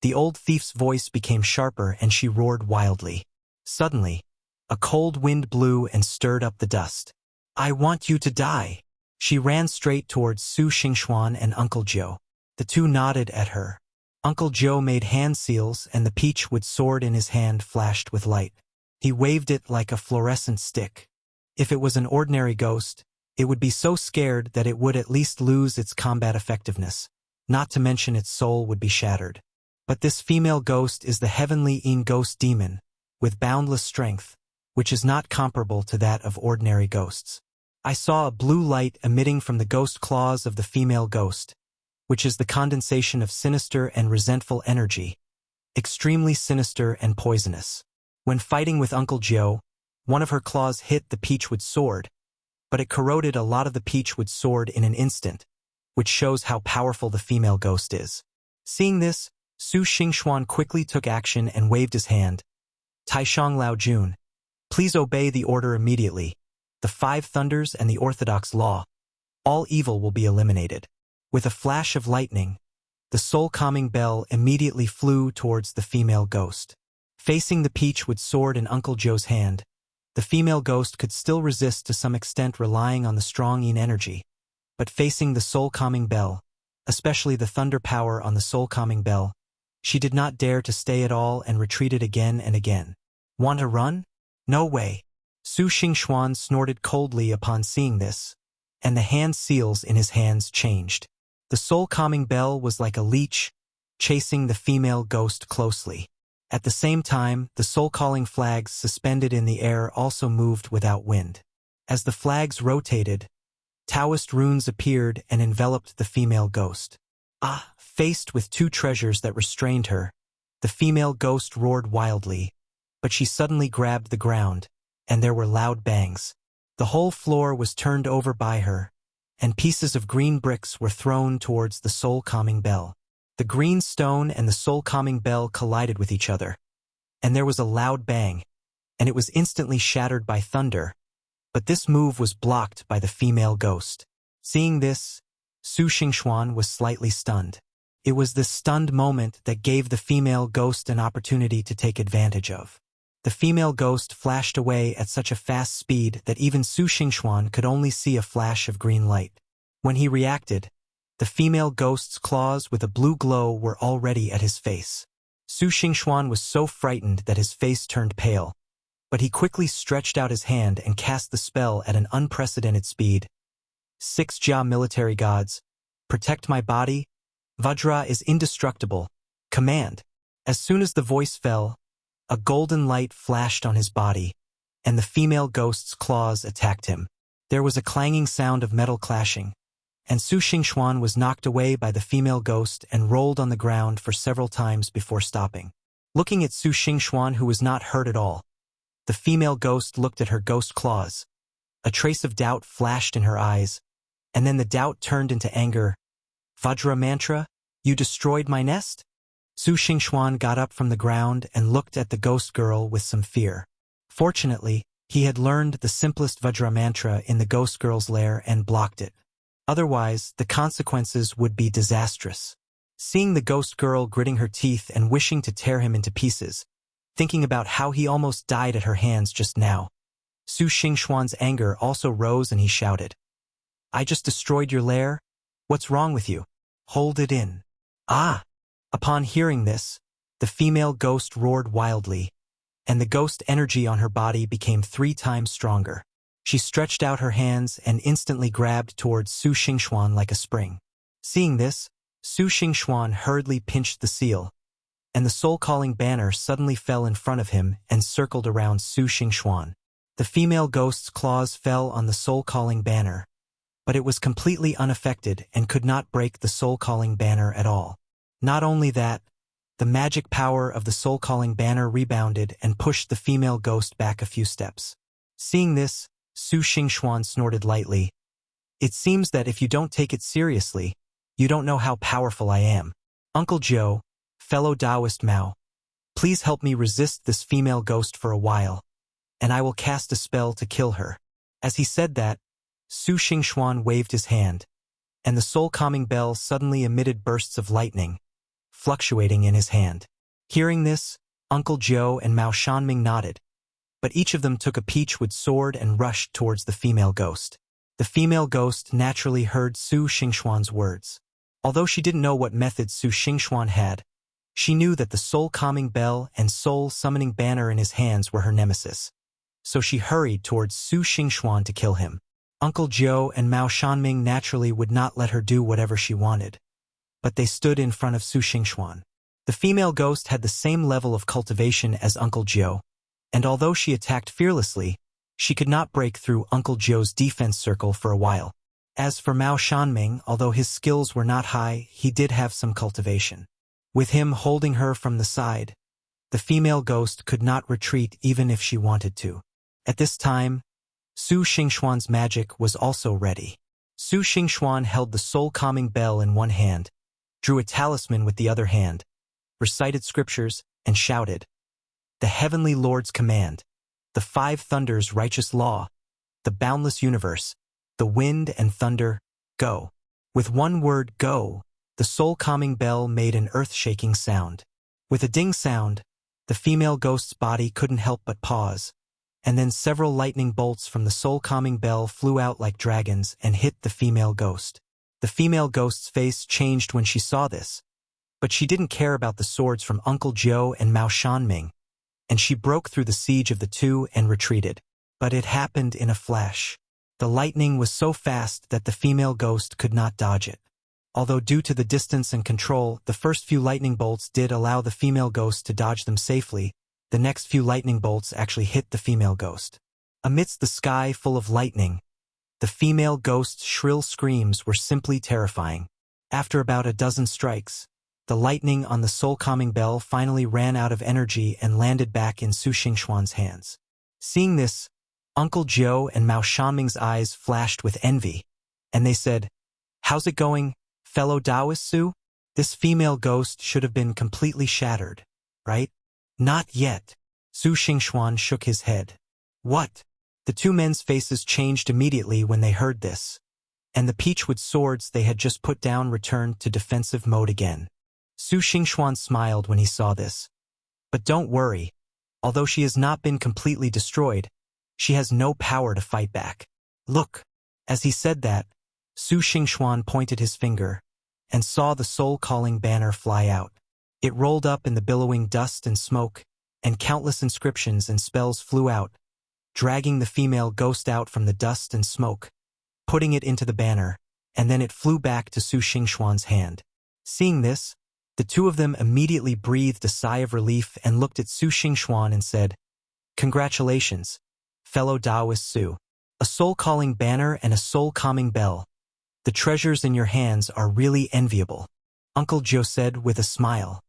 the old thief's voice became sharper and she roared wildly. Suddenly, a cold wind blew and stirred up the dust. "I want you to die!" She ran straight towards Su Xingxuan and Uncle Joe. The two nodded at her. Uncle Joe made hand seals and the peach-wood sword in his hand flashed with light. He waved it like a fluorescent stick. If it was an ordinary ghost, it would be so scared that it would at least lose its combat effectiveness, not to mention its soul would be shattered. But this female ghost is the heavenly ghost demon, with boundless strength, which is not comparable to that of ordinary ghosts. I saw a blue light emitting from the ghost claws of the female ghost, which is the condensation of sinister and resentful energy, extremely sinister and poisonous. When fighting with Uncle Joe, one of her claws hit the peachwood sword, but it corroded a lot of the peachwood sword in an instant, which shows how powerful the female ghost is. Seeing this, Su Xingxuan quickly took action and waved his hand. Taishang Lao Jun, please obey the order immediately. The five thunders and the orthodox law. All evil will be eliminated. With a flash of lightning, the soul-calming bell immediately flew towards the female ghost. Facing the peachwood sword in Uncle Joe's hand, the female ghost could still resist to some extent, relying on the strong yin energy. But facing the soul-calming bell, especially the thunder power on the soul-calming bell, she did not dare to stay at all and retreated again and again. Want to run? No way. Su Xingxuan snorted coldly upon seeing this, and the hand seals in his hands changed. The soul-calming bell was like a leech, chasing the female ghost closely. At the same time, the soul-calling flags suspended in the air also moved without wind. As the flags rotated, Taoist runes appeared and enveloped the female ghost. Faced with two treasures that restrained her, the female ghost roared wildly, but she suddenly grabbed the ground, and there were loud bangs. The whole floor was turned over by her, and pieces of green bricks were thrown towards the soul-calming bell. The green stone and the soul-calming bell collided with each other, and there was a loud bang, and it was instantly shattered by thunder, but this move was blocked by the female ghost. Seeing this, Su Xingxuan was slightly stunned. It was this stunned moment that gave the female ghost an opportunity to take advantage of. The female ghost flashed away at such a fast speed that even Su Xingxuan could only see a flash of green light. When he reacted, the female ghost's claws with a blue glow were already at his face. Su Xingxuan was so frightened that his face turned pale, but he quickly stretched out his hand and cast the spell at an unprecedented speed. 6 Jia military gods, protect my body. Vajra is indestructible. Command. As soon as the voice fell, a golden light flashed on his body, and the female ghost's claws attacked him. There was a clanging sound of metal clashing, and Su Xingxuan was knocked away by the female ghost and rolled on the ground for several times before stopping. Looking at Su Xingxuan, who was not hurt at all, the female ghost looked at her ghost claws. A trace of doubt flashed in her eyes, and then the doubt turned into anger. Vajra mantra, you destroyed my nest? Su Xingxuan got up from the ground and looked at the ghost girl with some fear. Fortunately, he had learned the simplest Vajra mantra in the ghost girl's lair and blocked it. Otherwise, the consequences would be disastrous. Seeing the ghost girl gritting her teeth and wishing to tear him into pieces, thinking about how he almost died at her hands just now, Su Xingxuan's anger also rose and he shouted, I just destroyed your lair? What's wrong with you? Hold it in. Upon hearing this, the female ghost roared wildly, and the ghost energy on her body became 3 times stronger. She stretched out her hands and instantly grabbed towards Su Xingxuan like a spring. Seeing this, Su Xingxuan hurriedly pinched the seal, and the soul-calling banner suddenly fell in front of him and circled around Su Xingxuan. The female ghost's claws fell on the soul-calling banner, but it was completely unaffected and could not break the soul-calling banner at all. Not only that, the magic power of the soul-calling banner rebounded and pushed the female ghost back a few steps. Seeing this, Su Xingxuan snorted lightly. It seems that if you don't take it seriously, you don't know how powerful I am. Uncle Joe, fellow Taoist Mao, please help me resist this female ghost for a while, and I will cast a spell to kill her. As he said that, Su Xingxuan waved his hand, and the soul-calming bell suddenly emitted bursts of lightning, fluctuating in his hand. Hearing this, Uncle Joe and Mao Shanming nodded, but each of them took a peachwood sword and rushed towards the female ghost. The female ghost naturally heard Su Xingxuan's words. Although she didn't know what methods Su Xingxuan had, she knew that the soul-calming bell and soul-summoning banner in his hands were her nemesis. So she hurried towards Su Xingxuan to kill him. Uncle Joe and Mao Shanming naturally would not let her do whatever she wanted, but they stood in front of Su Xingxuan. The female ghost had the same level of cultivation as Uncle Joe, and although she attacked fearlessly, she could not break through Uncle Joe's defense circle for a while. As for Mao Shanming, although his skills were not high, he did have some cultivation. With him holding her from the side, the female ghost could not retreat even if she wanted to. At this time, Su Xingxuan's magic was also ready. Su Xingxuan held the soul-calming bell in one hand, drew a talisman with the other hand, recited scriptures, and shouted, "The Heavenly Lord's command, the 5 thunders' righteous law, the boundless universe, the wind and thunder, go." With one word, go, the soul-calming bell made an earth-shaking sound. With a ding sound, the female ghost's body couldn't help but pause, and then several lightning bolts from the soul-calming bell flew out like dragons and hit the female ghost. The female ghost's face changed when she saw this, but she didn't care about the swords from Uncle Joe and Mao Shanming, and she broke through the siege of the two and retreated. But it happened in a flash. The lightning was so fast that the female ghost could not dodge it. Although due to the distance and control, the first few lightning bolts did allow the female ghost to dodge them safely, the next few lightning bolts actually hit the female ghost. Amidst the sky full of lightning, the female ghost's shrill screams were simply terrifying. After about a dozen strikes, the lightning on the soul-calming bell finally ran out of energy and landed back in Su Xingxuan's hands. Seeing this, Uncle Joe and Mao Shanming's eyes flashed with envy, and they said, "How's it going, fellow Taoist Su? This female ghost should have been completely shattered, right?" "Not yet." Su Xingxuan shook his head. "What?" The two men's faces changed immediately when they heard this, and the peachwood swords they had just put down returned to defensive mode again. Su Xingxuan smiled when he saw this. "But don't worry, although she has not been completely destroyed, she has no power to fight back. Look." As he said that, Su Xingxuan pointed his finger and saw the soul-calling banner fly out. It rolled up in the billowing dust and smoke, and countless inscriptions and spells flew out, dragging the female ghost out from the dust and smoke, putting it into the banner, and then it flew back to Su Xingxuan's hand. Seeing this, the two of them immediately breathed a sigh of relief and looked at Su Xingxuan and said, "Congratulations, fellow Taoist Su. A soul-calling banner and a soul-calming bell. The treasures in your hands are really enviable," Uncle Joe said with a smile.